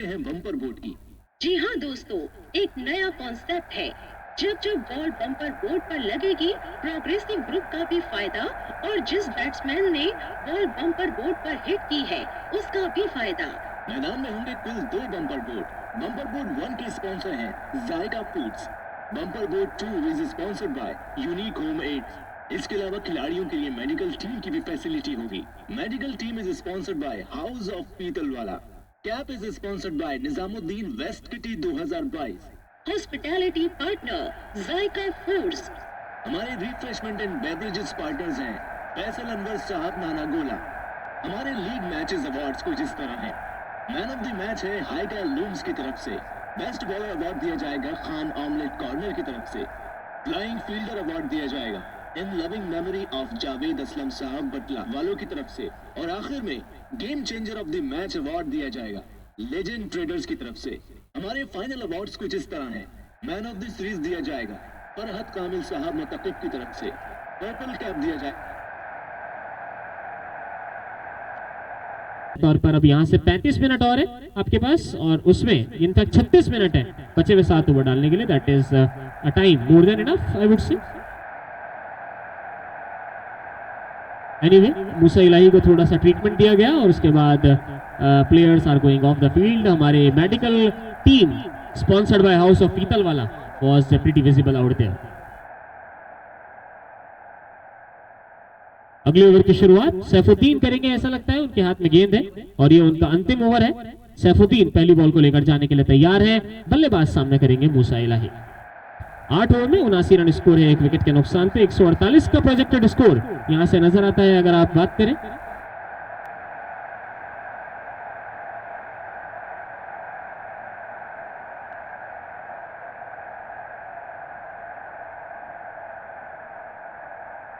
हैं bumper board की। जी हाँ दोस्तों, एक नया कॉन्सेप्ट है। जब जब बॉल बम्पर बोर्ड पर लगेगी, प्रोग्रेसिव ग्रुप का भी फायदा और जिस बैट्समैन ने बॉल बम्पर बोर्ड पर हिट की है उसका भी फायदा। मैदान में होंगे कुल 2 बम्पर बोर्ड। बम्पर बोर्ड 1 के स्पॉन्सर हैं Zaika foods. Bumper board 2 is sponsored by unique home aids. इसके अलावा खिलाड़ियों के लिए मेडिकल टीम की भी फैसिलिटी होगी। Medical team is sponsored by house of Pitalwala. Cap is sponsored by Nizamuddin West kitty 2022। Hospitality partner Zaika foods. हमारे रिफ्रेशमेंट एंड बेवरेजेस पार्टनर्स हैं फैसल अनवर साहब नाना गोला। हमारे लीग मैचेस अवार्ड्स कुछ इस तरह हैं। मैन ऑफ द मैच है हाइड्रा लूम्स की तरफ से। बेस्ट बॉलर अवार्ड दिया जाएगा खान ऑमलेट कॉर्नर की तरफ से। फ्लाइंग फील्डर अवार्ड दिया जाएगा इन loving memory of Javed Aslam Sahab बटला वालों की तरफ से। और आखिर में game changer of the match award दिया जाएगा लेजेंड ट्रेडर्स की तरफ से। हमारे फाइनल अवार्ड्स कुछ इस तरह हैं। मैन ऑफ द सीरीज दिया जाएगा फरहत कामिल साहब मुतक़िब की तरफ से। पर्पल कैप दिया जाएगा तौर पर। अब यहाँ से 35 मिनट और है आपके पास और उसमें इन तक 36 मिनट है बचे हुए 7 ओवर डालने के लिए। That is a time more than enough I would say. Anyway Musa Ilahi को थोड़ा सा ट्रीटमेंट दिया गया और उसके बाद players are going off the field. हमारे medical team sponsored by house of Pitalwala was pretty visible out there. अगले ओवर की शुरुआत सैफुद्दीन करेंगे, ऐसा लगता है उनके हाथ में गेंद है और ये उनका अंतिम ओवर है। सैफुद्दीन पहली बॉल को लेकर जाने के लिए तैयार है। बल्लेबाज सामना करेंगे मूसा इलाही। 8 ओवर में 79 रन स्कोर है, 1 विकेट के नुकसान पे। 148 का प्रोजेक्टेड स्कोर यहां से नजर आता है अगर आप बात करें।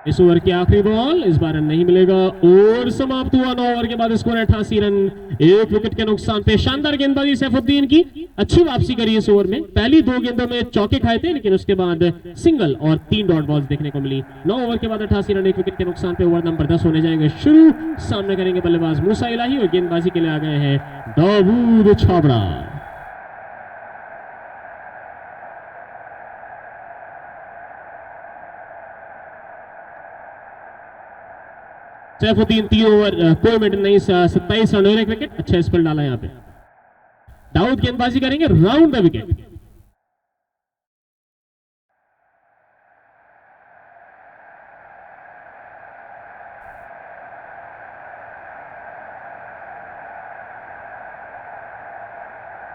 इस ओवर की आखिरी बॉल, इस बार रन नहीं मिलेगा और समाप्त हुआ 9 ओवर के बाद। स्कोर 88 रन, 1 विकेट के नुकसान पे। शानदार गेंदबाजी सैफुद्दीन की, अच्छी वापसी करी इस ओवर में। पहली 2 गेंदों में चौके खाए थे लेकिन उसके बाद सिंगल और 3 डॉट बॉल्स देखने को मिली। 9 ओवर के बाद 88 रन, 1 विकेट के नुकसान पे। ओवर नंबर 10 होने जाएंगे शुरू। सामने करेंगे बल्लेबाज मूसा इलाही और गेंदबाजी के लिए आ गए हैं दाऊद छाबड़ा। सैफुद्दीन 3 ओवर कोई मिनट नहीं, 27 रन और 1 विकेट। अच्छा स्पेल डाला यहाँ पे। दाऊद गेंदबाजी करेंगे राउंड द विकेट।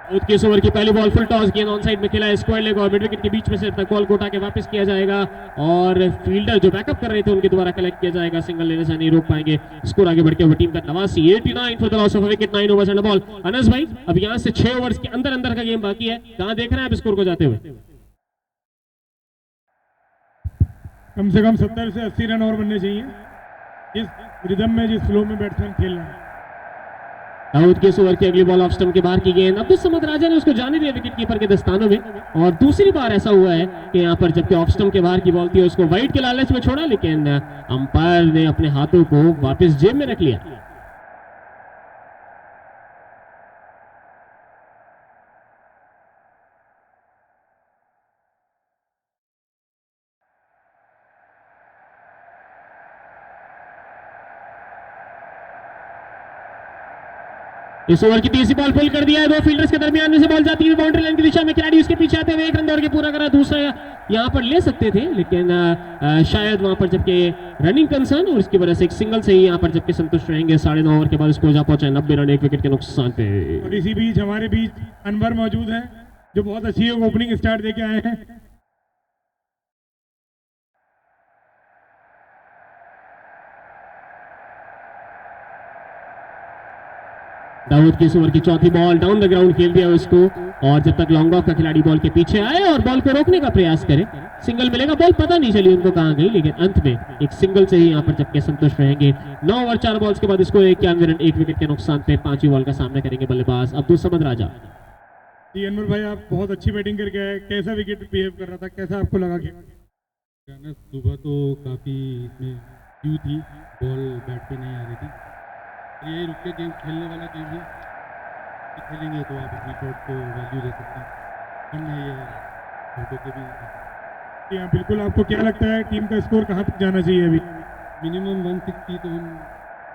दाऊद के इस ओवर की पहली बॉल फुल टॉस, गेंद ऑन साइड में खेला है। स्क्वायर लेग और मिड विकेट के बीच में से तक बॉल को उठा के वापस किया जाएगा और फील्डर जो बैकअप कर रहे थे उनके द्वारा कलेक्ट किया जाएगा। सिंगल लेने से नहीं रोक पाएंगे। स्कोर आगे बढ़ के टीम का 89 for the loss of a wicket, 9 overs and a ball. Anas भाई अब यहां से 6 ओवर्स के अंदर अंदर का गेम बाकी है, कहां देख रहे हैं आप स्कोर को जाते हुए? कम से कम 70 से 80 रन और बनने चाहिए इस रिदम में, जिस फ्लो में बैट्समैन खेल रहे हैं। दाऊद के इस ओवर की अगली बॉल ऑफ स्टंप के बाहर की गेंद। अब्दुल समद राजा ने उसको जाने दिया विकेट कीपर के दस्तानों में और दूसरी बार ऐसा हुआ है कि यहाँ पर जबकि ऑफ स्टंप के बाहर की बॉल थी उसको वाइड के लालच में छोड़ा लेकिन अंपायर ने अपने हाथों को वापस जेब में रख लिया। इस ओवर की तीसरी बॉल पुल कर दिया है। 2 फील्डर्स के दरमियान में से बॉल जाती है बाउंड्री लाइन की दिशा में। खिलाड़ी उसके पीछे आते हुए 1 रन दौड़ के पूरा करा। दूसरा यहाँ पर ले सकते थे लेकिन शायद वहां पर जबकि रनिंग कंसर्न और इसकी वजह से एक सिंगल से ही यहाँ पर जबकि संतुष्ट रहेंगे। 9.5 ओवर के बाद स्कोर जा पहुंचा 90 रन, 1 विकेट के नुकसान पे। और इसी बीच हमारे बीच अनवर मौजूद है जो बहुत अच्छी ओपनिंग स्टार्ट देके आए हैं। दाऊद की इस ओवर की चौथी बॉल डाउन द ग्राउंड खेल दिया उसको और जब तक लॉन्ग ऑफ का खिलाड़ी बॉल के पीछे आए और बॉल को रोकने का प्रयास करे, सिंगल मिलेगा। बॉल पता नहीं चली उनको कहां गई लेकिन अंत में एक सिंगल से ही यहाँ पर जबकि संतुष्ट रहेंगे। 9 ओवर 4 बॉल्स के बाद इसको 91 रन, 1 विकेट के नुकसान पे। 5वीं बॉल का सामना करेंगे बल्लेबाज अब्दुल समद राजा। जी अनवर भाई, आप बहुत अच्छी बैटिंग करके आए, कैसा विकेट बिहेव कर रहा था, कैसा आपको लगा? सुबह तो काफ़ी इसमें क्यू थी, बॉल बैट पे नहीं आ रही थी, ये रुक के गेम खेलने वाला गेम है खेलेंगे तो आप अपनी शॉट को वैल्यू दे सकते हैं, वरना ये फोटो के भी जी हाँ बिल्कुल। आपको क्या लगता है टीम का स्कोर कहाँ तक जाना चाहिए अभी? मिनिमम 160 तो हम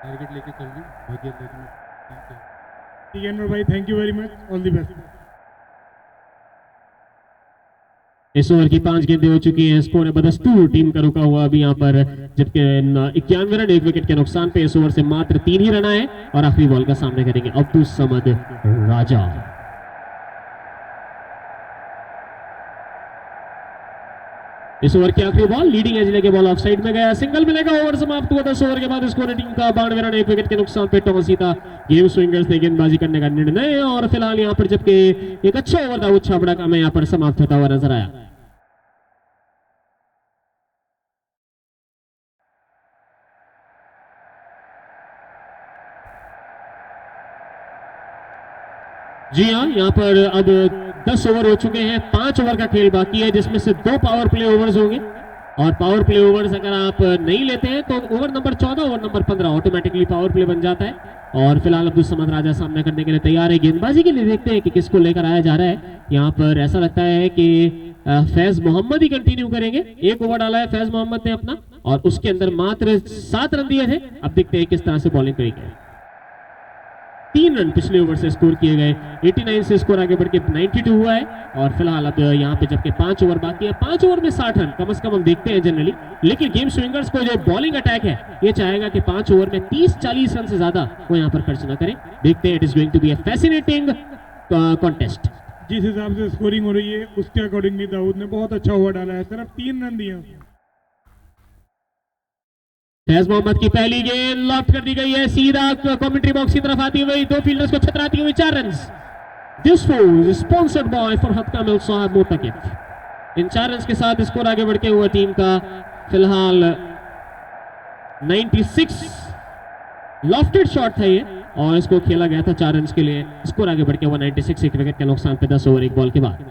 टारगेट लेके चल रहे हैं, बाकी अल्लाह की मर्जी है। ठीक है अनवर भाई, thank you very much, all the best. इस ओवर की 5 गेंदें हो चुकी हैं, स्कोर है बदस्तूर, टीम का रुका हुआ अभी यहाँ पर, जबकि 91 रन 1 विकेट के नुकसान पे इस ओवर से मात्र 3 ही रन आए और आखिरी बॉल का सामना करेंगे अब्दुल समद राजा। इस ओवर की आखिरी बॉल लीडिंग एज लेके बॉल ऑफ साइड में गया, सिंगल मिलेगा, ओवर समाप्त हुआ 10 ओवर के बाद स्कोर टीम का 92 रन 1 विकेट के नुकसान पे टॉस जीता गेम स्विंगर्स ने गेंदबाजी करने का निर्णय, और फिलहाल यहाँ पर जबकि एक अच्छा ओवर दाऊद छाबड़ा का मैं यहाँ पर समाप्त होता हुआ नजर आया। जी हाँ, यहाँ पर अब 10 ओवर हो चुके हैं, 5 ओवर का खेल बाकी है, जिसमें से 2 पावर प्ले ओवर्स होंगे, और पावर प्ले ओवर्स अगर आप नहीं लेते हैं तो over number 14 over number 15 automatically power play बन जाता है। और फिलहाल अब्दुल समद राजा सामना करने के लिए तैयार है, गेंदबाजी के लिए देखते हैं कि किसको लेकर आया जा रहा है। यहाँ पर ऐसा लगता है कि फैज मोहम्मद ही कंटिन्यू करेंगे, 1 ओवर डाला है फैज मोहम्मद ने अपना, और उसके अंदर मात्र 7 रन दिए थे। अब देखते हैं किस तरह से बॉलिंग करेंगे। 3 रन पिछले ओवर से स्कोर किए गए, 89 से स्कोर आगे बढ़ के 92 हुआ है, और फिलहाल अब यहाँ पे जबकि 5 ओवर बाकी है, 5 ओवर में 60 रन कम से कम हम देखते हैं जनरली, लेकिन गेम स्विंगर्स को जो बॉलिंग अटैक है ये चाहेगा कि 5 ओवर में 30-40 रन से ज्यादा वो यहाँ पर खर्च ना करें। देखते हैं, it is going to be a fascinating contest. जिस हिसाब से स्कोरिंग हो रही है उसके अकॉर्डिंगली दाऊद ने बहुत अच्छा ओवर डाला है, सिर्फ 3 रन दिए हैं। फैज मोहम्मद की पहली गेंद लॉफ्ट कर दी गई है, सीधा कमेंट्री बॉक्स की तरफ आती हुई, 2 फील्डर्स को छतराती हुई 4 run. This fall sponsored by Farhat Kamil साहब मोतकिफ। इन 4 रन के साथ स्कोर आगे बढ़ के हुआ टीम का फिलहाल 96 लॉफ्टेड शॉट था ये, और इसको खेला गया था 4 रन के लिए, स्कोर आगे बढ़ के हुआ 96 1 विकेट के नुकसान पे 10 ओवर 1 बॉल के बाद।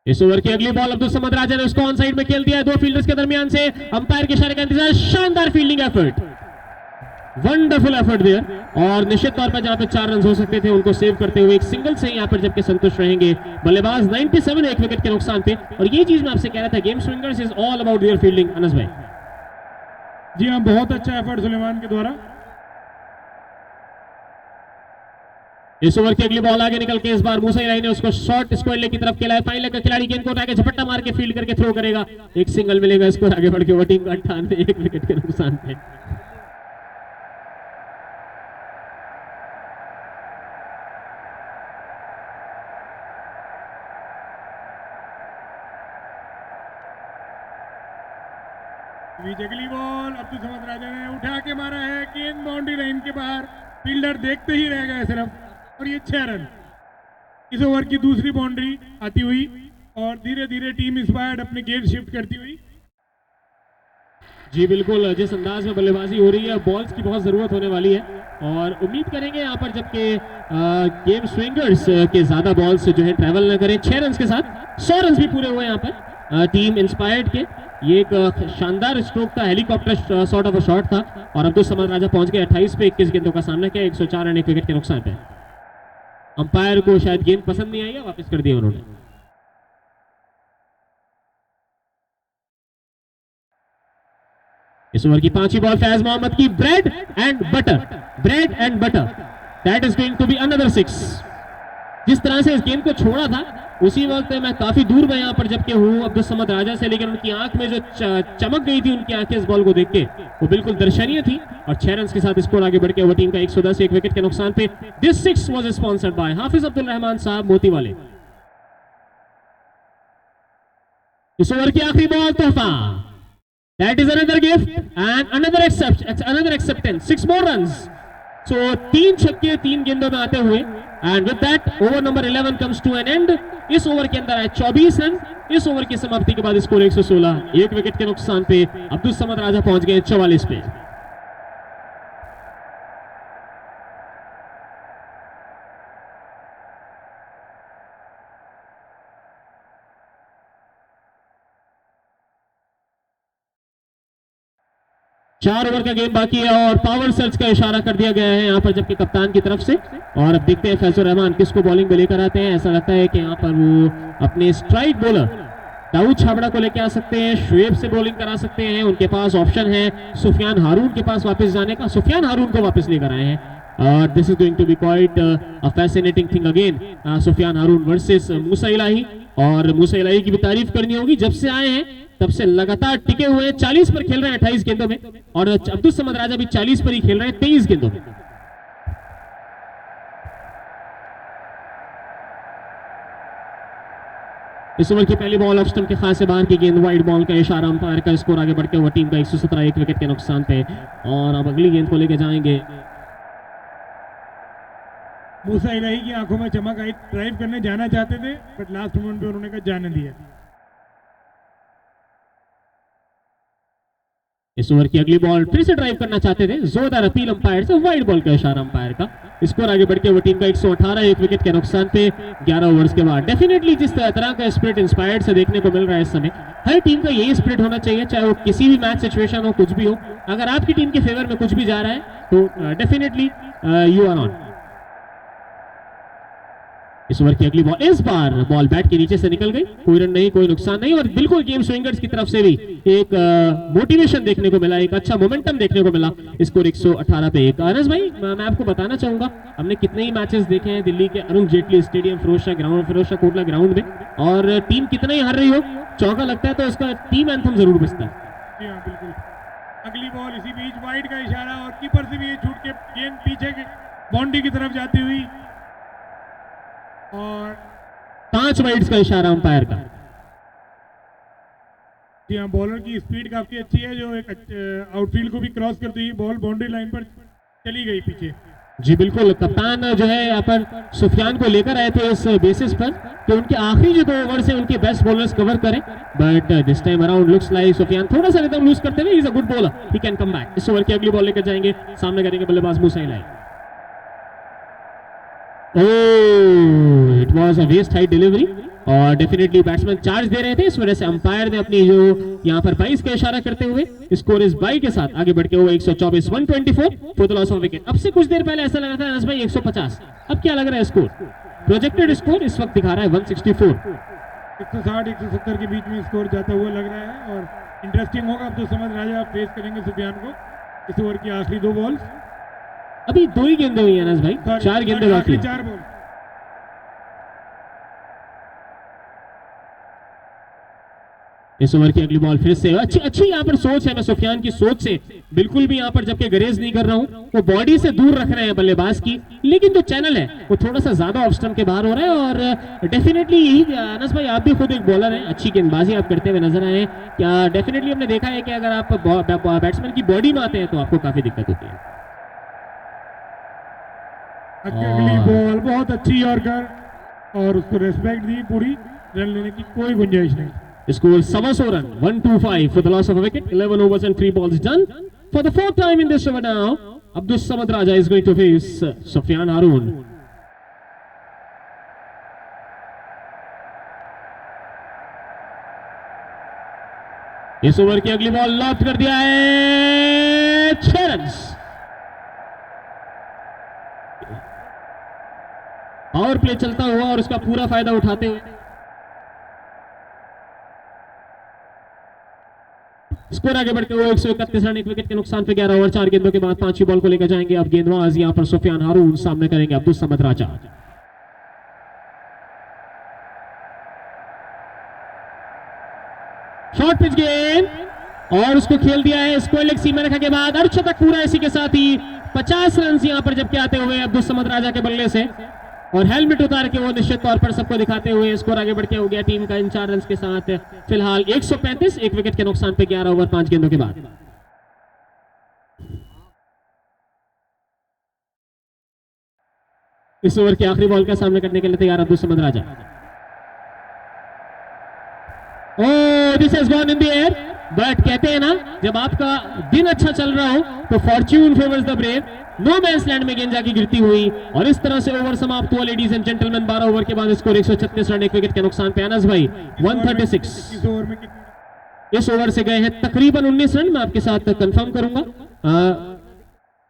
इस ओवर की अगली बॉल अब्दुल समद राजा ने उसको ऑन साइड में खेल दिया है, 2 फील्डर्स के दरमियान से, अंपायर के इशारे का इंतजार, शानदार fielding effort, wonderful effort there, और निश्चित तौर पर जहां पे 4 रन हो सकते थे उनको सेव करते हुए एक सिंगल से यहां पर जबकि संतुष्ट रहेंगे बल्लेबाज। 97 1 विकेट के नुकसान पे, और ये चीज मैं आपसे कह रहा था, game Swingers is all about their fielding. Anas भाई जी हाँ, बहुत अच्छा एफर्ट सुलेमान के द्वारा। इस ओवर की अगली बॉल आगे निकल के इस बार मूसा इलाही ने उसको शॉर्ट स्क्वायर लेग की तरफ खेला है, फाइन लेग का खिलाड़ी गेंद को उठा के झपट्टा मार के फील्ड करके थ्रो करेगा, एक सिंगल मिलेगा, स्कोर आगे बढ़ के वो टीम का 98 1 विकेट के नुकसान पे। बीच अगली बॉल अब्दुल समद राजा ने उठा के मारा है, गेंद बाउंड्री लाइन के बाहर, फील्डर देखते ही रह गए सिर्फ, और ये 6 रन। इस ओवर की दूसरी बाउंड्री आती हुई और धीरे धीरे टीम इंस्पायर्ड अपने गेट शिफ्ट करती हुई। जी बिल्कुल, जिस अंदाज में बल्लेबाजी हो रही है, बॉल्स की बहुत जरूरत होने वाली है, और उम्मीद करेंगे यहाँ पर जबकि गेम स्विंगर्स के ज्यादा बॉल्स जो है ट्रैवल न करें। 6 रन के साथ 100 रन भी पूरे हुए यहाँ पर टीम इंस्पायर्ड के। ये एक शानदार स्ट्रोक था, helicopter sort of a shot था, और अब्दुल समद राजा पहुंच गए 28 पे 21 गेंदों का सामना किया, 104 रन 1 विकेट के नुकसान पे। अंपायर को शायद गेंद पसंद नहीं आई है, वापस कर दिया उन्होंने। इस ओवर की 5वीं बॉल फैज मोहम्मद की, bread and butter, that is going to be another 6। जिस तरह से इस गेंद को छोड़ा था उसी वक्त मैं काफी दूर में यहाँ पर जबकि हूँ अब्दुल समद राजा से, लेकिन उनकी आंख में जो चमक गई थी उनकी आंखें इस बॉल को देख के वो बिल्कुल दर्शनीय थी, और 6 रन के साथ स्कोर आगे बढ़ के वो टीम का 110 1 विकेट के नुकसान पे। This 6 was sponsored by Hafiz Abdul Rahman Sahab मोती वाले। इस ओवर की आखिरी बॉल तोहफा, that is another gift and another acceptance, 6 more runs. So 3 छक्के 3 गेंदों में आते हुए, and with that over number 11 comes to an end. इस ओवर के अंदर आए 24 रन। इस ओवर की समाप्ति के बाद स्कोर 116 1 विकेट के नुकसान पे अब्दुल समद राजा पहुंच गए 44 पे। 4 ओवर का गेम बाकी है और पावर सर्च का इशारा कर दिया गया है यहाँ पर जबकि कप्तान की तरफ से। और अब देखते हैं फैजुर रहमान किसको बॉलिंग में लेकर आते हैं। ऐसा लगता है कि यहाँ पर वो अपने स्ट्राइक बॉलर दाऊद छाबड़ा को लेकर आ सकते हैं, शुएब से बॉलिंग करा सकते हैं। उनके पास ऑप्शन है सुफियान हारून के पास वापस जाने का, सुफियान हारून को वापस लेकर आए हैं। This is going to be quite a fascinating thing again, Sufiyan Haroon versus Musa Ilahi. और मूसा इलाही की भी तारीफ करनी होगी, जब से आए हैं तब से लगातार टिके हुए हैं, 40 पर खेल रहे हैं 28 गेंदों में। और अब्दुल समद राजा भी 40 पर ही खेल रहे हैं 23 गेंदों में। इस ओवर की पहली बॉल ऑफ स्टंप के खास से बाहर की गेंद, वाइड बॉल का इशारा, अंपायर का स्कोर आगे बढ़ते हुए टीम का 117 एक विकेट के नुकसान पे। और अब अगली गेंद को लेकर जाएंगे। मूसा इलाही की आंखों में चमक आई, ड्राइव करने जाना चाहते थे बट लास्ट मोमेंट पे उन्होंने कहा जाने दिया। इस ओवर की अगली बॉल फिर से ड्राइव करना चाहते थे, जोरदार अपील अंपायर से, वाइड बॉल का इशारा अंपायर का। स्कोर आगे बढ़ के वो टीम का 118 एक विकेट के नुकसान पे 11 ओवर्स के बाद। डेफिनेटली जिस तरह का स्पिरिट इंस्पायर्ड से देखने को मिल रहा है इस समय, हर टीम का यही स्पिरिट होना चाहिए, चाहे वो किसी भी मैच सिचुएशन हो, कुछ भी हो। अगर आपकी टीम के फेवर में कुछ भी जा रहा है तो डेफिनेटली यू आर ऑन। इस ओवर की अगली बॉल, इस बार बॉल बैट के नीचे से निकल गई, कोई रन नहीं, कोई नुकसान नहीं। और बिल्कुल गेम स्विंगर्स की तरफ से भी एक मोटिवेशन देखने को मिला, एक अच्छा मोमेंटम देखने को मिला। स्कोर 118 पे 1। अनस भाई मैं आपको बताना चाहूंगा, हमने कितने ही मैचेस देखे हैं दिल्ली के अरुण जेटली स्टेडियम, फिरोज शाह कोटला ग्राउंड में, और टीम कितना ही हार रही हो, चौका लगता है तो उसका टीम एंथम जरूर बजता है। जी हाँ बिल्कुल। अगली बॉल इसी बीच वाइड का इशारा, और कीपर से भी ये छूट के गेंद पीछे के बाउंड्री की तरफ जाती हुई, और 5 वाइड्स का इशारा अंपायर का। जी हाँ, बॉलर की स्पीड काफी अच्छी है, जो एक आउटफील्ड को भी क्रॉस करती हुई बॉल बाउंड्री लाइन पर चली गई पीछे। जी बिल्कुल, कप्तान जो है यहाँ पर सुफियान को लेकर आए थे इस बेसिस पर कि उनके आखिरी जो 2 ओवर से उनके बेस्ट बॉलर्स कवर करें, but this time around looks like Sufiyan थोड़ा सा रिदम लूज करते हुए, he is a good bowler, he can come back. इस ओवर की अगली बॉल लेकर जाएंगे, सामने करेंगे बल्लेबाज Musa Ilahi. It was a waist height delivery और डेफिनेटली बैट्समैन चार्ज दे रहे थे, इस वजह से अंपायर ने अपनी जो यहाँ पर 22 का इशारा करते हुए स्कोर इस 22 के साथ आगे बढ़ के हुए 124 124 for the loss of wicket. अब से कुछ देर पहले ऐसा लगा था अनस भाई 150, अब क्या लग रहा है स्कोर? प्रोजेक्टेड स्कोर इस वक्त दिखा रहा है 164। 160 170 के बीच में स्कोर जाता हुआ लग रहा है, और इंटरेस्टिंग होगा। अब तो समझ राजा फेस करेंगे सुफियान को इस ओवर की आखिरी 2 बॉल। अभी 2 ही गेंदें हुई है अनस भाई, 4 गेंदें बाकी। 4 बॉल। इस ओवर की अगली बॉल फिर से अच्छी यहाँ पर सोच है, मैं सुफियान की सोच से बिल्कुल भी यहाँ पर जबकि गरेज नहीं कर रहा हूँ, वो बॉडी से दूर रख रहे हैं बल्लेबाज की, लेकिन जो चैनल है वो थोड़ा सा ज्यादा ऑफ स्टंप के बाहर हो रहा है। और डेफिनेटली यही अनस भाई, आप भी खुद एक बॉलर हैं, अच्छी गेंदबाजी आप करते हुए नजर आए हैं क्या? डेफिनेटली हमने देखा है कि अगर आप बैट्समैन की बॉडी में आते हैं तो आपको काफी दिक्कत होती है। अगली बॉल बहुत अच्छी यॉर्कर, और उसको रेस्पेक्ट दी, पूरी रन लेने की कोई गुंजाइश नहीं। Score 7 run, 125 for the loss of a wicket. 11 overs and 3 balls done. For the 4th time in this over now, Abdul Samad Raja is going to face Sufyan Haroon. इस over की अगली ball loft कर दिया है, 6 runs. Power play चलता हुआ और उसका पूरा फायदा उठाते हुए स्कोर आगे बढ़ते हुए 131 रन, 1 विकेट के नुकसान पे 11 ओवर 4 गेंदों के बाद 5वीं बॉल को लेकर जाएंगे। अब गेंदबाज यहां पर सुफियान हारून, सामने करेंगे अब्दुल समद राजा। शॉर्ट पिच गेंद और उसको खेल दिया है स्क्वायर लेग सीमा रेखा के बाद, अर्धशतक पूरा इसी के साथ ही 50 रन यहां पर जबकि आते हुए अब्दुल समद राजा के बल्ले से, और हेलमेट उतार के वो निश्चित तौर पर सबको दिखाते हुए स्कोर आगे बढ़ के हो गया टीम का इन 4 रन के साथ फिलहाल 135, 1 विकेट के नुकसान पे 11 ओवर 5 गेंदों के बाद। इस ओवर की आखिरी बॉल का सामना करने के लिए तैयार Abdul Samad Raja. Oh, this has gone in the air, but कहते हैं ना जब आपका दिन अच्छा चल रहा हो तो fortune favours the brave. No man's land में गेंद जाके गिरती हुई और इस तरह से ओवर समाप्त हुआ लेडीज एंड जेंटलमैन। 12 ओवर के बाद स्कोर 136 रन, 1 विकेट के नुकसान पे अनस भाई 136। इस ओवर में इस ओवर से गए हैं तकरीबन 19 रन, मैं आपके साथ कंफर्म करूंगा।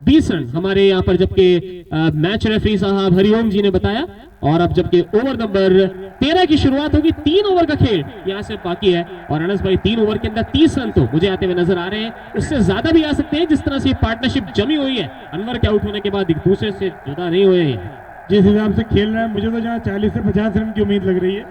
20 रन हमारे यहाँ पर, जबकि मैच रेफरी साहब हरिओम जी ने बताया। और अब जबकि ओवर नंबर 13 की शुरुआत होगी, 3 ओवर का खेल यहाँ से बाकी है। और अनस भाई 3 ओवर के अंदर 30 रन तो मुझे आते हुए नजर आ रहे हैं, उससे ज्यादा भी आ सकते हैं जिस तरह से पार्टनरशिप जमी हुई है। अनवर के आउट होने के बाद एक दूसरे से जुदा नहीं हुए हैं। जिस हिसाब से खेल रहा है, मुझे तो जहाँ 40 से 50 रन की उम्मीद लग रही है।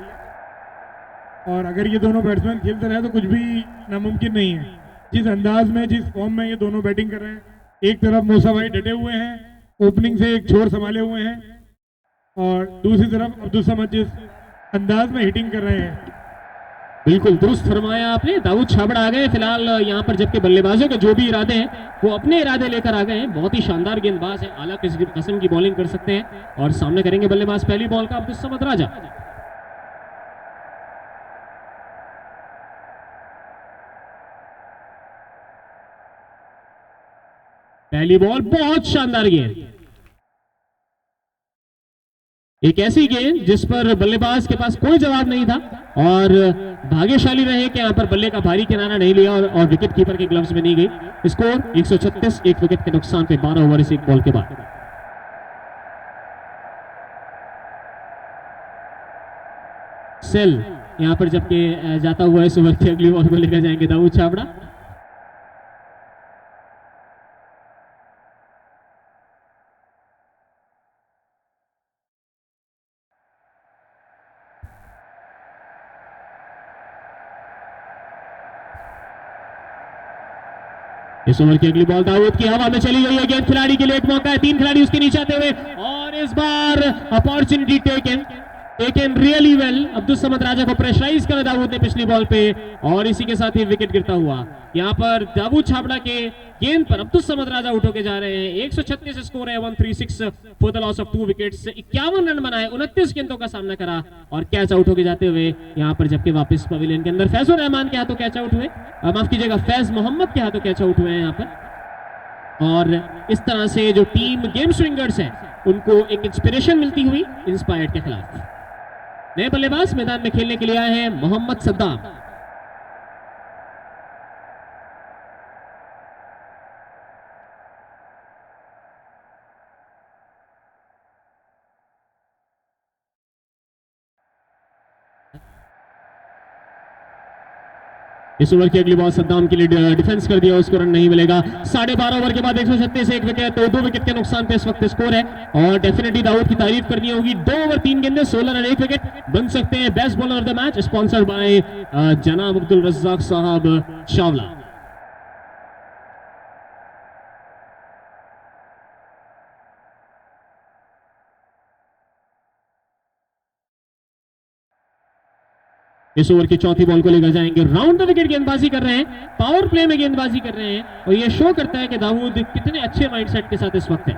और अगर ये दोनों बैट्समैन खेलते रहे तो कुछ भी नामुमकिन नहीं है। जिस अंदाज में, जिस फॉर्म में ये दोनों बैटिंग कर रहे हैं, एक तरफ मूसा भाई डटे हुए हैं, ओपनिंग से एक छोर संभाले हुए हैं, और दूसरी तरफ अब्दुल समद जिस अंदाज में हिटिंग कर रहे हैं। बिल्कुल दुरुस्त फरमाया आपने। दाऊद छाबड़ आ गए फिलहाल यहाँ पर, जबकि बल्लेबाजों के जो भी इरादे हैं वो अपने इरादे लेकर आ गए हैं। बहुत ही शानदार गेंदबाज है, आला किस्म की बॉलिंग कर सकते हैं। और सामने करेंगे बल्लेबाज पहली बॉल का अब्दुल समद राजा। पहली बॉल, बहुत शानदार गेंद। एक ऐसी गेंद जिस पर बल्लेबाज के पास कोई जवाब नहीं था, और भाग्यशाली रहे कि यहां पर बल्ले का भारी किनारा नहीं लिया और विकेट कीपर के ग्लव्स में नहीं गई। स्कोर 136, 1 विकेट के नुकसान पे 12 ओवर इस एक बॉल के बाद। सेल यहां पर जबकि जाता हुआ इस ओवर की अगली बॉल को लेकर जाएंगे दाऊद छाबड़ा। इस ओवर की अगली बॉल दाऊद की हवा में चली गई है। गेंद खिलाड़ी के लिए एक मौका है, 3 खिलाड़ी उसके नीचे आते हुए, और इस बार opportunity taken really well. Abdul Samad Raja को प्रेशराइज कर दाऊद ने पिछली बॉल पे, और इसी के साथ ही विकेट गिरता हुआ। यहां पर दाऊद छाबड़ा के गेंद पर अब्दुल समद राजा आउट होकर जा रहे हैं। 136 स्कोर है, 136 for the loss of 2 wickets. 51 run बनाए, 29 गेंदों का सामना करा और कैच आउट होकर जाते हुए यहां पर, जबकि वापस पवेलियन के अंदर फैजुर रहमान के हाथों कैच आउट हुए, माफ कीजिएगा फैज मोहम्मद के हाथों कैच आउट हुए हैं यहां पर। और इस तरह से जो टीम गेम स्विंगर्स है उनको एक इंस्पिरेशन मिलती हुई इंस्पायर्ड के खिलाफ नए बल्लेबाज मैदान में खेलने के लिए आए हैं मोहम्मद सद्दाम। इस ओवर की अगली बॉल सद्दाम के लिए डिफेंस कर दिया, उसको रन नहीं मिलेगा। 12.5 ओवर के बाद 136, 1 विकेट, तो 2 विकेट के नुकसान पे इस वक्त स्कोर है। और डेफिनेटली दाऊद की तारीफ करनी होगी। 2 ओवर 3 गेंदें, 16 रन, 1 विकेट, बन सकते हैं best bowler of the match, sponsored by जनाब अब्दुल रज्जाक साहब शावला। इस ओवर की चौथी बॉल को लेकर जाएंगे। राउंड द विकेट गेंदबाजी कर रहे हैं, पावर प्ले में गेंदबाजी कर रहे हैं, और यह शो करता है कि दाऊद कितने अच्छे माइंडसेट के साथ इस वक्त है।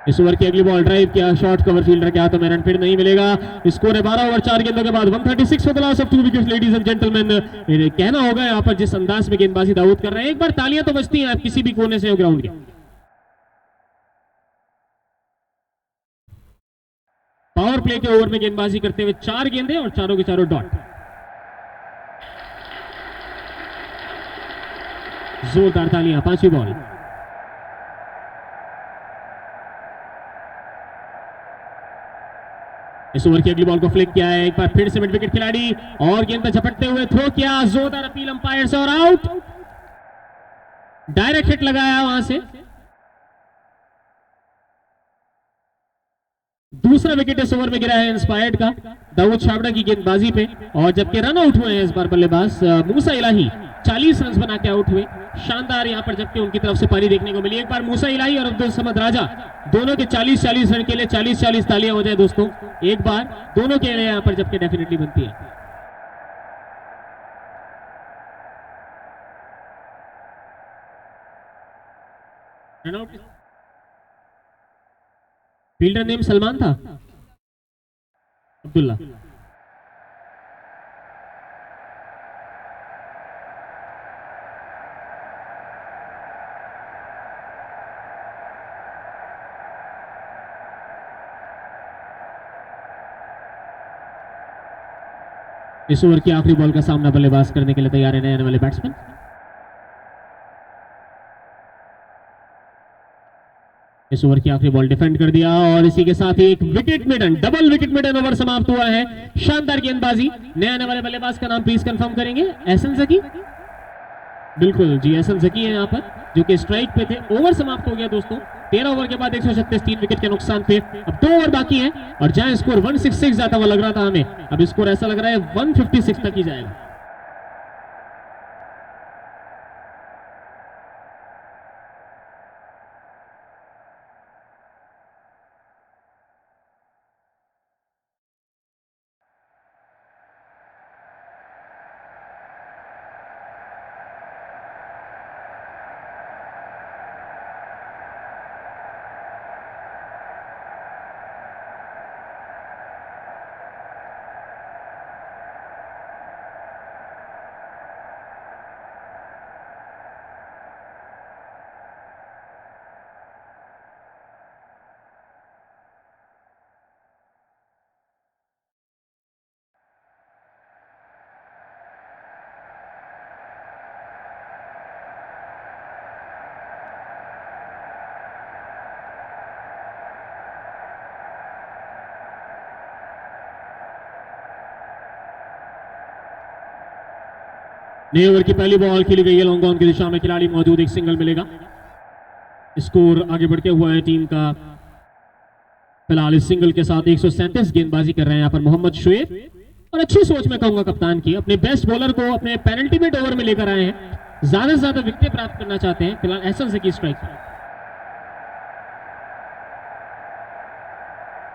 इस ओवर की अगली बॉल ड्राइव किया, शॉर्ट कवर फील्डर के हाथों में, रन फिर नहीं मिलेगा। स्कोर है 12 ओवर 4 गेंदों के बाद 136 for the loss of 2 wickets. Ladies and gentleman, कहना होगा यहाँ पर जिस अंदाज में गेंदबाजी दाऊद कर रहे हैं, एक बार तालियां तो बजती हैं आप किसी भी कोने से हो ग्राउंड के। पावर प्ले के ओवर में गेंदबाजी करते हुए 4 गेंदें और चारों के चारों डॉट। जोरदार तालियां। 5वीं बॉल, इस ओवर की अगली बॉल को फ्लिक किया है, एक बार फिर से मिड विकेट खिलाड़ी, और गेंद पर झपटते हुए थ्रो किया, जोरदार अपील अंपायर से, और आउट। डायरेक्ट हिट लगाया वहां से। दूसरा विकेट इस ओवर में गिरा है इंस्पायर्ड का दाऊद छाबड़ा की गेंदबाजी पे, और जबकि रन आउट हुए हैं इस बार बल्लेबाज मूसा इलाही 40 रन बना के आउट हुए। शानदार यहां पर जबकि उनकी तरफ से पारी देखने को मिली। एक बार मूसा इलाही और अब्दुल समद राजा दोनों के 40-40 रन के लिए 40-40 तालियां हो जाए दोस्तों, एक बार दोनों के लिए यहां पर जबकि डेफिनेटली बनती है। Run out, fielder name Salman था, अब्दुल्ला। इस ओवर की आखिरी बॉल का सामना बल्लेबाज करने के लिए तैयार है नए आने वाले बैट्समैन। इस ओवर की आखिरी बॉल डिफेंड कर दिया और इसी के साथ ही एक विकेट मिडन, डबल विकेट मिडन ओवर समाप्त हुआ है। शानदार गेंदबाजी। नए आने वाले बल्लेबाज का नाम प्लीज कंफर्म करेंगे। एहसन जकी, बिल्कुल जी एहसन जकी है यहाँ पर, जो कि स्ट्राइक पे थे। ओवर समाप्त हो गया दोस्तों। 13 ओवर के बाद 136, 3 विकेट के नुकसान पे। अब 2 ओवर बाकी हैं और जहां स्कोर 166 जाता हुआ लग रहा था हमें, अब स्कोर ऐसा लग रहा है 156 तक ही जाएगा। नए ओवर की पहली बॉल खेली गई है लॉन्ग ऑन की दिशा में, खिलाड़ी मौजूद, एक सिंगल मिलेगा। स्कोर आगे बढ़ के हुआ है टीम का। फिलहाल इस सिंगल के साथ 137 गेंदबाजी कर रहे हैं यहाँ पर मोहम्मद शुएब, और अच्छी सोच में कहूंगा कप्तान की। अपने बेस्ट बॉलर को अपने पेनल्टीमेट ओवर में लेकर आए हैं, ज्यादा से ज्यादा विकेट प्राप्त करना चाहते हैं। फिलहाल एहसन जकी स्ट्राइक पर।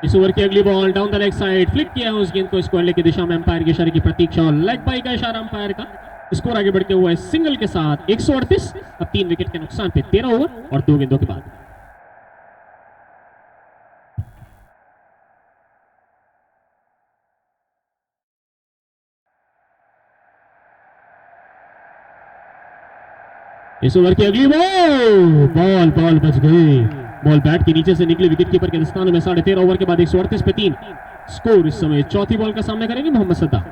इस ओवर की अगली ball down the leg side, flick किया है उस गेंद को स्क्वायर लेग की दिशा में। अंपायर के इशारे की प्रतीक्षा और लेग बाई का इशारा अंपायर का। स्कोर आगे बढ़ते हुए सिंगल के साथ 138। अब 3 विकेट के नुकसान पे 13 ओवर और 2 गेंदों के बाद। इस ओवर की अगली बॉल बॉल बच गई। बॉल बैट के नीचे से निकली विकेट कीपर के दस्तानों में। 13.5 ओवर के बाद 138 पे 3 स्कोर। इस समय चौथी बॉल का सामना करेंगे मोहम्मद सद्दाम।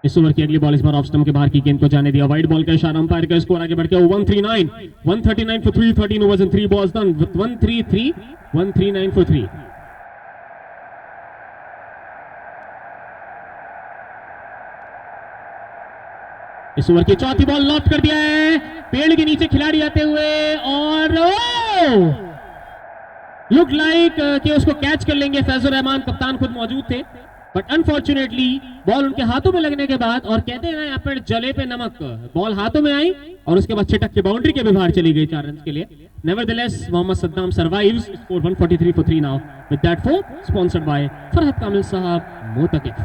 इस ओवर की अगली बॉल इस बार ऑफ स्टंप के बाहर की गेंद को जाने दिया। वाइड बॉल का इशारा अंपायर का। स्कोर आगे बढ़ के 139 for 3, 13 overs and 3 balls done. 139 for 3. इस ओवर की चौथी बॉल लॉफ्ट कर दिया है, पेड़ के नीचे खिलाड़ी आते हुए, और लुक लाइक कि उसको कैच कर लेंगे। फैजुर रहमान कप्तान खुद मौजूद थे, बट अनफॉर्चुनेटली बॉल उनके हाथों में लगने के बाद, और कहते हैं ना यहाँ पर जले पे नमक, बॉल हाथों में आई और उसके बाद छिटक के बाउंड्री के भी बाहर चली गई 4 रन के लिए। Nevertheless Mohammad Saddam survives. Score 143 for 3 now with that 4 sponsored by Farhat Kamil साहब मोतकिफ।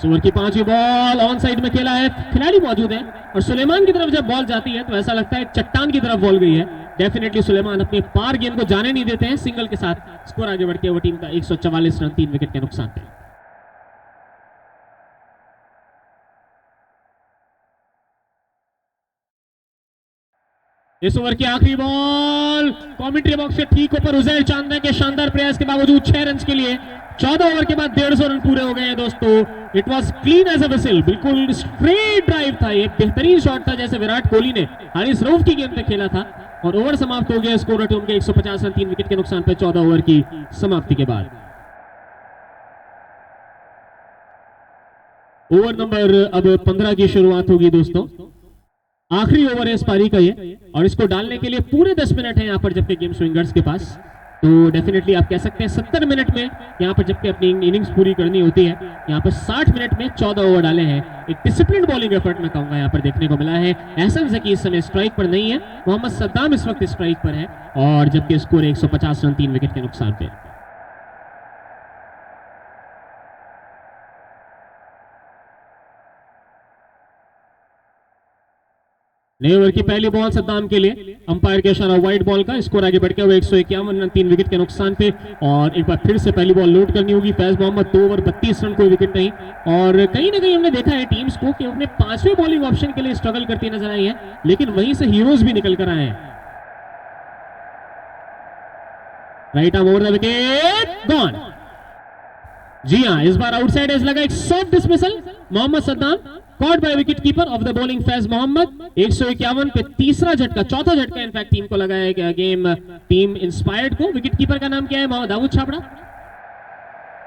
ओवर की 5वीं बॉल ऑन साइड में खेला है, खिलाड़ी मौजूद है, और सुलेमान की तरफ जब बॉल जाती है तो ऐसा लगता है चट्टान की तरफ बॉल गई है। डेफिनेटली सुलेमान अपने पार गेंद को जाने नहीं देते हैं। सिंगल के साथ स्कोर आगे बढ़ के वो टीम का 144 रन, 3 विकेट के नुकसान पे। इस ओवर की आखिरी बॉल कमेंट्री बॉक्स से ठीक ऊपर उजैर चांदना के शानदार प्रयास के बावजूद 6 रन के लिए 14 ओवर के बाद 150 रन पूरे हो गए हैं दोस्तों। It was clean as a whistle, बिल्कुल स्ट्रेट ड्राइव था, एक बेहतरीन शॉट था जैसे विराट कोहली ने हारिस रऊफ की गेंद पे खेला था, और ओवर समाप्त हो गया। स्कोर टीम के 150 रन, 3 विकेट के नुकसान पे 14 ओवर की समाप्ति के बाद। ओवर नंबर अब 15 की शुरुआत होगी दोस्तों। आखिरी ओवर है इस पारी का ये, और इसको डालने के लिए पूरे 10 मिनट है यहाँ पर जबकि गेम स्विंगर्स के पास। तो डेफिनेटली आप कह सकते हैं 70 मिनट में यहाँ पर जबकि अपनी इनिंग्स पूरी करनी होती है, यहाँ पर 60 मिनट में 14 ओवर डाले हैं। एक डिसिप्लिन बॉलिंग एफर्ट में कहूंगा यहाँ पर देखने को मिला है। एहसन जकी इस समय स्ट्राइक पर नहीं है, मोहम्मद सद्दाम इस वक्त स्ट्राइक पर है, और जबकि स्कोर 150 रन, 3 विकेट के नुकसान पे। नए ओवर की पहली बॉल सद्दाम के लिए, अंपायर के इशारा वाइड बॉल का, स्कोर आगे बढ़ के हुए 151 रन 3 विकेट के नुकसान पे। और एक बार फिर से पहली बॉल लोड करनी होगी। फैज मोहम्मद 2 ओवर 32 रन, कोई विकेट नहीं। और कहीं ना कहीं हमने देखा है टीम्स को कि अपने 5वें बॉलिंग ऑप्शन के लिए स्ट्रगल करती नजर आई है, लेकिन वहीं से हीरोज भी निकल कर आए हैं। Right arm over the wicket, gone. जी हाँ, इस बार आउटसाइड एज लगा, एक soft dismissal. Mohammad Saddam caught by wicket keeper off the bowling Faiz Mohammad. 151 पे तीसरा झटका, चौथा झटका इनफैक्ट टीम को लगाया गया, गेम टीम इंस्पायर्ड को। विकेट कीपर का नाम क्या है? मोहम्मद दाऊद छाबड़ा।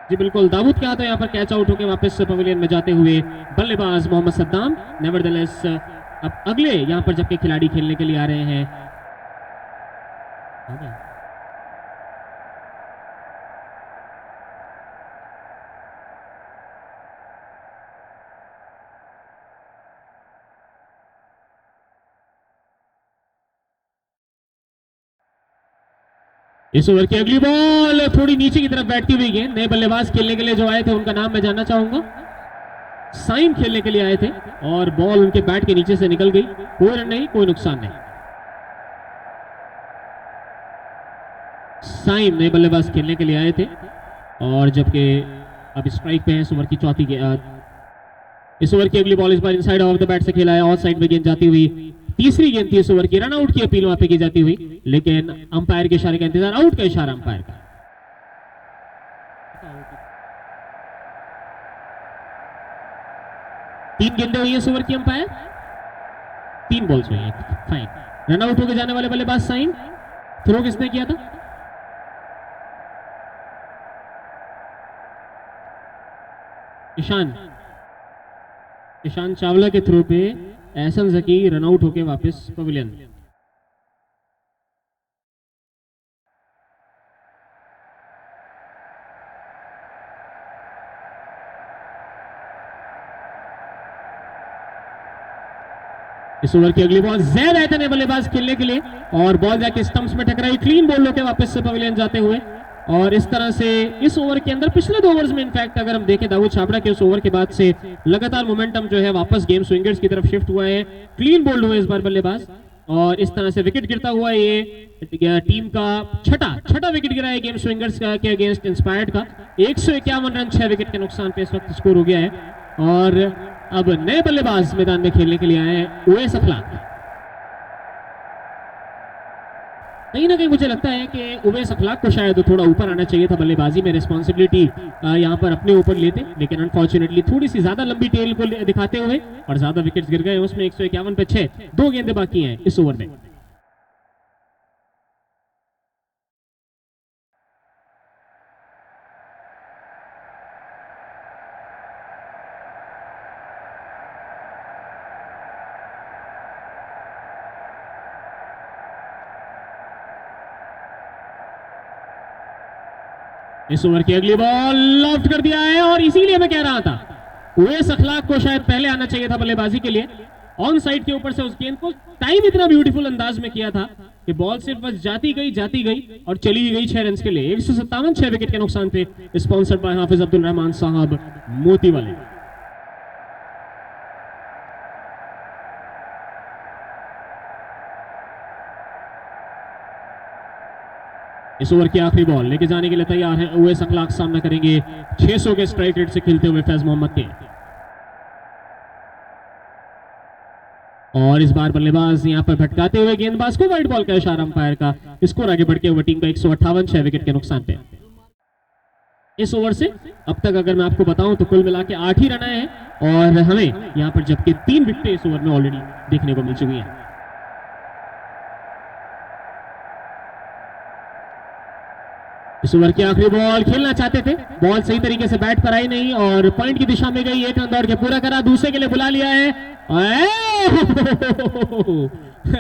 जी बिल्कुल, दाऊद क्या था यहाँ पर कैच आउट होकर वापस पवेलियन में जाते हुए बल्लेबाज मोहम्मद सद्दाम। नेवरदलेस अब अगले यहाँ पर जबकि खिलाड़ी खेलने के लिए आ रहे हैं। इस ओवर की अगली बॉल थोड़ी नीचे की तरफ बैठती हुई गेंद। नए बल्लेबाज खेलने के लिए जो आए थे उनका नाम मैं जानना चाहूंगा। साइम खेलने के लिए आए थे और बॉल उनके बैट के नीचे से निकल गई। कोई रन नहीं, कोई नुकसान नहीं। साइम नए बल्लेबाज खेलने के लिए आए थे और जबकि अब स्ट्राइक पे है। इस ओवर की चौथी इस ओवर की अगली बॉल इस बार इनसाइड ऑफ द बैट से खेला है, ऑफ साइड में गेंद जाती हुई। तीसरी गेंद थी इस ओवर की, रन आउट की अपील वहां पे की जाती हुई, लेकिन अंपायर के इशारे का इंतजार, आउट का इशारा अंपायर का। तीन गेंदें हुई इस ओवर की अंपायर, 3 बॉल्स हुई हैं, फाइन। रन आउट होकर जाने वाले बल्लेबाज साइन। थ्रो किसने किया था? ईशान चावला के थ्रो पे एहसन जकी रन आउट होके वापस पवेलियन। इस ओवर की अगली बॉल जैद आए थे बल्लेबाज खेलने के लिए और बॉल जाके स्टंप्स में टकराई। क्लीन बॉल होके वापस से पवेलियन जाते हुए और इस तरह से इस ओवर के अंदर पिछले 2 ओवर्स में इनफैक्ट अगर हम देखें दाऊद छाबड़ा के उस ओवर के बाद से लगातार मोमेंटम जो है वापस गेम स्विंगर्स की तरफ शिफ्ट हुआ है। क्लीन बोल्ड हुए इस बार बल्लेबाज और इस तरह से विकेट गिरता हुआ ये टीम का छठा विकेट गिरा है गेम स्विंगर्स के अगेंस्ट इंस्पायर्ड का। 151 रन 6 विकेट के नुकसान पे इस वक्त स्कोर हो गया है और अब नए बल्लेबाज मैदान में खेलने के लिए आए हैं उवैस अखलाक। कहीं ना कहीं मुझे लगता है कि उवैस अखलाक को शायद थोड़ा ऊपर आना चाहिए था बल्लेबाजी में, रिस्पॉन्सिबिलिटी यहाँ पर अपने ऊपर लेते, लेकिन अनफॉर्चुनेटली थोड़ी सी ज्यादा लंबी टेल को दिखाते हुए और ज्यादा विकेट्स गिर गए। उसमें 151 पे 6, 2 गेंदें बाकी हैं इस ओवर में। इस ओवर की अगली बॉल लॉफ्ट कर दिया है और इसीलिए मैं कह रहा था उवैस अखलाक को शायद पहले आना चाहिए था बल्लेबाजी के लिए। ऑन साइड के ऊपर से उस गेंद को टाइम इतना ब्यूटीफुल अंदाज में किया था कि बॉल सिर्फ बस जाती गई और चली गई 6 रन के लिए। 157 6 विकेट के नुकसान पे, स्पॉन्सर्ड बाय हाफिज अब्दुल रहमान साहब मोती वाले। इस ओवर की आखिरी बॉल लेके जाने के लिए तैयार है उवैस अखलाक। सामना करेंगे 600 के स्ट्राइक रेट से खेलते हुए फैज मोहम्मद के और इस बार बल्लेबाज यहां पर भटकाते हुए गेंदबाज को वाइड बॉल का इशारा अंपायर का। स्कोर आगे बढ़ के हुए टीम का 158 6 विकेट के नुकसान पे। इस ओवर से अब तक अगर मैं आपको बताऊं तो कुल मिला के 8 ही रन आए हैं और हमें यहां पर जबकि 3 विकेटें इस ओवर में ऑलरेडी देखने को मिल चुकी हैं। इस ओवर की आखिरी बॉल खेलना चाहते थे, बॉल सही तरीके से बैट पर आई नहीं और पॉइंट की दिशा में गई। 1 रन दौड़ के पूरा करा, दूसरे के लिए बुला लिया है।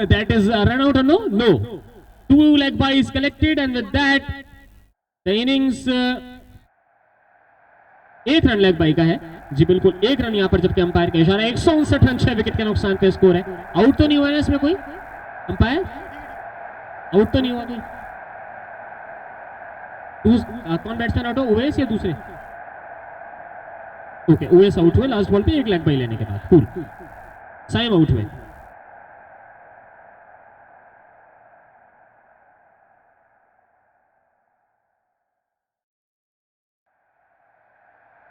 दैट इज रन आउट और no 2 leg byes collected and with that the innings 1 run leg bye का है। जी बिल्कुल 1 रन यहाँ पर जबकि अंपायर का इशारा। 159 रन 6 विकेट के नुकसान पे स्कोर है। आउट तो नहीं हुआ है इसमें कोई अंपायर? आउट तो नहीं हुआ कोई? कौन बैट्समैन आउट हो, उवैस या दूसरे? ओके, उवैस आउट हुए लास्ट बॉल पे 1 लेग बाई लेने के बाद। कूल, साइम आउट हुए।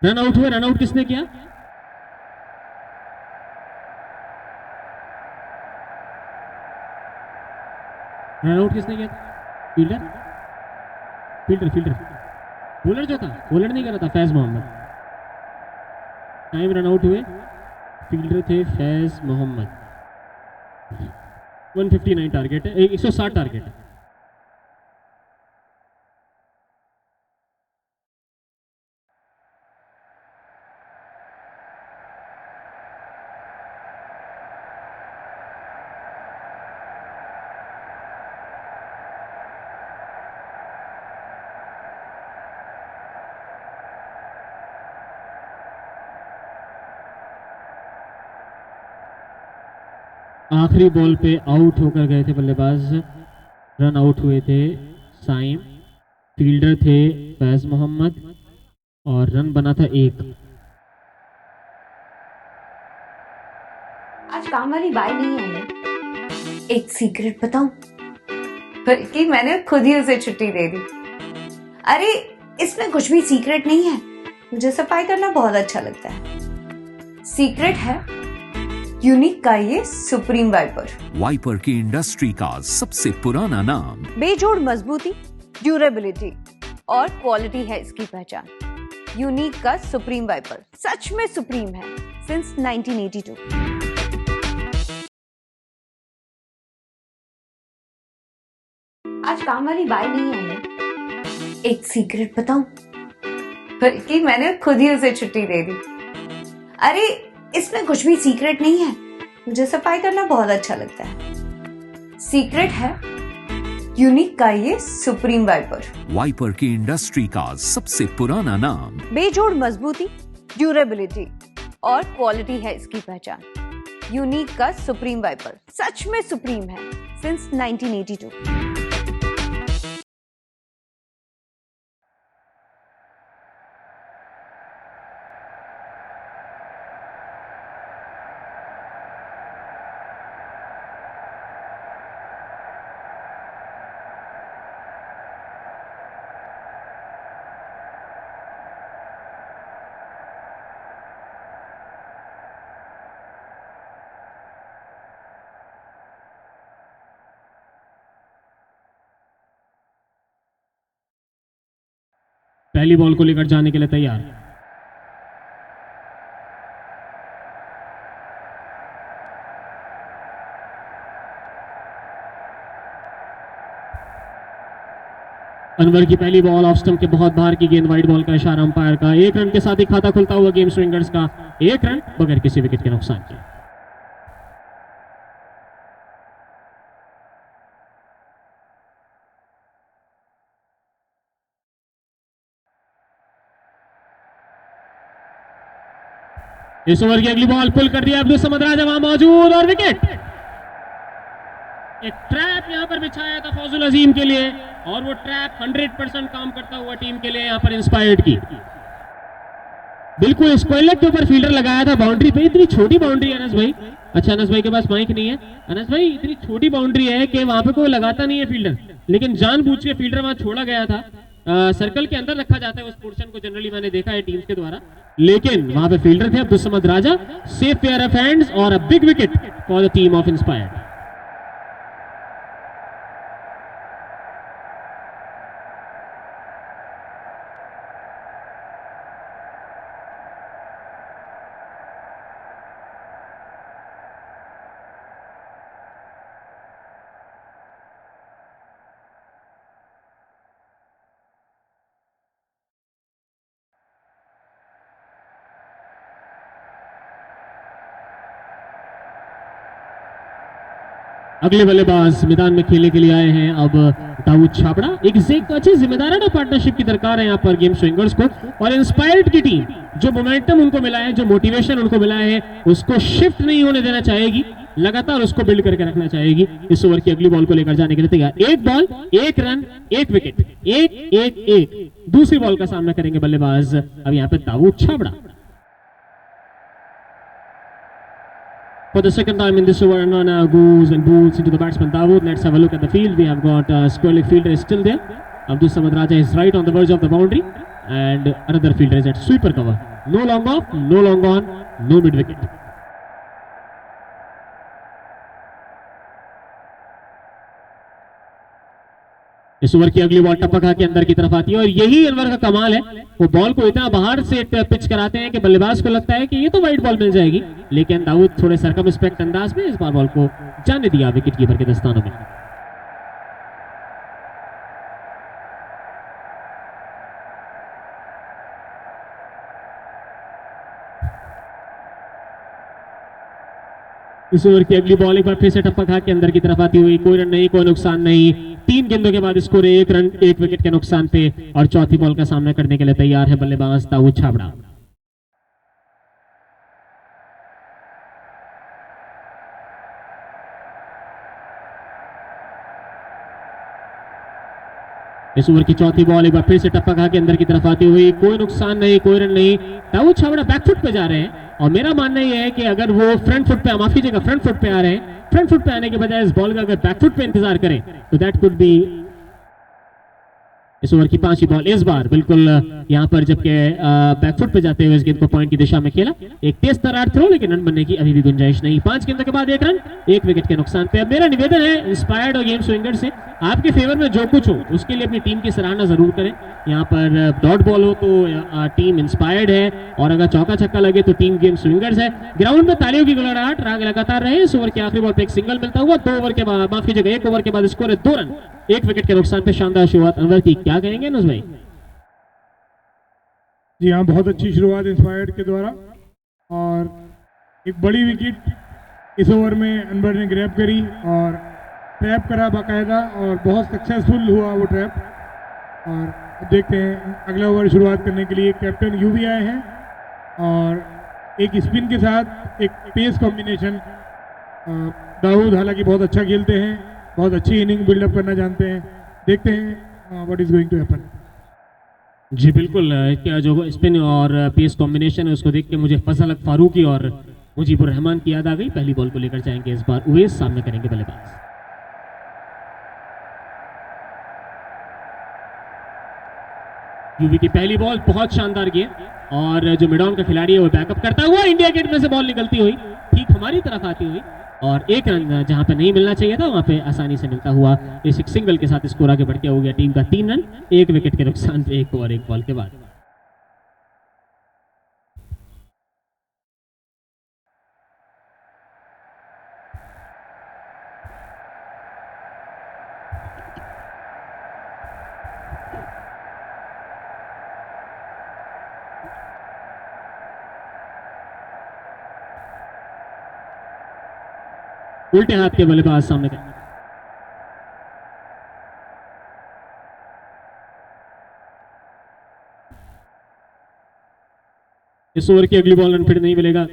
रन आउट हुए, रन आउट किसने किया? रन आउट किसने किया? फील्डर, फील्डर, फील्डर, बॉलर जो था, बॉलर नहीं कर रहा था, Faiz Mohammad. Time run out हुए, फील्डर थे फैज मोहम्मद। 159 टारगेट है, 160 टारगेट है। आखिरी बॉल पे आउट होकर गए थे बल्लेबाज, रन आउट हुए थे साइम, फील्डर थे फैज मोहम्मद और रन बना था 1। आज काम वाली बाई नहीं आई है। एक सीक्रेट बताऊं? बल्कि मैंने खुद ही उसे छुट्टी दे दी। अरे इसमें कुछ भी सीक्रेट नहीं है, मुझे सफाई करना बहुत अच्छा लगता है। सीक्रेट है यूनिक का ये सुप्रीम वाइपर। वाइपर की इंडस्ट्री का सबसे पुराना नाम। बेजोड़ मजबूती, ड्यूरेबिलिटी और क्वालिटी है इसकी पहचान। यूनिक का सुप्रीम वाइपर सच में सुप्रीम है सिंस 1982। आज काम वाली बाई नहीं आई है। एक सीक्रेट बताऊं? बल्कि मैंने खुद ही उसे छुट्टी दे दी। अरे इसमें कुछ भी सीक्रेट नहीं है, मुझे सफाई करना बहुत अच्छा लगता है। सीक्रेट है यूनिक का ये सुप्रीम वाइपर। वाइपर की इंडस्ट्री का सबसे पुराना नाम। बेजोड़ मजबूती, ड्यूरेबिलिटी और क्वालिटी है इसकी पहचान। यूनिक का सुप्रीम वाइपर सच में सुप्रीम है सिंस 1982। पहली बॉल को लेकर जाने के लिए तैयार। अनवर की पहली बॉल ऑफ स्टंप के बहुत बाहर की गेंद, वाइड बॉल का इशारा अंपायर का। 1 रन के साथ ही खाता खुलता हुआ गेम स्विंगर्स का। 1 रन बगैर किसी विकेट के नुकसान के। इस ओवर की अगली बॉल पुल कर दिया अब्दुल समद राजा वहां मौजूद और विकेट। एक ट्रैप यहां पर बिछाया था फौजुल अजीम के लिए और वो ट्रैप 100% काम करता हुआ टीम के लिए यहां पर इंस्पायर्ड की। बिल्कुल स्क्वायर लेग के ऊपर फील्डर लगाया था बाउंड्री पे। इतनी छोटी बाउंड्री है अनस भाई। अच्छा अनस भाई के पास माइक नहीं है। अनस भाई इतनी छोटी बाउंड्री है कि वहां पे कोई लगाता नहीं है फील्डर, लेकिन जानबूझ के फील्डर वहां छोड़ा गया था। सर्कल के अंदर रखा जाता है उस पोर्शन को, जनरली मैंने देखा है टीम्स के द्वारा, लेकिन वहां पे फील्डर थे अब्दुल समद राजा। सेफ पेयर ऑफ हैंड्स और a big wicket for the team of inspired. अगले बल्लेबाज मैदान में खेलने के लिए आए हैं अब दाऊद छाबड़ा। एक अच्छी जिम्मेदाराना पार्टनरशिप की दरकार है यहाँ पर गेम स्विंगर्स को, और इंस्पायर्ड की टीम जो मोमेंटम उनको मिला है, जो मोटिवेशन उनको मिला है, उसको शिफ्ट नहीं होने देना चाहेगी, लगातार उसको बिल्ड करके रखना चाहेगी। इस ओवर की अगली बॉल को लेकर जाने के लिए तैयार। 1 बॉल 1 रन 1 विकेट, 1-1-1। दूसरी बॉल का सामना करेंगे बल्लेबाज अब यहाँ पे Dawood Chhabra. For the second time in this over, Anwana goes and bowls into the batsman Dawood. Let's have a look at the field. We have got square leg fielder is still there. Abdul Samad Raja is right on the verge of the boundary, and another fielder is at sweeper cover. No long off, no long on, no mid wicket. इस over की अगली ball टपक के अंदर की तरफ आती है और यही अनवर का कमाल है, वो बॉल को इतना बाहर से पिच कराते हैं कि बल्लेबाज को लगता है कि ये तो वाइड बॉल मिल जाएगी, लेकिन दाऊद थोड़े सरकमस्पेक्ट अंदाज में इस बार बॉल को जाने दिया विकेट कीपर के दस्तानों में। इस ओवर की अगली बॉल एक बार फिर से टप्पा के अंदर की तरफ आती हुई, कोई रन नहीं, कोई नुकसान नहीं, 3 गेंदों के बाद स्कोर 1 रन 1 विकेट के नुकसान पे और चौथी बॉल का सामना करने के लिए तैयार है बल्लेबाज दाऊद छाबड़ा। इस ओवर की चौथी बॉल एक बार फिर से टप्पा के अंदर की तरफ आती हुई, कोई नुकसान नहीं, कोई रन नहीं, दाऊद छाबड़ा बैकफुट पे जा रहे हैं और मेरा मानना यह है कि अगर वो फ्रंट फुट पे, माफ कीजिएगा, फ्रंट फुट पे आ रहे हैं, फ्रंट फुट पे आने के बजाय इस बॉल का अगर बैक फुट पे इंतजार करें तो दैट कुड बी। इस ओवर की 5वीं बॉल इस बार बिल्कुल यहां पर जबकि बैकफुट पे जाते हुए इस गेंद को पॉइंट की दिशा में खेला, एक तेज तरार थ्रो, लेकिन रन बनने की अभी भी गुंजाइश नहीं। 5 गेंदों के बाद 1 रन 1 विकेट के नुकसान पे। अब मेरा निवेदन है इंस्पायर्ड और गेम स्विंगर से, आपके फेवर में जो कुछ हो उसके लिए अपनी टीम की सराहना जरूर करें। यहाँ पर डॉट बॉल हो तो टीम इंस्पायर्ड है और अगर चौका छक्का लगे तो टीम गेम स्विंगर्स है। ग्राउंड में तालियों की गड़गड़ाहट लगातार रहे। इस ओवर के आखिरी बॉल पे एक सिंगल मिलता हुआ, 2 ओवर के बाद, माफ कीजिएगा, 1 ओवर के बाद स्कोर है 2 रन 1 विकेट के नुकसान पे। शानदार शुरुआत अनवर की, क्या कहेंगे अनुज भाई? जी हाँ, बहुत अच्छी शुरुआत इंस्पायर्ड के द्वारा और एक बड़ी विकेट इस ओवर में अनवर ने ग्रैब करी और ट्रैप करा बाकायदा और बहुत सक्सेसफुल हुआ वो ट्रैप। और अब देखते हैं अगला ओवर शुरुआत करने के लिए कैप्टन यू भी आए हैं और एक स्पिन के साथ एक पेस कॉम्बिनेशन। दाऊद हालांकि बहुत अच्छा खेलते हैं, बहुत अच्छी इनिंग बिल्डअप करना जानते हैं। देखते हैं what is going to happen. जी बिल्कुल, क्या जो स्पिन और पेस कॉम्बिनेशन है उसको देख के मुझे फजल हक फारूकी और मुजीबुर रहमान की याद आ गई। पहली बॉल को लेकर जाएंगे इस बार उवैस, सामने करेंगे बल्लेबाज। यूवी की पहली बॉल बहुत शानदार गेंद और जो मिडॉन का खिलाड़ी है वो बैकअप करता हुआ इंडिया गेट में से बॉल निकलती हुई ठीक हमारी तरफ आती हुई और 1 रन जहां पे नहीं मिलना चाहिए था वहां पे आसानी से मिलता हुआ इस एक सिंगल के साथ स्कोर आगे बढ़ के हो गया टीम का 3 रन 1 विकेट के नुकसान पे 1 ओवर 1 बॉल के बाद। उल्टे हाथ के बल्लेबाज सामने करेंगे। इस ओवर की अगली बॉल रन फिर नहीं मिलेगा।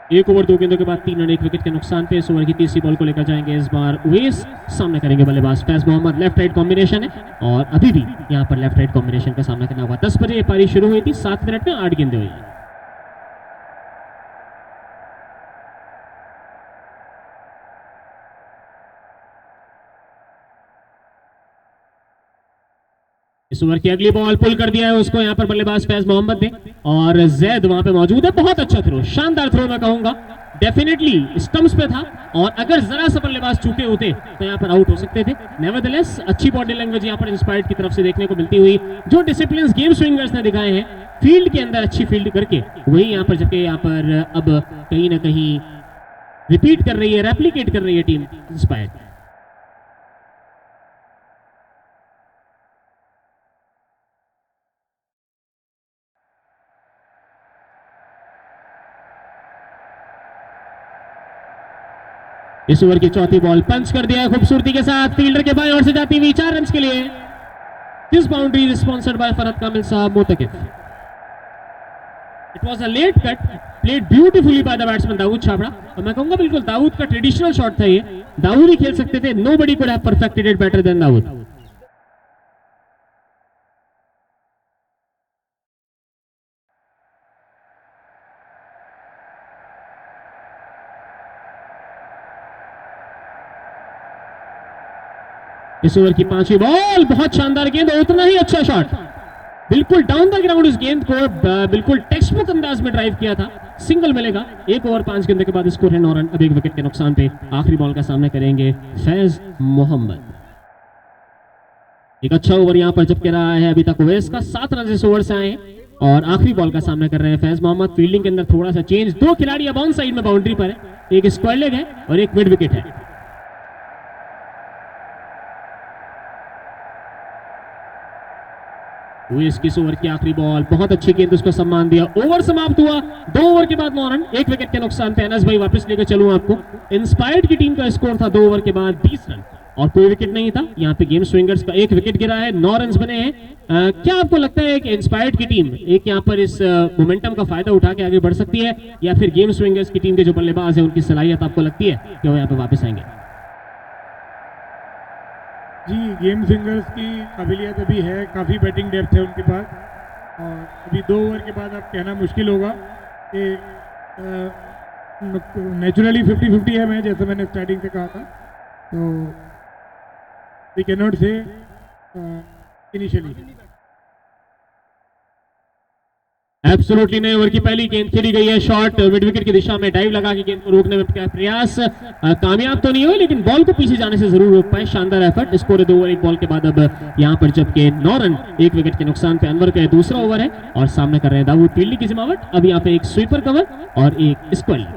एक ओवर 2 गेंदों के बाद 3 रन 1 विकेट के नुकसान पे। इस ओवर की तीसरी बॉल को लेकर जाएंगे इस बार उवैस, सामने करेंगे बल्लेबाज Faiz Mohammad. Left right combination है और अभी भी यहां पर लेफ्ट राइट कॉम्बिनेशन का सामना करना हुआ। 10 बजे पारी शुरू हुई थी, 7 मिनट में 8 गेंदें हुई। इस ओवर की अगली बॉल पुल कर दिया है उसको यहाँ पर बल्लेबाज फैज मोहम्मद ने और जैद वहां पे मौजूद है। बहुत अच्छा थ्रो, शानदार थ्रो मैं कहूंगा, डेफिनेटली स्टंप्स पे था और अगर जरा सा बल्लेबाज चूके होते तो यहाँ पर आउट हो सकते थे। नेवरदलेस अच्छी बॉडी लैंग्वेज यहाँ पर इंस्पायर्ड की तरफ से देखने को मिलती हुई, जो डिसिप्लिन गेम स्विंगर्स ने दिखाए हैं फील्ड के अंदर अच्छी फील्ड करके, वही यहाँ पर जबकि यहाँ पर अब कहीं ना कहीं रिपीट कर रही है, रेप्लीकेट कर रही है टीम इंस्पायर्ड। इस ओवर की चौथी बॉल पंच कर दिया है खूबसूरती के साथ, फील्डर के बाएं ओर से जाती हुई 4 रन के लिए। This boundary sponsored by Farhat Kamil साहब Motkif. It was a late cut played beautifully by the batsman Daud Chhabra और मैं कहूंगा बिल्कुल दाऊद का ट्रेडिशनल शॉट था ये, दाऊद ही खेल सकते थे, nobody could have perfected it better than Dawood. इस ओवर की 5वीं बॉल, बहुत शानदार गेंद और उतना ही अच्छा शॉट, बिल्कुल डाउन द ग्राउंड इस गेंद को बिल्कुल टेक्स्ट बुक अंदाज में ड्राइव किया था, सिंगल मिलेगा। 1 ओवर 5 गेंदों के बाद स्कोर है 9 रन। अब 1 विकेट के नुकसान पे आखिरी बॉल का सामना करेंगे फैज मोहम्मद। एक अच्छा ओवर यहां पर जबकि रहा है अभी तक ओवेस का, 7 रन इस ओवर से आए हैं और आखिरी बॉल का सामना कर रहे हैं फैज मोहम्मद। फील्डिंग के अंदर थोड़ा सा चेंज, 2 खिलाड़ी अब ऑन साइड में बाउंड्री पर है, एक स्क्वायर लेग है और एक मिड विकेट है। ओवेस की इस ओवर की आखिरी बॉल, बहुत अच्छी गेंद, उसको सम्मान दिया। ओवर समाप्त हुआ 2 ओवर के बाद 9 रन, 1 विकेट के नुकसान पे। अनस भाई वापस लेकर चलूं आपको, इंस्पायर्ड की टीम का स्कोर था 2 ओवर के बाद 20 रन और कोई विकेट नहीं था। यहाँ पे गेम स्विंगर्स का 1 विकेट गिरा है, 9 रन बने हैं। क्या आपको लगता है कि इंस्पायर्ड की टीम एक यहाँ पर इस मोमेंटम का फायदा उठा के आगे बढ़ सकती है, या फिर गेम स्विंगर्स की टीम के जो बल्लेबाज है उनकी सलाहियत आपको लगती है कि वो यहाँ पे वापस आएंगे? जी, गेम स्विंगर्स की काबिलियत अभी है, काफ़ी बैटिंग डेप्थ है उनके पास और अभी 2 ओवर के बाद अब कहना मुश्किल होगा कि नेचुरली 50-50 है मैच, जैसे मैंने स्टार्टिंग से कहा था, तो वी कैन नॉट से इनिशियली। एब्सोल्युटली नए ओवर की पहली गेंद खेली गई है, शॉट मिड विकेट की दिशा में, डाइव लगा के गेंद को रोकने में प्रयास कामयाब तो नहीं हुए, लेकिन बॉल को पीछे जाने से जरूर रोक पाए। शानदार एफर्ट। स्कोर है 2 ओवर 1 बॉल के बाद अब यहां पर जबकि 9 रन, 1 विकेट के नुकसान पे। अनवर का दूसरा ओवर है और सामने कर रहे हैं दाऊद फील्डिंग की जमावट। अब यहाँ पे एक स्वीपर कवर और एक स्क्वायर।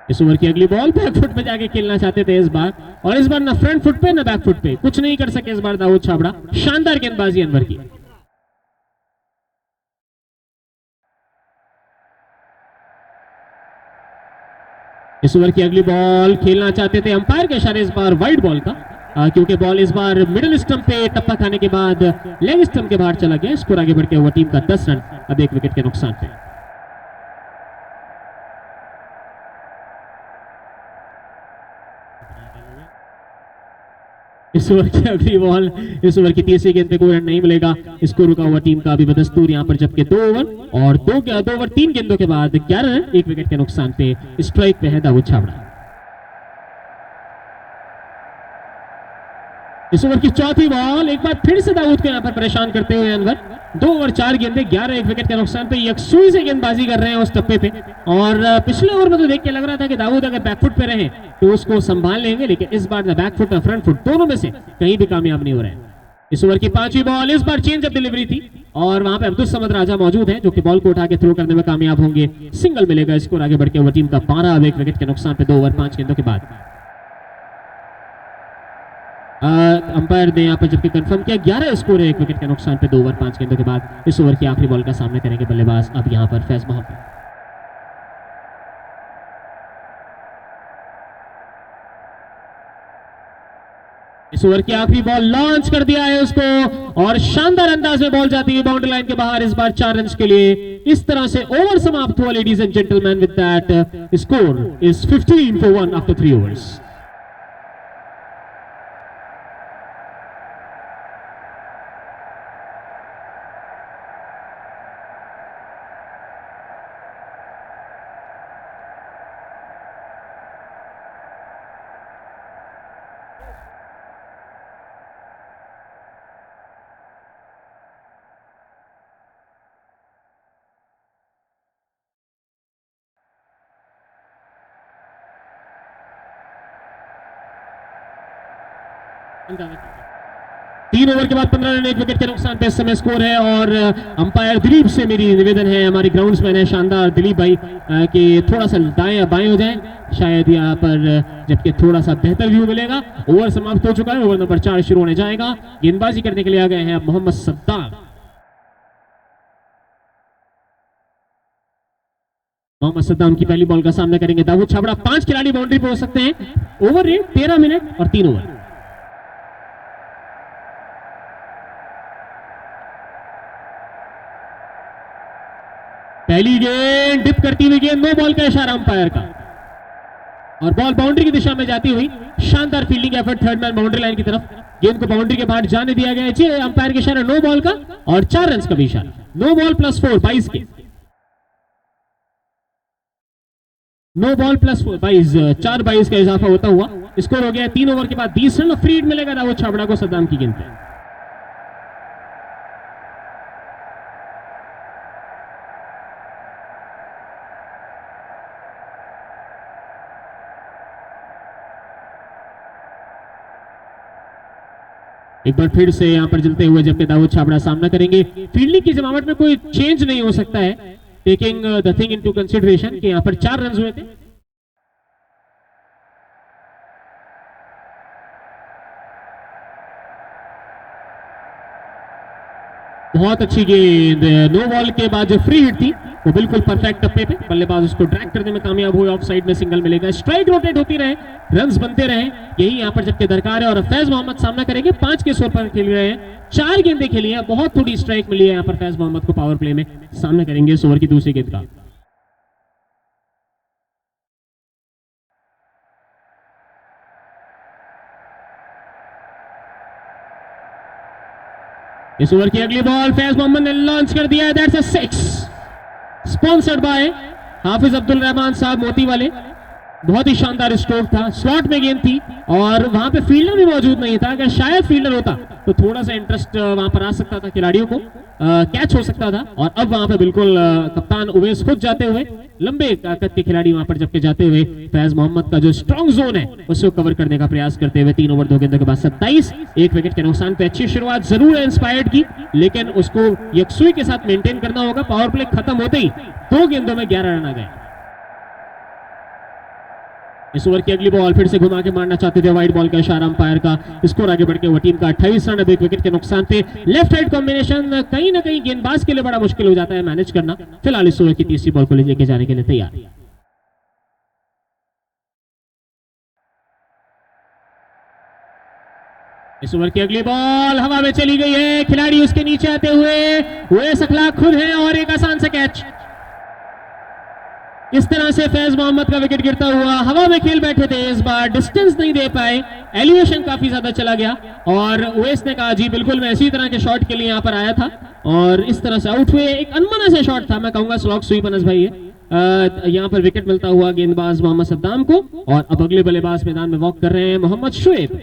इस ओवर की अगली बॉल बैकफुट पे जाके खेलना चाहते थे इस बार, और इस बार ना फ्रंट फुट पे ना बैक फुट पे, कुछ नहीं कर सके इस बार दाऊद छाबड़ा। शानदार गेंदबाजी अनवर की। इस ओवर की अगली बॉल खेलना चाहते थे अंपायर के इशारे इस बार वाइड बॉल का, क्योंकि बॉल इस बार मिडिल स्टंप पे टप्पा खाने के बाद लेग स्टंप के बाहर चला गया। स्कोर आगे बढ़ते हुए टीम का 10 रन, अब 1 विकेट के नुकसान पे। इस ओवर की अगली बॉल, इस ओवर की तीसरी गेंद पे कोई रन नहीं मिलेगा। इसको रुका हुआ टीम का अभी बदस्तूर यहाँ पर जबकि 2 ओवर और 2 ओवर 3 गेंदों के बाद 11 रन, 1 विकेट के नुकसान पे। स्ट्राइक पे है दाऊद छाबड़ा। इस ओवर की चौथी बॉल, एक बार फिर से दाऊद को यहाँ पर परेशान करते हुए अनवर। 2 ओवर 4 गेंदें, 11 1 विकेट के नुकसान पे। यकसुई से गेंदबाजी कर रहे हैं उस टप्पे पे, और पिछले ओवर में तो देख के लग रहा था कि दाऊद अगर बैकफुट पे रहे तो उसको संभाल लेंगे, लेकिन इस बार बैकफुट और फ्रंट फुट दोनों में से कहीं भी कामयाब नहीं हो रहे हैं। इस ओवर की 5वीं बॉल, इस बार चेंज अप डिलीवरी थी और वहां पे अब्दुल समद राजा मौजूद हैं जो कि बॉल को उठा के थ्रो करने में कामयाब होंगे। सिंगल मिलेगा। स्कोर आगे बढ़ के हुआ टीम का 12, अब 1 विकेट के नुकसान पे 2 ओवर 5 गेंदों के बाद। अंपायर ने यहाँ पर जबकि कंफर्म किया 11 स्कोर है, 1 विकेट के नुकसान पे 2 ओवर 5 गेंदों के बाद। इस ओवर की आखिरी बॉल का सामना करेंगे बल्लेबाज अब यहाँ पर फैज मोहम्मद। इस ओवर की आखिरी बॉल लॉन्च कर दिया है उसको, और शानदार अंदाज में बॉल जाती है बाउंड्री लाइन के बाहर, इस बार 4 रन के लिए। इस तरह से ओवर समाप्त हुआ ladies and gentleman. With that score is 15 for 1 after 3 overs। तीन ओवर के बाद 15 रन, 1 विकेट के नुकसान पे इस समय स्कोर है। और अंपायर दिलीप से मेरी निवेदन है, हमारे ग्राउंड्समैन है शानदार दिलीप भाई, कि थोड़ा सा दाएं बाएं हो जाए, शायद यहाँ पर जबकि थोड़ा सा बेहतर व्यू मिलेगा। ओवर समाप्त हो चुका है, ओवर नंबर 4 शुरू होने जाएगा। गेंदबाजी करने के लिए आ गए हैं मोहम्मद सद्दाम। मोहम्मद सद्दाम की पहली बॉल का सामना करेंगे दाऊद छाबड़ा। 5 खिलाड़ी बाउंड्री पे हो सकते हैं। ओवर रेट 13 मिनट और 3 ओवर। पहली गेंद डिप करती हुई गेंद, नो बॉल का इशारा अंपायर का, और बॉल बाउंड्री की दिशा में जाती हुई। शानदार fielding effort third man boundary line की तरफ, गेंद को बाउंड्री के बाहर जाने दिया गया है। अंपायर के इशारा नो बॉल का और 4 रन का भी इशारा। नो बॉल +4 22 के, नो बॉल +4 22, 4 22 का इजाफा होता हुआ स्कोर हो गया 3 ओवर के बाद 20 रन। फ्री हिट मिलेगा दाऊद छाबड़ा को सद्दाम की गेंद पे। एक बार फिर से यहां पर जलते हुए जबकि दाऊद छाबड़ा सामना करेंगे। फील्डिंग की जमावट में कोई चेंज नहीं हो सकता है, taking the thing into consideration कि यहां पर 4 रन हुए थे। बहुत अच्छी गेंद, नो बॉल के बाद जो फ्री हिट थी वो बिल्कुल परफेक्ट टप्पे पे, बल्लेबाज उसको ड्रैग करने में कामयाब हुए, ऑफ साइड में सिंगल मिलेगा। स्ट्राइक रोटेट होती रहे, रन्स बनते रहे, यही यहाँ पर जबकि दरकार है। और फैज मोहम्मद सामना करेंगे, 5 के स्कोर पर खेल रहे हैं, 4 गेंदें खेली हैं, बहुत थोड़ी स्ट्राइक मिली है यहाँ पर फैज मोहम्मद को। पावर प्ले में सामना करेंगे इस ओवर की दूसरी गेंद का। इस ओवर की अगली बॉल फैज मोहम्मद ने लॉन्च कर दिया है, that's a 6, sponsored by Hafiz Abdul Rahman Sahab मोती वाले। बहुत ही शानदार स्ट्रोक था, स्लॉट में गेंद थी और वहां पे फील्डर भी मौजूद नहीं था। अगर शायद फील्डर होता तो थोड़ा सा इंटरेस्ट वहां पर आ सकता था, खिलाड़ियों को कैच हो सकता था। और अब वहां पे बिल्कुल कप्तान उवैस खुद जाते हुए, लंबे ताकत के खिलाड़ी वहां पर जबकि जाते हुए फैज मोहम्मद का जो स्ट्रॉन्ग जोन है उसको कवर करने का प्रयास करते हुए 3 ओवर 2 गेंदों के बाद 27, 1 विकेट के नुकसान पे। अच्छी शुरुआत जरूर है इंस्पायर्ड की, लेकिन उसको यकसुई के साथ मेंटेन करना होगा। पावर प्ले खत्म होते ही 2 गेंदों में 11 रन आ गए। इस ओवर की अगली बॉल फिर से घुमा के मारना चाहते थे, वाइड बॉल का इशारा अंपायर का। स्कोर आगे बढ़ के वो टीम का 28 रन, अब 1 विकेट के नुकसान पे। लेफ्ट राइट कॉम्बिनेशन कहीं ना कहीं गेंदबाज के लिए बड़ा मुश्किल हो जाता है मैनेज करना। फिलहाल इस ओवर की तीसरी बॉल को लेके जाने के लिए तैयार। इस ओवर की अगली बॉल हवा में चली गई है, खिलाड़ी उसके नीचे आते हुए उवैस अखलाक खुद है और एक आसान से कैच। इस तरह से फैज मोहम्मद का विकेट गिरता हुआ, हवा में खेल बैठे थे, इस बार डिस्टेंस नहीं दे पाए, एलिवेशन काफी ज्यादा चला गया और उवैस ने कहा जी बिल्कुल मैं इसी तरह के शॉट के लिए यहां पर आया था और इस तरह से आउट हुए। एक अनमना से शॉट था, मैं कहूंगा स्लॉग स्वीप अनस भाई है। यहां पर विकेट मिलता हुआ गेंदबाज मोहम्मद सद्दाम को और अब अगले बल्लेबाज मैदान में वॉक कर रहे हैं मोहम्मद शुएब।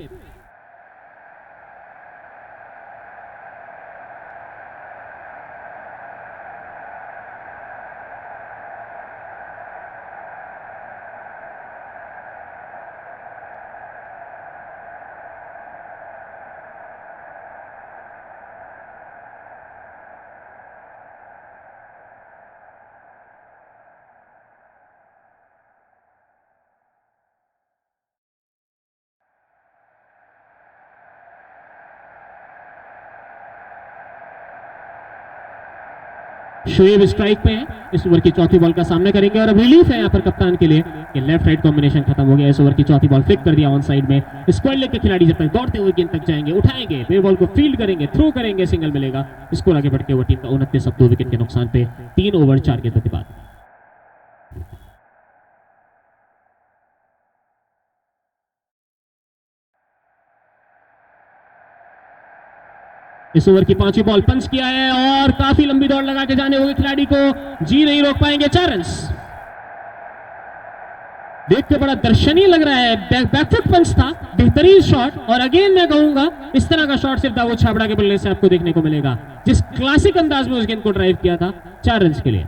शोएब स्ट्राइक पे है, इस ओवर की चौथी बॉल का सामना करेंगे और अब रिलीफ है यहाँ पर कप्तान के लिए कि लेफ्ट राइट कॉम्बिनेशन खत्म हो गया। इस ओवर की चौथी बॉल फ्लिक कर दिया ऑन साइड में। स्क्वायर लेग के खिलाड़ी जब तक दौड़ते हुए गेंद तक जाएंगे, उठाएंगे, बे बॉल को फील्ड करेंगे, थ्रो करेंगे, सिंगल मिलेगा। स्कोर आगे बढ़ के वो टीम का 29, अब 2 विकेट के नुकसान पे 3 ओवर 4 गेंदों के बाद। इस ओवर की 5वीं बॉल पंच किया है और काफी लंबी दौड़ लगा के जाने हुए खिलाड़ी को जी नहीं रोक पाएंगे। 4 रन। देख के बड़ा दर्शनीय लग रहा है, बैकफुट पंच था, बेहतरीन शॉट। और अगेन मैं कहूंगा इस तरह का शॉट सिर्फ दाऊद छाबड़ा के बल्ले से आपको देखने को मिलेगा, जिस क्लासिक अंदाज में उस गेंद को ड्राइव किया था 4 रन के लिए।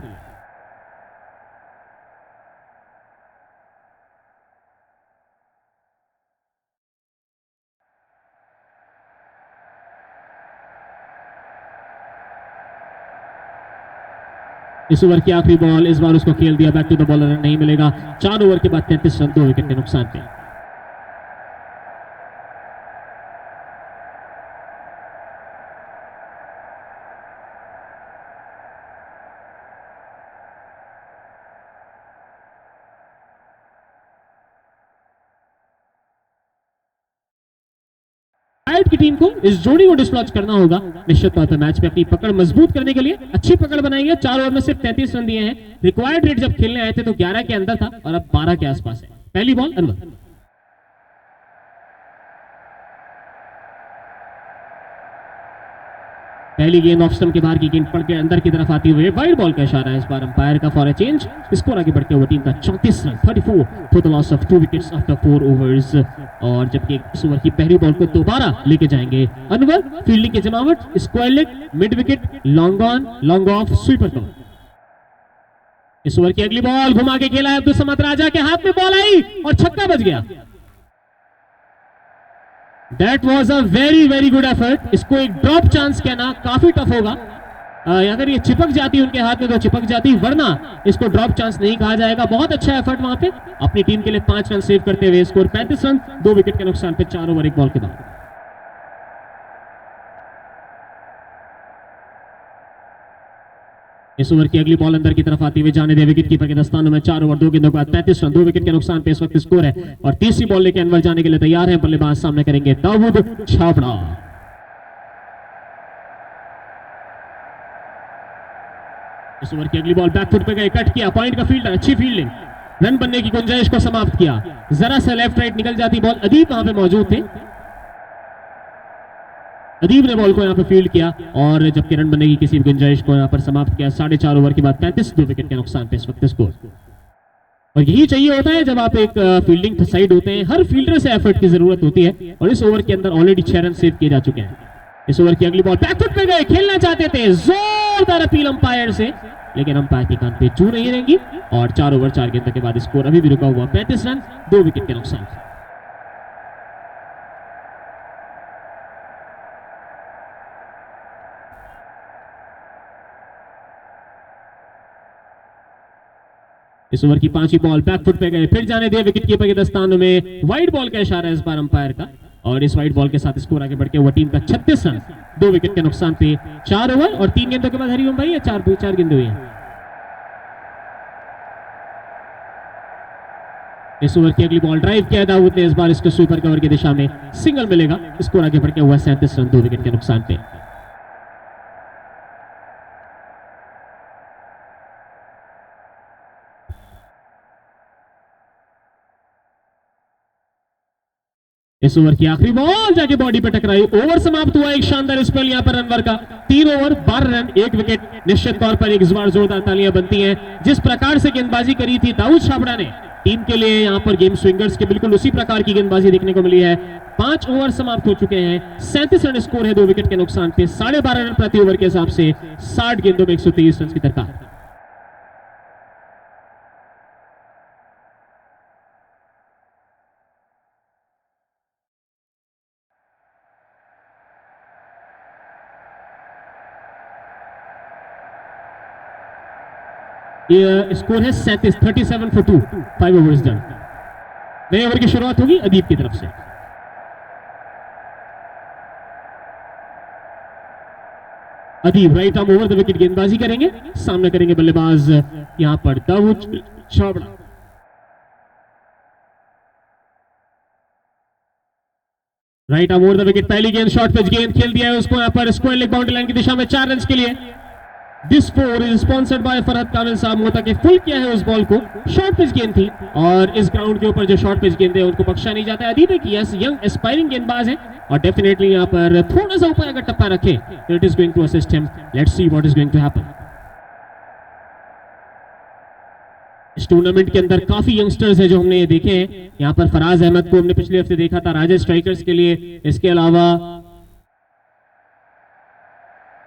इस ओवर की आखिरी बॉल, इस बार उसको खेल दिया, back to the bowler, run नहीं मिलेगा। 4 ओवर के बाद 33 रन, 2 विकेट के नुकसान पे। की टीम को इस जोड़ी को डिसलॉज करना होगा निश्चित तौर पर मैच में अपनी पकड़ मजबूत करने के लिए। अच्छी पकड़ बनाई है, 4 ओवर में सिर्फ 33 रन दिए हैं। रिक्वायर्ड रेट जब खेलने आए थे तो 11 के अंदर था और अब 12 के आसपास है। पहली बॉल अनवर। पहली गेंद ऑफ स्टंप के बाहर की गेंद पड़ के अंदर की तरफ आती हुई वाइड बॉल का इशारा है इस बार अंपायर का फॉर अ चेंज। स्कोर आगे बढ़ते हुए टीम का 34 run 34 for the loss of 2 wickets after 4 overs. और जबकि इस ओवर की पहली बॉल को दोबारा लेके जाएंगे अनवर। फील्डिंग की जमावट, square leg, mid wicket, long on, long of, sweeper को। इस ओवर की अगली बॉल घुमा के खेला है अब्दुल समद राजा के हाथ में, बॉल आई और छक्का बज गया। That was a very very good effort। इसको एक ड्रॉप चांस कहना काफी टफ होगा। अगर ये चिपक जाती उनके हाथ में तो चिपक जाती, वरना इसको ड्रॉप चांस नहीं कहा जाएगा। बहुत अच्छा एफर्ट वहां पे, अपनी टीम के लिए 5 रन सेव करते हुए स्कोर 35 रन 2 विकेट के नुकसान पे 4 ओवर 1 बॉल के बाद। इस ओवर की अगली बॉल अंदर की तरफ आती हुई जाने दे विकेट कीपर के दस्तानों में। 4 ओवर 2 गेंदों के बाद 35 रन 2 विकेट के नुकसान पे इस वक्त स्कोर है। और तीसरी बॉल लेके अनवर जाने के लिए तैयार है। बल्लेबाज सामने करेंगे दाऊद छाबड़ा। इस ओवर की अगली बॉल बैकफुट पे गए, कट किया, पॉइंट का फील्डर, अच्छी फील्डिंग, रन बनने की गुंजाइश को समाप्त किया। जरा सा लेफ्ट राइट निकल जाती बॉल, अदीब वहां पे मौजूद थे, अदीब ने बॉल को यहां पे फील्ड किया और जबकि रन बनने की किसी गुंजाइश को यहां पर समाप्त किया। 4.5 ओवर के बाद 35 2 विकेट के नुकसान पे इस वक्त स्कोर। और यही चाहिए होता है जब आप एक फील्डिंग साइड होते हैं। हर फील्डर से एफर्ट की जरूरत होती है और इस ओवर के अंदर ऑलरेडी 6 रन सेव किए जा चुके हैं। इस ओवर की अगली बॉल बैकफुट पे गए, खेलना चाहते थे, जोरदार अपील अंपायर से, लेकिन अंपायर के कान पे चू नहीं रहेंगी। और 4 ओवर 4 गेंद के बाद स्कोर अभी भी रुका हुआ 35 रन 2 विकेट के नुकसान। इस ओवर की 5वीं बॉल बैकफुट पे गए, फिर जाने दिए विकेट कीपर के दस्तानों में। वाइड बॉल का इशारा है इस बार अंपायर का और इस वाइड बॉल के साथ स्कोर आगे बढ़ के हुआ टीम का 36 रन 2 विकेट के नुकसान पे 4 ओवर और 3 गेंदों के बाद हरिओम भाई या 4 गेंदें हुई हैं। इस ओवर की अगली बॉल ड्राइव किया दाऊद ने, इस बार इसको स्वीपर कवर की दिशा में सिंगल मिलेगा। स्कोर आगे बढ़ के हुआ 37 रन 2 विकेट के नुकसान पे। इस ओवर की आखिरी बॉल जाके बॉडी पे टकराई, ओवर समाप्त हुआ। एक शानदार स्पेल यहां पर अनवर का, 3 ओवर 12 रन 1 विकेट। निश्चित तौर पर एक इस बार जोरदार तालियां बनती हैं। जिस प्रकार से गेंदबाजी करी थी दाऊद छाबड़ा ने टीम के लिए, यहां पर गेम स्विंगर्स के बिल्कुल उसी प्रकार की गेंदबाजी देखने को मिली है। 5 ओवर समाप्त हो चुके हैं, 37 रन स्कोर है 2 विकेट के नुकसान पे। 12.5 रन प्रति ओवर के हिसाब से 60 गेंदों में 123 रन की दरकार। ये स्कोर है 37 for 2 5 ओवर्स डन। नए ओवर की शुरुआत होगी अदीब की तरफ से। Adeeb right arm over the wicket गेंदबाजी करेंगे, सामने करेंगे बल्लेबाज यहां पर Daud Chhabra. Right arm over the wicket, पहली गेंद शॉर्ट पिच गेंद खेल दिया है उसको यहां पर स्क्वायर लेग बाउंड्री लाइन की दिशा में 4 रन के लिए। This 4 is sponsored by Farhat Kamil Sahab Mota के। फुल किया है उस बॉल को, शॉर्ट पिच गेंद थी और इस ग्राउंड के ऊपर जो शॉर्ट पिच गेंद है उनको बख्शा नहीं जाता है। अदीब एक यंग एस्पायरिंग गेंदबाज है और डेफिनेटली यहां पर थोड़ा सा ऊपर अगर टप्पा रखे तो it is going to assist him. Let's see what is going to happen. इस टूर्नामेंट के अंदर काफी यंगस्टर्स है जो हमने देखे हैं। यहां पर फराज अहमद को हमने पिछले हफ्ते देखा था राजा स्ट्राइकर्स के लिए। इसके अलावा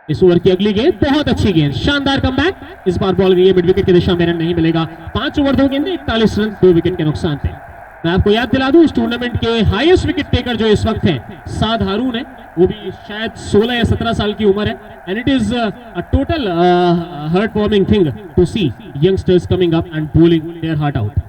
इस ओवर की अगली गेंद बहुत अच्छी गेंद, शानदार कमबैक। इस बार बॉल गई है मिड विकेट की दिशा में, रन नहीं मिलेगा। 5 ओवर 2 गेंदें 41 रन 2 विकेट के नुकसान पे। मैं आपको याद दिला दूं इस टूर्नामेंट के हाईएस्ट विकेट टेकर जो इस वक्त हैं साद हारून है, वो भी शायद 16 या 17 साल की उम्र है। And it is a total heart warming thing to see youngsters coming up and bowling their heart out.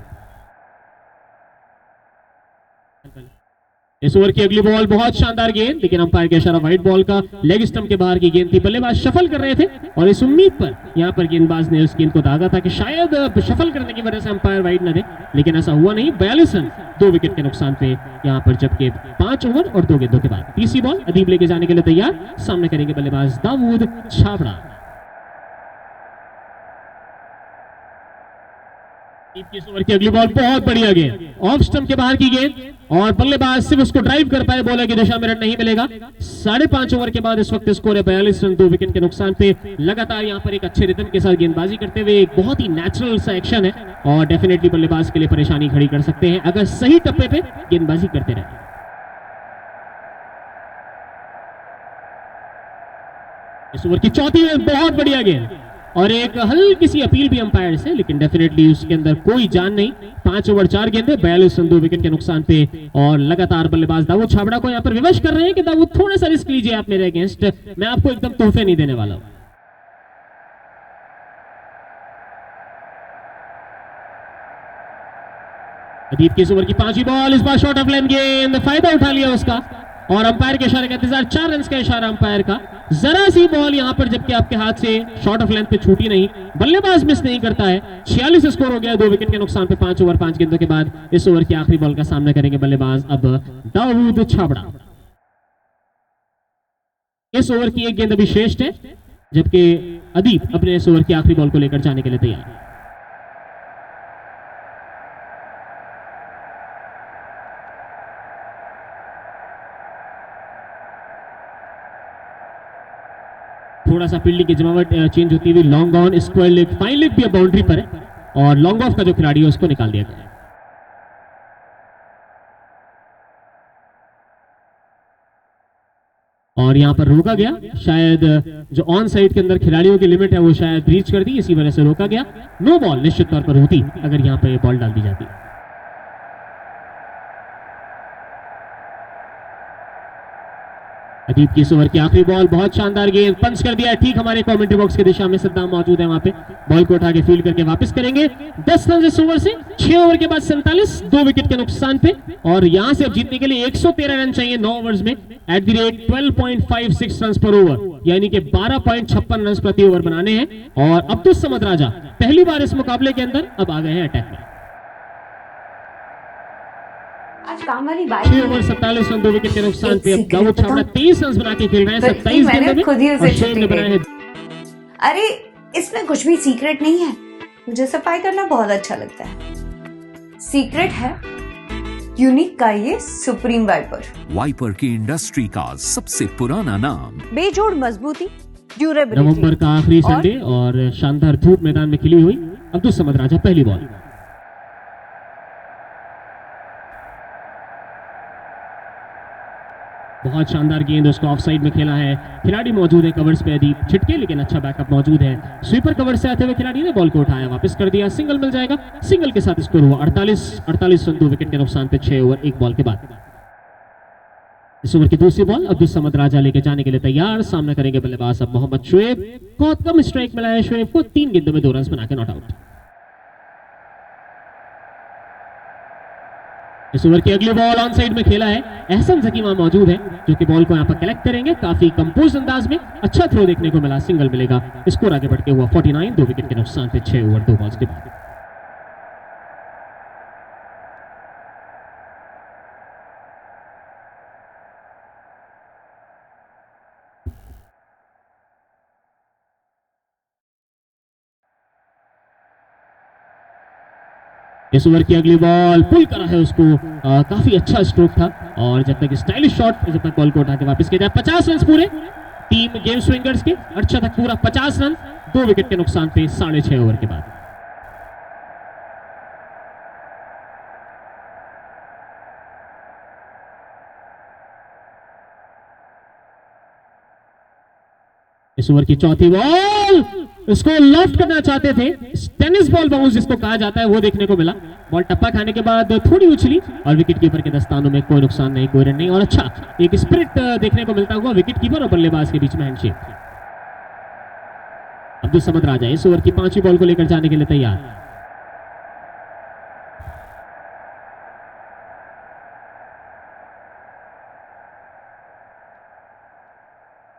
इस ओवर की अगली बॉल बहुत शानदार गेंद, लेकिन अंपायर का इशारा वाइड बॉल का, लेग स्टंप के बाहर की गेंद थी। बल्लेबाज शफल कर रहे थे और इस उम्मीद पर यहां पर गेंदबाज ने उस गेंद को दागा था कि शायद शफल करने की वजह से अंपायर वाइड न दे, लेकिन ऐसा हुआ नहीं। 42 रन 2 विकेट के नुकसान पे यहां पर, जबकि 5 ओवर और 2 गेंदों के बाद। तीसरी बॉल अदीब लेके जाने के लिए तैयार, सामने करेंगे बल्लेबाज दाऊद छाबड़ा। इस ओवर की अगली बॉल बहुत बढ़िया गेंद, ऑफ स्टंप के बाहर की गेंद और बल्लेबाज सिर्फ उसको ड्राइव कर पाए, बॉलर की दिशा में रन नहीं मिलेगा। 5.5 ओवर के बाद इस वक्त स्कोर है 42 रन 2 विकेट के नुकसान पे। लगातार यहाँ पर एक अच्छे रिदम के साथ गेंदबाजी करते हुए एक बहुत ही नेचुरल सा एक्शन है और डेफिनेटली बल्लेबाज के लिए परेशानी खड़ी कर सकते हैं अगर सही टप्पे पे गेंदबाजी करते रहे। इस ओवर की चौथी में बहुत बढ़िया गेंद और एक हल्की सी अपील भी अंपायर से, लेकिन डेफिनेटली उसके अंदर कोई जान नहीं। 5 ओवर 4 गेंदे 42 रन 2 विकेट के नुकसान पे और लगातार बल्लेबाज दाऊद छाबड़ा को यहाँ पर विवश कर रहे हैं कि दाऊद थोड़ा सा रिस्क लीजिए आप मेरे अगेंस्ट, मैं आपको एकदम तोहफे नहीं देने वाला हूं। अदीब की इस ओवर की 5वीं बॉल, इस बार शॉर्ट ऑफ लाइन गेंद, फायदा उठा लिया उसका और अंपायर के इशारे का इंतजार, 4 रन का इशारा अंपायर का। जरा सी बॉल यहां पर जबकि आपके हाथ से शॉर्ट ऑफ लेंथ पे छूटी नहीं, बल्लेबाज मिस नहीं करता है। 46 स्कोर हो गया 2 विकेट के नुकसान पे 5 ओवर 5 गेंदों के बाद। इस ओवर की आखिरी बॉल का सामना करेंगे बल्लेबाज अब दाऊद छाबड़ा। इस ओवर की एक गेंद अभी श्रेष्ठ है जबकि अदीब अपने इस ओवर की आखिरी बॉल को लेकर जाने के लिए तैयार है। थोड़ा सा फील्डिंग की जमावट चेंज होती हुई long on, square leg, fine leg भी अब बाउंड्री पर है और लॉन्ग ऑफ का जो खिलाड़ी है उसको निकाल दिया गया। और यहां पर रोका गया, शायद जो ऑन साइड के अंदर खिलाड़ियों की लिमिट है वो शायद ब्रीच कर दी, इसी वजह से रोका गया। नो बॉल निश्चित तौर पर होती अगर यहां पर बॉल डाल दी जाती। अदीब की इस ओवर की आखिरी बॉल, बहुत शानदार गेंद, पंच कर दिया ठीक हमारे कमेंट्री बॉक्स की दिशा में। सद्दाम मौजूद है वहां पे, बॉल को उठा के फील्ड करके वापस करेंगे। 10 रन इस ओवर से, 6 ओवर के बाद 47 2 विकेट के नुकसान पे और यहां से अब जीतने के लिए 113 रन चाहिए 9 ओवर्स में एट द रेट 12.56 रन पर ओवर, यानी कि 12.56 रन प्रति ओवर बनाने हैं। और अब्दुल समद राजा पहली बार इस मुकाबले के अंदर अब आ गए हैं अटैक में। आज काम वाली बात 6 ओवर 47 रन 2 विकेट के नुकसान पे अब दाऊद छाबड़ा 23 रन बना के खेल रहे हैं 27 गेंदों में खुद ही उसे और शेर ने बनाए हैं। अरे इसमें कुछ भी सीक्रेट नहीं है, मुझे सफाई करना बहुत अच्छा लगता है। सीक्रेट है यूनिक का ये सुप्रीम वाइपर। वाइपर की इंडस्ट्री का सबसे पुराना नाम। बेजोड़ मजबूती, ड्यूरेबिलिटी। नवंबर का आखिरी संडे और शानदार धूप मैदान में खिली हुई। अब्दुल समद राजा पहली बॉल, बहुत शानदार गेंद, उसको ऑफ साइड में खेला है। खिलाड़ी मौजूद है कवर्स पे, अदीब छिटके लेकिन अच्छा बैकअप मौजूद है। स्वीपर कवर से आते हुए खिलाड़ी ने बॉल को उठाया, वापस कर दिया, सिंगल मिल जाएगा। सिंगल के साथ स्कोर हुआ 48 रन 2 विकेट के नुकसान पे 6 ओवर 1 बॉल के बाद। इस ओवर की दूसरी बॉल अब्दुल समद राजा लेके जाने के लिए तैयार, सामना करेंगे बल्लेबाज अब मोहम्मद शुएब। बहुत कम स्ट्राइक मिला है शुएब को, 3 गेंदों में 2 रन बना के नॉट आउट। इस ओवर की अगली बॉल ऑन साइड में खेला है, एहसन जकीमा मौजूद है जो कि बॉल को यहां पर कलेक्ट करेंगे। काफी कंपोज अंदाज में अच्छा थ्रो देखने को मिला, सिंगल मिलेगा। स्कोर आगे बढ़ते हुआ 49 2 विकेट के नुकसान पे 6 ओवर 2 बॉल्स के बाद। इस ओवर की अगली बॉल पुल करा है उसको, काफी अच्छा स्ट्रोक था और जब तक स्टाइलिश शॉट, जब तक बॉल को उठा के वापस किया जाए। 50 रन पूरे टीम गेम स्विंगर्स के, अच्छा तक पूरा 50 रन 2 विकेट के नुकसान पे 6.5 ओवर के बाद। इस ओवर की चौथी बॉल, उसको लॉफ्ट करना चाहते थे, टेनिस बॉल बाउंस जिसको कहा जाता है वो देखने को मिला। बॉल टप्पा खाने के बाद थोड़ी उछली और विकेट कीपर के दस्तानों में कोई नुकसान नहीं, कोई रन नहीं और अच्छा एक स्पिरिट देखने को मिलता हुआ विकेट कीपर और बल्लेबाज के बीच में हैंडशेक। अब्दुल समद राजा इस ओवर की 5वीं बॉल को लेकर जाने के लिए तैयार।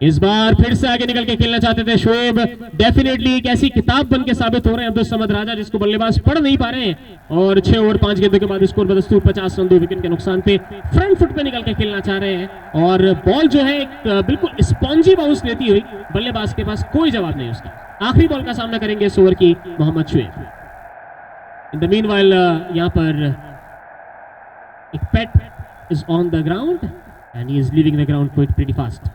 इस बार फिर से आगे निकल के खेलना चाहते थे शोएब, डेफिनेटली एक ऐसी किताब बन के साबित हो रहे हैं अब्दुल समद राजा जिसको बल्लेबाज पढ़ नहीं पा रहे हैं। और 6 ओवर 5 गेंदों के बाद स्कोर बदस्तूर 50 रन 2 विकेट के नुकसान पे फ्रंट फुट पे निकल के खेलना चाह रहे हैं और बॉल जो है एक बिल्कुल स्पॉन्जी बाउंस लेती हुई, बल्लेबाज के पास कोई जवाब नहीं उसका। आखिरी बॉल का सामना करेंगे इस ओवर की Mohammad Shoaib. In the meanwhile यहाँ पर एक पेट is on the ground and he is leaving the ground quite pretty fast.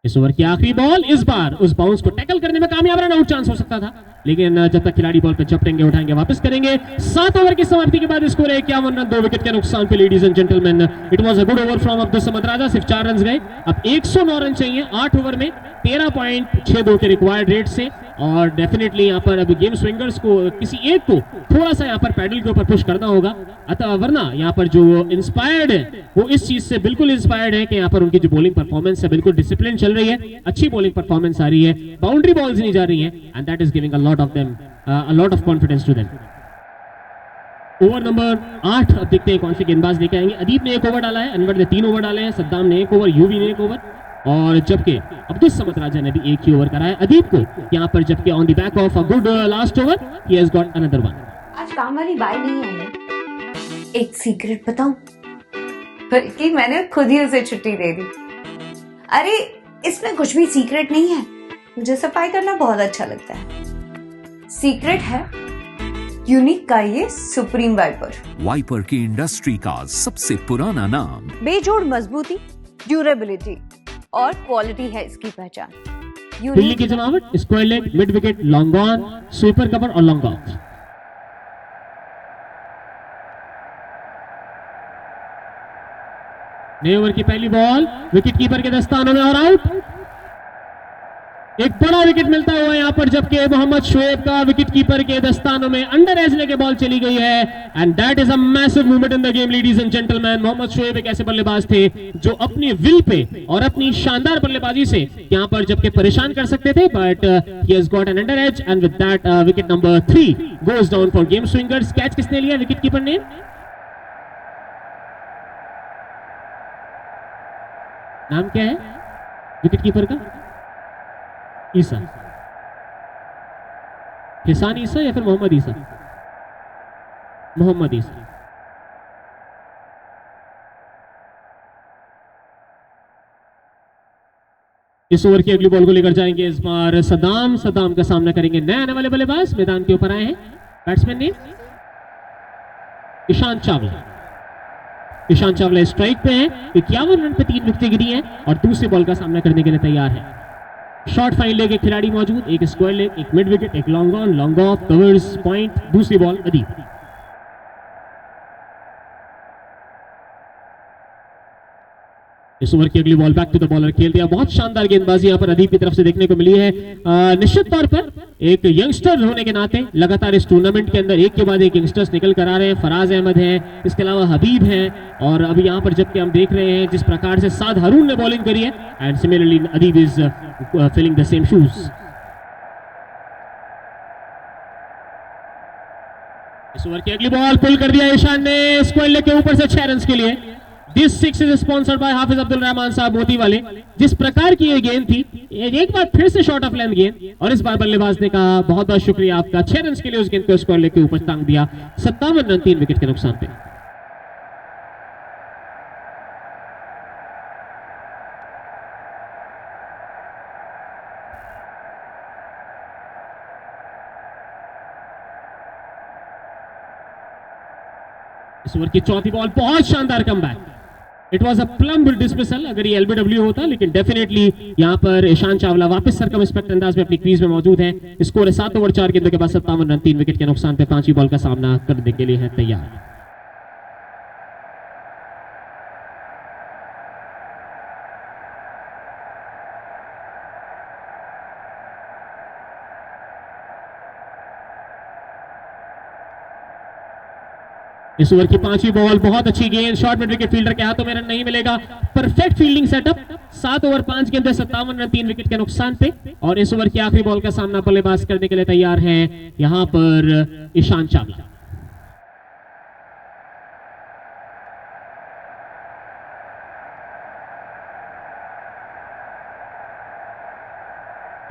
इस ओवर की आखिरी बॉल, इस बार उस बाउंस को टैकल करने में कामयाब रन आउट चांस हो सकता था, लेकिन जब तक खिलाड़ी बॉल पे झपटेंगे उठाएंगे वापस करेंगे। 7 ओवर की समाप्ति के बाद स्कोर है 51 रन 2 विकेट के नुकसान पे। Ladies and gentleman, it was a good over from Abdul Samad Raja. सिर्फ 4 रन गए। अब 109 रन चाहिए 8 ओवर में 13.62 के रिक्वायर्ड रेट से, और डेफिनेटली यहाँ पर अभी गेम स्विंगर्स को किसी एक को थोड़ा सा यहाँ पर पैडल के ऊपर पुश करना होगा, अतः वरना यहाँ पर जो इंस्पायर्ड है वो इस चीज से बिल्कुल इंस्पायर्ड है कि यहाँ पर उनकी जो बॉलिंग परफॉर्मेंस है बिल्कुल डिसिप्लिन चल रही है, अच्छी बॉलिंग परफॉर्मेंस आ रही है, बाउंड्री बॉल्स नहीं जा रही हैं, and that is giving a lot of them a lot of confidence to them. Over number 8, अब देखते हैं कौन से गेंदबाज लेके आएंगे। अदीब ने 1 ओवर डाला है, अनवर ने 3 ओवर डाले हैं, सद्दाम ने 1 ओवर, यूवी ने 1 ओवर, और जबकि अब्दुल समद राजा ने भी 1 ही ओवर करा है अदीब को यहाँ पर, जबकि on the back of a good last over he has got another one. आज काम वाली बाई नहीं आई है। एक सीक्रेट बताऊं, बल्कि मैंने खुद ही उसे छुट्टी दे दी। अरे इसमें कुछ भी सीक्रेट नहीं है, मुझे सफाई करना बहुत अच्छा लगता है। सीक्रेट है यूनिक का ये सुप्रीम वाइपर। वाइपर की इंडस्ट्री का सबसे पुराना नाम। बेजोड़ मजबूती, ड्यूरेबिलिटी और क्वालिटी है इसकी पहचान। फील्डिंग की जमावट, square leg, mid wicket, long on, sweeper cover और लॉन्ग ऑफ। नए ओवर की पहली बॉल विकेट कीपर के दस्तानों में और आउट। एक बड़ा विकेट मिलता हुआ यहाँ पर, जबकि मोहम्मद शुएब का विकेट कीपर के दस्तानों में अंडर एज लेके बॉल चली गई है, and that is a massive movement in the game ladies and gentlemen. Mohammad Shoaib एक ऐसे बल्लेबाज थे जो अपनी विल पे और अपनी शानदार बल्लेबाजी से यहाँ पर जबकि परेशान कर सकते थे, but he has got an under as, and with that wicket number 3 goes down for game Swingers. Catch किसने लिया? विकेट कीपर ने। नाम क्या है विकेट कीपर का? ईसा, हिसान ईसा या फिर मोहम्मद ईसा? मोहम्मद ईसा। इस ओवर की अगली बॉल को लेकर जाएंगे इस बार सद्दाम का सामना करेंगे नए आने वाले बल्लेबाज। मैदान के ऊपर आए हैं बैट्समैन ने ईशान चावला। ईशान चावला स्ट्राइक पे हैं, 51 रन पे 3 विकेटें गिरी हैं और दूसरी बॉल का सामना करने के लिए तैयार है। शॉर्ट फाइन लेग एक खिलाड़ी मौजूद, एक स्क्वायर लेग, एक मिड विकेट, एक long on, long off, covers, point, दूसरी बॉल अदीब। इस ओवर की अगली ball back to the bowler खेल दिया। बहुत शानदार गेंदबाजी यहाँ पर अदीब की तरफ से देखने को मिली है। निश्चित तौर पर एक यंगस्टर होने के नाते लगातार इस टूर्नामेंट के अंदर एक के बाद एक यंगस्टर्स निकल कर आ रहे हैं। फराज अहमद हैं, इसके अलावा हबीब हैं, और अभी यहाँ पर जबकि हम देख रहे हैं जिस प्रकार से साद हारून ने बॉलिंग करी है, and similarly Adeeb is filling the same shoes. इस ओवर की अगली बॉल पुल कर दिया ईशान ने स्क्वायर लेग के ऊपर से 6 रन के लिए। This 6 is sponsored by Hafiz Abdul Rahman Sahab मोती वाले। जिस प्रकार की ये गेंद थी, एक बार फिर से शॉर्ट ऑफ लेंथ गेंद, और इस बार बल्लेबाज ने कहा बहुत बहुत शुक्रिया आपका, 6 रन के लिए उस गेंद को स्क्वायर लेग के ऊपर टांग दिया। 57 रन 3 विकेट के नुकसान पे। इस ओवर की चौथी बॉल, बहुत शानदार comeback. It was a plumb dismissal अगर ये एलबीडब्ल्यू होता, लेकिन डेफिनेटली यहां पर ईशान चावला वापस सरकमस्पेक्ट अंदाज में अपनी क्रीज में मौजूद है। स्कोर है 7 ओवर 4 गेंदों के बाद 57 रन 3 विकेट के नुकसान पे। 5वीं बॉल का सामना करने के लिए है तैयार। इस ओवर की 5वीं बॉल, बहुत अच्छी गेंद, शॉर्ट मिड विकेट, फील्डर के हाथों में रन नहीं मिलेगा। Perfect fielding setup. 7 ओवर 5 गेंद 57 रन 3 विकेट के नुकसान पे। और इस ओवर की आखिरी बॉल का सामना बल्लेबाज करने के लिए तैयार है यहां पर ईशान चावला।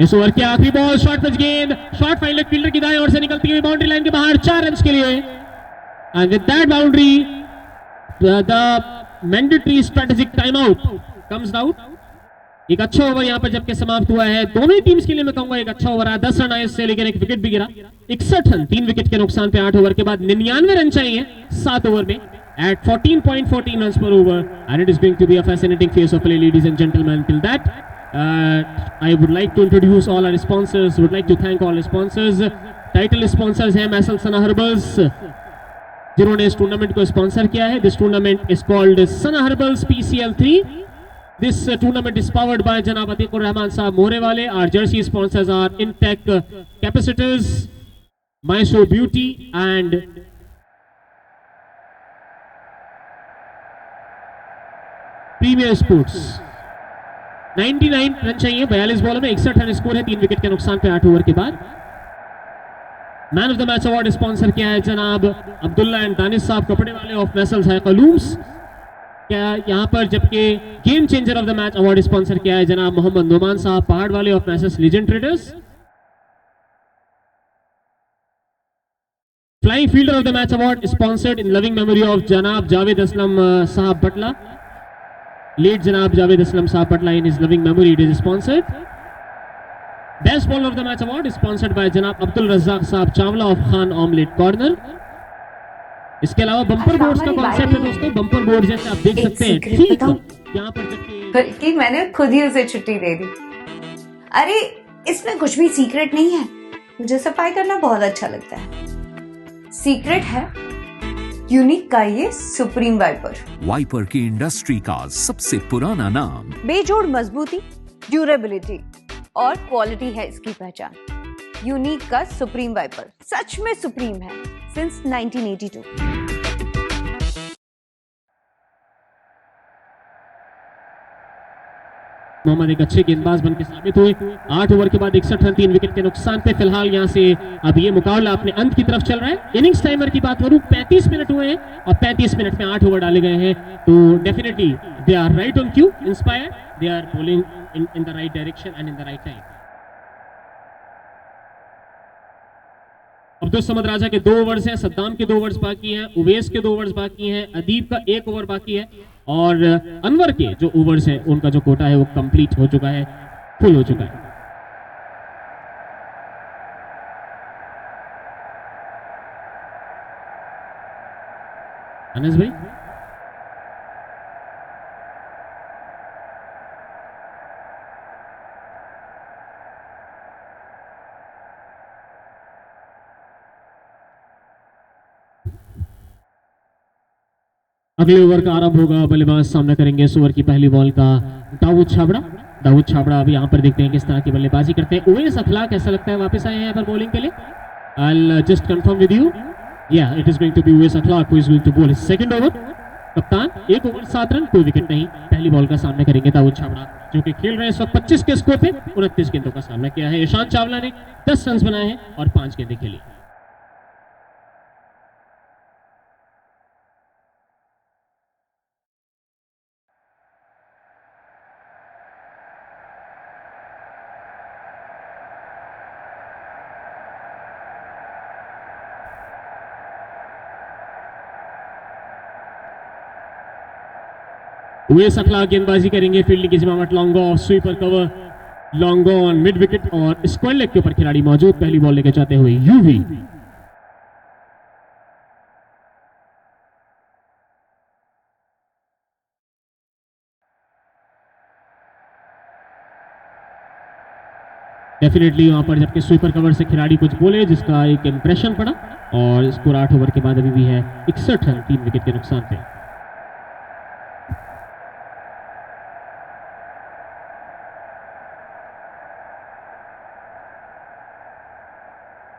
इस ओवर की आखिरी बॉल, शॉर्ट पिच गेंद, शॉर्ट फाइन लेग, फील्डर की दाएं ओर से निकलती हुई बाउंड्री लाइन के बाहर 4 रन के लिए। And with that boundary, the mandatory strategic timeout comes out. एक अच्छा ओवर यहां पर जबकि समाप्त हुआ है। दोनों ही टीम्स के लिए मैं कहूंगा एक अच्छा ओवर आया, 10 रन आए इससे, लेकिन एक विकेट भी गिरा। 61 रन 3 विकेट के नुकसान पे 8 ओवर के बाद 99 रन चाहिए 7 ओवर में at 14.14 runs per over, and it is going to be a fascinating phase of play, ladies and gentlemen. Till that, I would like to introduce all our sponsors. Would like to thank all our sponsors. Title sponsors हैं मैसल सना herbals, जिन्होंने इस tournament को sponsor किया है। This tournament is called Sana herbals PCL3. This tournament is powered by Janab Atikur Rahman Saab Morewale. Our jersey sponsors are Intech Capacitors, Mysore Beauty, and premier sports. 99 run चाहिए 42 ball में, 61 run score है 3 wicket के नुकसान पे 8 over के बाद। Man of the match award sponsor किया है जनाब अब्दुल्ला एंड दानिश साहब, कपड़े वाले ऑफ मैसल्स हैकलूम्स। क्या यहां पर जबकि game changer of the match award sponsor किया है जनाब मोहम्मद नोमान साहब, पहाड़ वाले of muscles legend traders. Flying fielder of the match award sponsored in loving memory of जनाब जावेद असलम साहब बटला, लेट जनाब Javed Aslam Sahab Batla, in his loving memory it is sponsored. Best bowler of the match award sponsored by जनाब Abdul Razzaq Sahab Chawla of Khan omelette corner. इसके अलावा bumper boards का concept है दोस्तों, bumper board जैसे आप देख सकते हैं ठीक यहाँ पर जबकि बल्कि मैंने खुद ही उसे छुट्टी दे दी। अरे इसमें कुछ भी सीक्रेट नहीं है, मुझे सफाई करना बहुत अच्छा लगता है। सीक्रेट है यूनिक का ये सुप्रीम वाइपर। वाइपर की इंडस्ट्री का सबसे पुराना नाम। बेजोड़ मजबूती, ड्यूरेबिलिटी और क्वालिटी है इसकी पहचान। यूनिक का सुप्रीम वाइपर सच में सुप्रीम है सिंस 1982। मोहम्मद एक अच्छे गेंदबाज बन के साबित हुए। 8 ओवर के बाद 61 रन 3 विकेट के नुकसान पे फिलहाल यहां से अब ये मुकाबला अपने अंत की तरफ चल रहा है। इनिंग्स टाइमर की बात करूं 35 मिनट हुए हैं और 35 मिनट में 8 ओवर डाले गए हैं, तो definitely they are right on cue, inspired, they are bowling in the right direction and in the right time. Abdul Samad Raja के 2 ओवर्स हैं, सद्दाम के 2 ओवर्स बाकी हैं, उवैस के 2 ओवर्स बाकी हैं, अदीब का 1 ओवर बाकी है और अनवर के जो ओवर्स हैं उनका जो कोटा है वो कंप्लीट हो चुका है, फुल हो चुका है। अनस भाई अगले ओवर का आरंभ होगा, बल्लेबाज सामना करेंगे इस ओवर की पहली बॉल का दाऊद छाबड़ा। दाऊद छाबड़ा अभी यहाँ पर देखते हैं किस तरह की बल्लेबाजी करते हैं। उवैस अखलाक ऐसा लगता है वापस आए हैं यहाँ पर बॉलिंग के लिए। I'll just confirm with you. Yeah, it is going to be Uwais Akhlaq who is going to bowl his second over. कप्तान 1 ओवर 7 रन, कोई विकेट नहीं। पहली बॉल का सामना करेंगे दाऊद छाबड़ा जो कि खेल रहे हैं इस वक्त 25 के स्कोर पे 29 गेंदों का सामना किया है। ईशान चावला ने 10 रन बनाए हैं और 5 गेंदें खेली। उवैस अखलाक गेंदबाजी करेंगे, फील्डिंग की जिम्मेदारी long off, sweeper cover, long on, mid wicket और स्क्वायर लेग के ऊपर खिलाड़ी मौजूद। पहली बॉल लेकर जाते हुए यूवी। डेफिनेटली वहां पर जबकि स्वीपर कवर से खिलाड़ी कुछ बोले जिसका एक इंप्रेशन पड़ा और स्कोर 8 ओवर के बाद अभी भी है 61 रन 3 विकेट के नुकसान पे।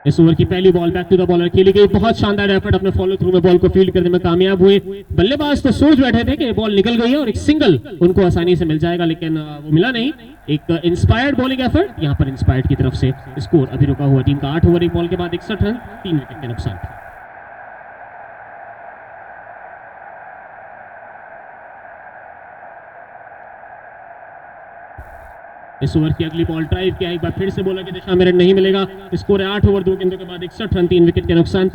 इस ओवर की पहली ball back to the bowler खेली गई, बहुत शानदार एफर्ट, अपने फॉलो थ्रू में बॉल को फील्ड करने में कामयाब हुए। बल्लेबाज तो सोच बैठे थे कि बॉल निकल गई है और एक सिंगल उनको आसानी से मिल जाएगा, लेकिन वो मिला नहीं। एक इंस्पायर्ड बॉलिंग एफर्ट, यहां पर इंस्पायर्ड की तरफ से स्कोर अभी रुका हुआ टीम का 8 ओवर 1 बॉल के बाद 61 रन 3 विकेट के नुकसान। इस ओवर की अगली बॉल ड्राइव किया, एक बार फिर से बॉलर की दिशा में रन नहीं मिलेगा। स्कोर है 8 ओवर 2 गेंदों के बाद 61 रन 3 विकेट के नुकसान।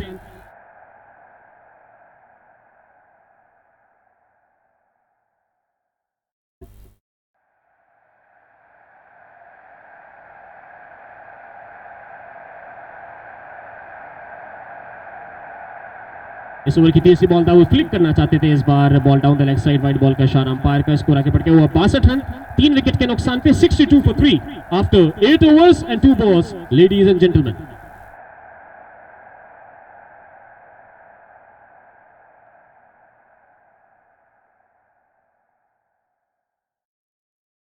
इस ओवर की तीसरी बॉल दाऊद फ्लिक करना चाहते थे, इस बार ball down the leg side, wide ball का इशारा अंपायर का। स्कोर आगे बढ़ के हुआ 62 रन 3 विकेट के नुकसान पे 62 for 3 after 8 overs and 2 balls, ladies and gentleman.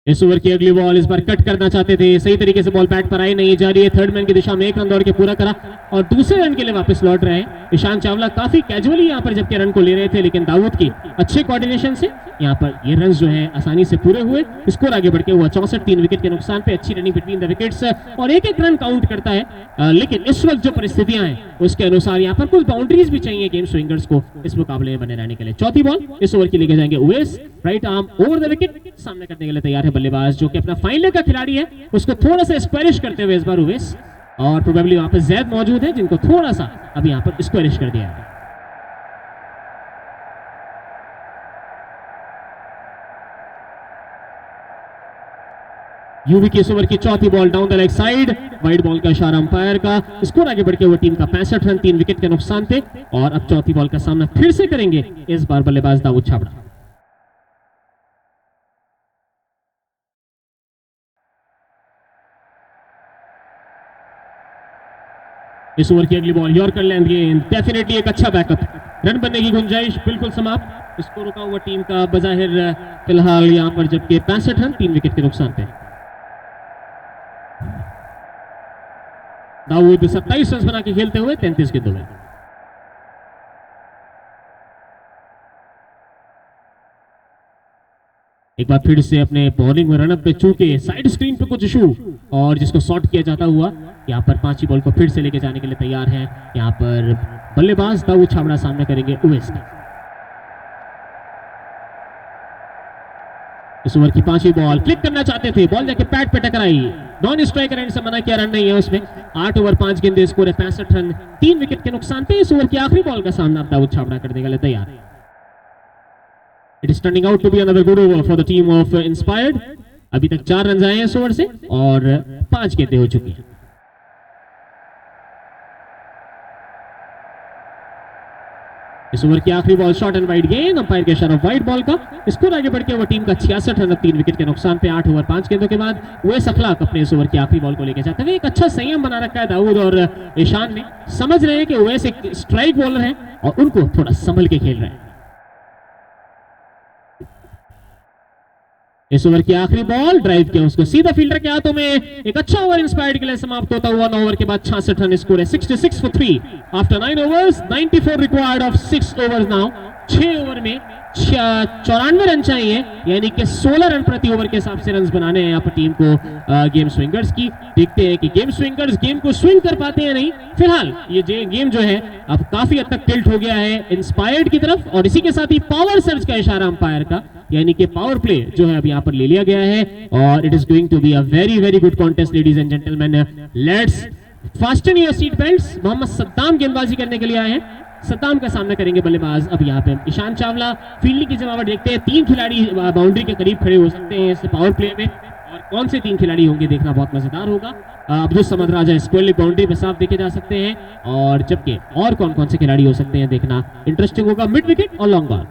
इस ओवर की अगली बॉल इस बार कट करना चाहते थे, सही तरीके से बॉल बैट पर आई नहीं जा रही है। थर्ड मैन की दिशा में एक रन दौड़ के पूरा करा और दूसरे रन के लिए वापस लौट रहे हैं ईशान चावला। काफी कैजुअली यहाँ पर जबकि रन को ले रहे थे, लेकिन दाऊद की अच्छे कोऑर्डिनेशन से यहाँ पर ये रन जो है आसानी से पूरे हुए। स्कोर आगे बढ़ के हुआ 64 3 विकेट के नुकसान पे। अच्छी रनिंग बिटवीन द विकेट्स और एक एक रन काउंट करता है, लेकिन इस वक्त जो परिस्थितियां हैं उसके अनुसार यहाँ पर कुछ बाउंड्रीज भी चाहिए गेम स्विंगर्स को इस मुकाबले में बने रहने के लिए। चौथी बॉल इस ओवर की लेके जाएंगे Uwais, right arm over the wicket सामने करने के लिए तैयार है बल्लेबाज जो कि अपना फाइनल का खिलाड़ी है, उसको थोड़ा सा स्क्वेरिश करते हुए इस बार उवैस, और प्रोबेबली वहां पर जैद मौजूद है जिनको थोड़ा सा अब यहाँ पर स्क्वेरिश कर दिया है। यूवी की इस ओवर की चौथी ball down the leg side, wide ball का इशारा अंपायर का। स्कोर आगे बढ़ के हुआ टीम का 65 रन 3 विकेट के नुकसान पे। और अब चौथी बॉल का सामना फिर से करेंगे इस बार बल्लेबाज दाऊद छाबड़ा। इस ओवर की अगली बॉल यॉर्कर लेंथ गेंद, डेफिनेटली एक अच्छा बैकअप, रन बनने की गुंजाइश बिल्कुल समाप्त। स्कोर रुका हुआ टीम का बजाहिर फिलहाल यहां पर जबकि 65 रन 3 विकेट के नुकसान पे। दाऊद 27 रन बना के खेलते हुए 33 गेंदों में। एक बार फिर से अपने बॉलिंग में रनअप पे चूके साइड स्क्रीन पे कुछ इशू और जिसको शॉर्ट किया जाता हुआ यहाँ पर पांचवी बॉल को फिर से लेके जाने के लिए तैयार है यहाँ पर बल्लेबाज दाऊद छाबड़ा। सामना करेंगे उवैस का। इस ओवर की पांचवी बॉल क्लिक करना चाहते थे, बॉल जाके पैड पे टकराई, नॉन स्ट्राइकर एंड से मना किया, रन नहीं है उसमें। 8 ओवर 5 गेंदे, स्कोर है 65 रन 3 विकेट के नुकसान पे। इस ओवर की आखिरी बॉल का सामना दाऊद छाबड़ा करने के लिए तैयार है। It is turning out to be another good over for the team of Inspired. अभी तक 4 रन आए हैं इस ओवर से और 5 गेंदें हो चुकी हैं। इस ओवर की आखिरी बॉल शॉर्ट एंड वाइड गेंद, अंपायर के इशारा वाइड बॉल का। स्कोर आगे बढ़ के वो टीम का 66 रन 3 विकेट के नुकसान पे। 8 ओवर 5 गेंदों के बाद उवैस अखलाक अपने इस ओवर की आखिरी बॉल को लेकर जाते हुए एक अच्छा संयम बना रखा है दाऊद और ईशान ने। समझ रहे हैं कि उवैस एक स्ट्राइक बॉलर है और उनको थोड़ा संभल के खेल रहे हैं। इस ओवर की आखिरी बॉल ड्राइव किया उसको सीधा फील्डर के हाथों में। एक अच्छा ओवर इंस्पायर्ड के लिए समाप्त होता हुआ 9 ओवर के बाद 66 रन। स्कोर है 66 for 3 after 9 overs, 94 required of 6 overs now. 6 over में 94 रन चाहिए, यानी कि 16 रन प्रति ओवर के हिसाब से रन बनाने हैं यहाँ पर टीम को गेम स्विंगर्स की। देखते हैं कि गेम स्विंगर्स गेम को स्विंग कर पाते हैं नहीं। फिलहाल ये गेम जो है अब काफी हद तक टिल्ट हो गया है इंस्पायर्ड की तरफ और इसी के साथ ही पावर सर्ज का इशारा अंपायर का, यानी कि पावर प्ले जो है अब यहाँ पर ले लिया गया है। और it is going to be a very very good contest ladies and gentlemen. Let's fasten your seat belts. Mohammad Saddam गेंदबाजी करने के लिए आए हैं, सद्दाम का सामना करेंगे बल्लेबाज अब यहाँ पे ईशान चावला। फील्डिंग की जमावट देखते हैं, 3 खिलाड़ी बाउंड्री के करीब खड़े हो सकते हैं इस पावर प्ले में और कौन से 3 खिलाड़ी होंगे देखना बहुत मजेदार होगा। अब्दुल समद राजा स्क्वायर बाउंड्री पे साफ देखे जा सकते हैं और जबकि और कौन कौन से खिलाड़ी हो सकते हैं देखना इंटरेस्टिंग होगा। मिड विकेट और लॉन्ग बॉल।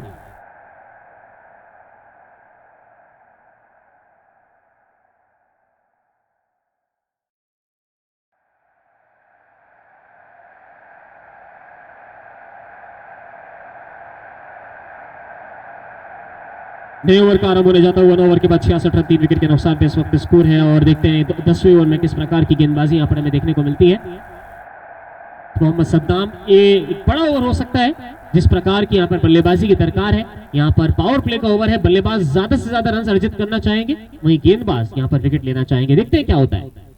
नए ओवर का आरंभ होने जाता हुआ 9 ओवर के बाद 66 रन 3 विकेट के नुकसान पे इस वक्त स्कोर है और देखते हैं 10वें ओवर में किस प्रकार की गेंदबाजी यहाँ पर हमें देखने को मिलती है। मोहम्मद सद्दाम, ये बड़ा ओवर हो सकता है जिस प्रकार की यहाँ पर बल्लेबाजी की दरकार है। यहाँ पर पावर प्ले का ओवर है, बल्लेबाज ज्यादा से ज्यादा रन अर्जित करना चाहेंगे, वहीं गेंदबाज यहाँ पर विकेट लेना चाहेंगे। देखते हैं क्या होता है।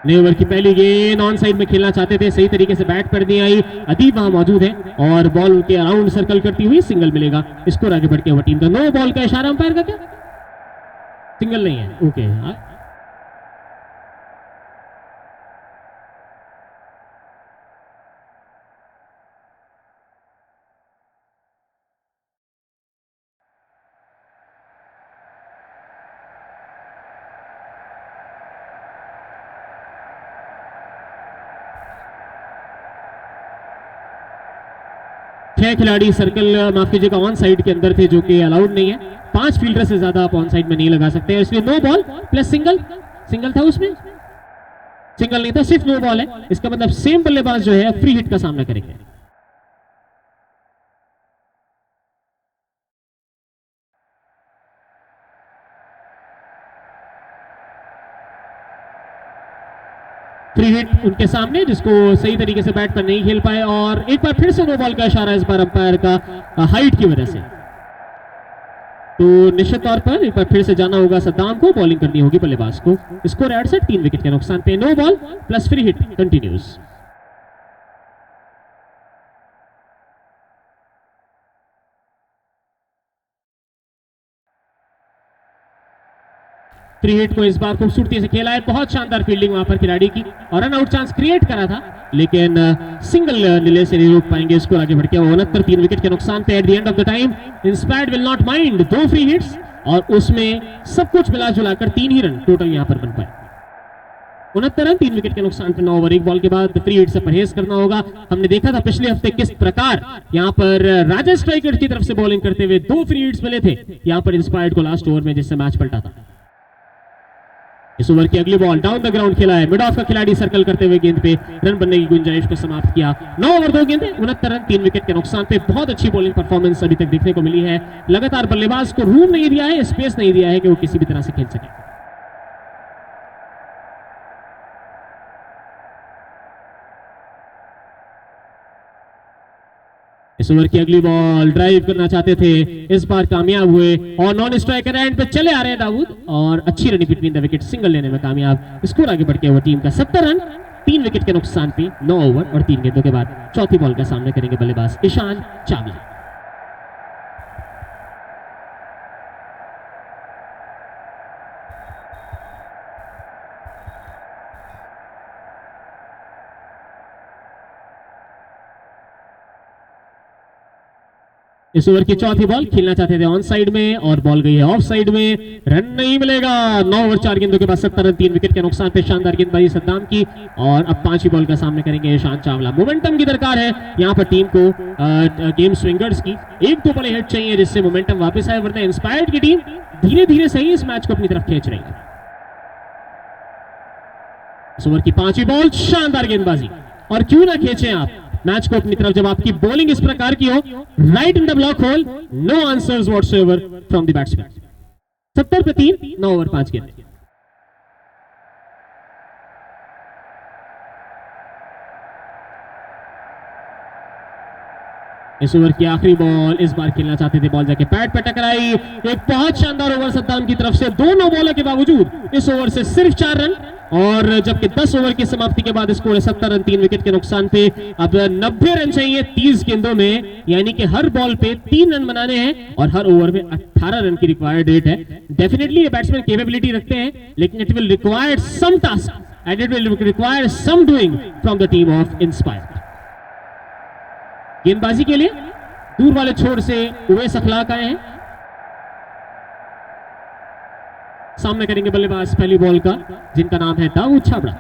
नए ओवर की पहली गेंद ऑन साइड में खेलना चाहते थे, सही तरीके से बैट कर दी आई, अदीब वहां मौजूद है और बॉल उनके अराउंड सर्कल करती हुई सिंगल मिलेगा। स्कोर आगे बढ़ के हुआ टीम का। नो बॉल का इशारा अंपायर का, क्या सिंगल नहीं है? ओके 6 खिलाड़ी सर्कल माफ कीजिएगा ऑन साइड के अंदर थे, जो कि अलाउड नहीं है। 5 फील्डर से ज्यादा आप ऑन साइड में नहीं लगा सकते, इसलिए no ball plus single. Single था उसमें, सिंगल नहीं था, सिर्फ नो बॉल है। इसका मतलब सेम बल्लेबाज जो है फ्री हिट का सामना करेंगे। फ्री हिट उनके सामने, जिसको सही तरीके से बैट पर नहीं खेल पाए, और एक बार फिर से नो बॉल का इशारा इस बार अंपायर का हाइट की वजह से। तो निश्चित तौर पर एक बार फिर से जाना होगा सद्दाम को, बॉलिंग करनी होगी बल्लेबाज को। स्कोर एड से 3 विकेट के नुकसान पे no ball plus free hit continues. Free hit को इस बार खूबसूरती से खेला है, बहुत शानदार फील्डिंग वहां पर खिलाड़ी की, और रन आउट चांस क्रिएट करा था, लेकिन सिंगल नीले से नहीं रोक पाएंगे इसको आगे बढ़ के। 69 3 विकेट के नुकसान पे at the end of the time inspired will not mind 2 free hits, और उसमें सब कुछ मिला जुलाकर 3 ही रन टोटल यहां पर बन पाए। 69 रन 3 विकेट के नुकसान पे 9 ओवर। एक बॉल के बाद फ्री हिट से परहेज करना होगा। हमने देखा था पिछले हफ्ते किस प्रकार यहां पर राजा स्ट्राइकर की तरफ से बॉलिंग करते हुए 2 फ्री हिट्स मिले थे यहां पर इंस्पायर्ड को लास्ट ओवर में, जिससे मैच पलटा था। इस ओवर की अगली बॉल डाउन द ग्राउंड खेला है, मिड ऑफ का खिलाड़ी सर्कल करते हुए गेंद पे रन बनने की गुंजाइश को समाप्त किया। 9 ओवर 2 गेंदें, 69 रन 3 विकेट के नुकसान पे। बहुत अच्छी बॉलिंग परफॉर्मेंस अभी तक देखने को मिली है। लगातार बल्लेबाज को रूम नहीं दिया है, स्पेस नहीं दिया है कि वो किसी भी तरह से खेल सके। इस ओवर की अगली बॉल ड्राइव करना चाहते थे, इस बार कामयाब हुए, और नॉन स्ट्राइकर एंड पे चले आ रहे हैं दाऊद, और अच्छी run between the wicket, single लेने में कामयाब। स्कोर आगे बढ़ के हुआ टीम का 70 रन 3 विकेट के नुकसान पे 9 ओवर और 3 गेंदों के बाद चौथी बॉल का सामना करेंगे बल्लेबाज ईशान चावला। इस ओवर की चौथी बॉल खेलना चाहते थे ऑन साइड में, और बॉल गई है ऑफ साइड में, रन नहीं मिलेगा। 9 ओवर 4 गेंदों के बाद 70 रन 3 विकेट के नुकसान पे शानदार गेंदबाजी सद्दाम की, और अब 5वीं बॉल का सामना करेंगे ईशान चावला। मोमेंटम की दरकार है यहाँ पर टीम को, गेम स्विंगर्स की 1-2 बड़े हिट चाहिए जिससे मोमेंटम वापस आए, वरना इंस्पायर्ड की टीम धीरे धीरे सही इस मैच को अपनी तरफ खींच रही है। इस ओवर की 5वीं बॉल, शानदार गेंदबाजी, और क्यों ना खींचे आप मैच को अपनी तरफ जब आपकी बॉलिंग इस प्रकार की हो। Right in the block hole, no answers whatsoever from the batsman. 70 पे 3, 9 ओवर 5 गेंदें। इस ओवर की आखिरी बॉल, इस बार खेलना चाहते थे, बॉल जाके पैड पे टकराई। एक बहुत शानदार ओवर सद्दाम की तरफ से, दोनों बॉलों के बावजूद इस ओवर से सिर्फ 4 रन, और जबकि 10 ओवर की समाप्ति के बाद स्कोर है 70 रन 3 विकेट के नुकसान पे। अब 90 रन चाहिए 30 गेंदों में, यानी कि हर बॉल पे 3 रन बनाने हैं, और हर ओवर में 18 रन की रिक्वायर्ड रेट है। डेफिनेटली ये बैट्समैन कैपेबिलिटी रखते हैं, लेकिन it will require some task and it will require some doing from the team of Inspired. गेंदबाजी के लिए दूर वाले छोर से उवैस अखलाक आए हैं, सामने करेंगे बल्लेबाज पहली बॉल का, जिनका नाम है दाऊद छाबड़ा।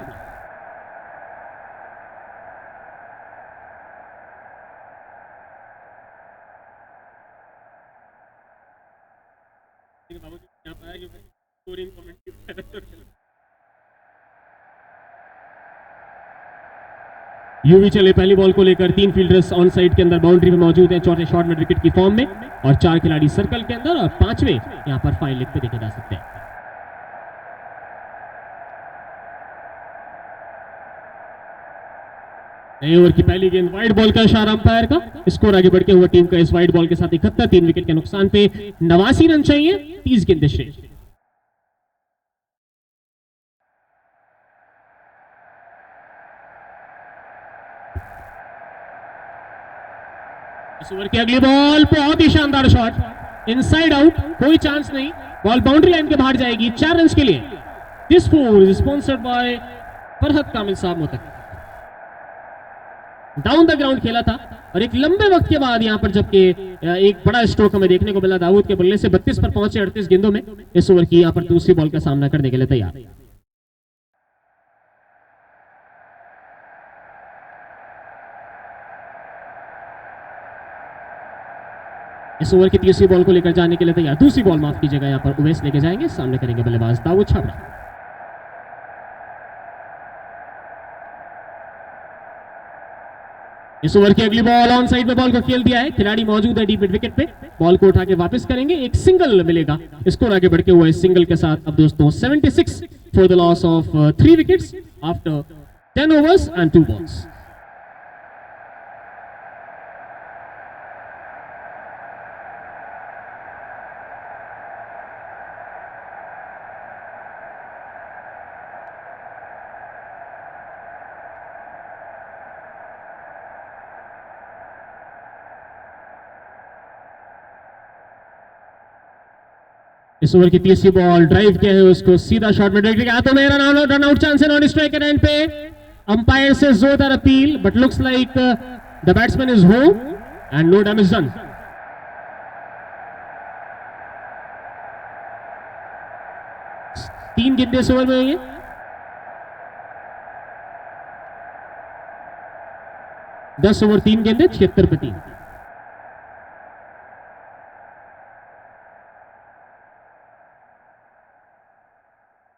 यूवी चले पहली बॉल को लेकर, 3 फील्डर्स ऑन साइड के अंदर बाउंड्री में मौजूद हैं, चौथे शॉट मिड विकेट की फॉर्म में, और 4 खिलाड़ी सर्कल के अंदर, और 5वें यहां पर फाइन लेग पे देखे जा सकते हैं। नए ओवर की पहली गेंद, वाइड बॉल का इशारा अंपायर का। स्कोर आगे बढ़ के हुआ टीम का इस वाइड बॉल के साथ 71 3 विकेट के नुकसान पे 89 रन चाहिए 30 गेंदें शेष। इस ओवर की अगली बॉल, बहुत ही शानदार शॉट, इनसाइड आउट, कोई चांस नहीं, बॉल बाउंड्री लाइन के बाहर जाएगी 4 रन के लिए। This four is sponsored by Farhat Kamil Sahab Motkif. Down the ground खेला था, और एक लंबे वक्त के बाद यहां पर जबकि एक बड़ा स्ट्रोक हमें देखने को मिला दाऊद के बल्ले से, 32 पर पहुंचे 38 गेंदों में। इस ओवर की यहां पर दूसरी बॉल का सामना करने के लिए तैयार। इस ओवर की तीसरी बॉल को लेकर जाने के लिए तैयार, दूसरी बॉल माफ कीजिएगा, यहाँ पर उवैस लेके जाएंगे, सामने करेंगे बल्लेबाज दाऊद छाबड़ा। इस ओवर की अगली बॉल ऑन साइड में बॉल को खेल दिया है, खिलाड़ी मौजूद है डीप मिड विकेट पे, बॉल को उठा के वापस करेंगे, एक सिंगल मिलेगा, स्कोर आगे बढ़ते हुए सिंगल के साथ अब दोस्तों 76 for the loss of 3 wickets after 10 overs and 2 balls। इस ओवर की तीसरी बॉल ड्राइव किया है, उसको सीधा शॉट में डायरेक्टली तो मेरा रन आउट चांस है, नॉन स्ट्राइक एंड पे अंपायर से जोरदार appeal, but looks like the batsman is home and no damage done. तीन गेंदें इस ओवर में हुई है, दस ओवर 3 गेंदें 76 पे 3।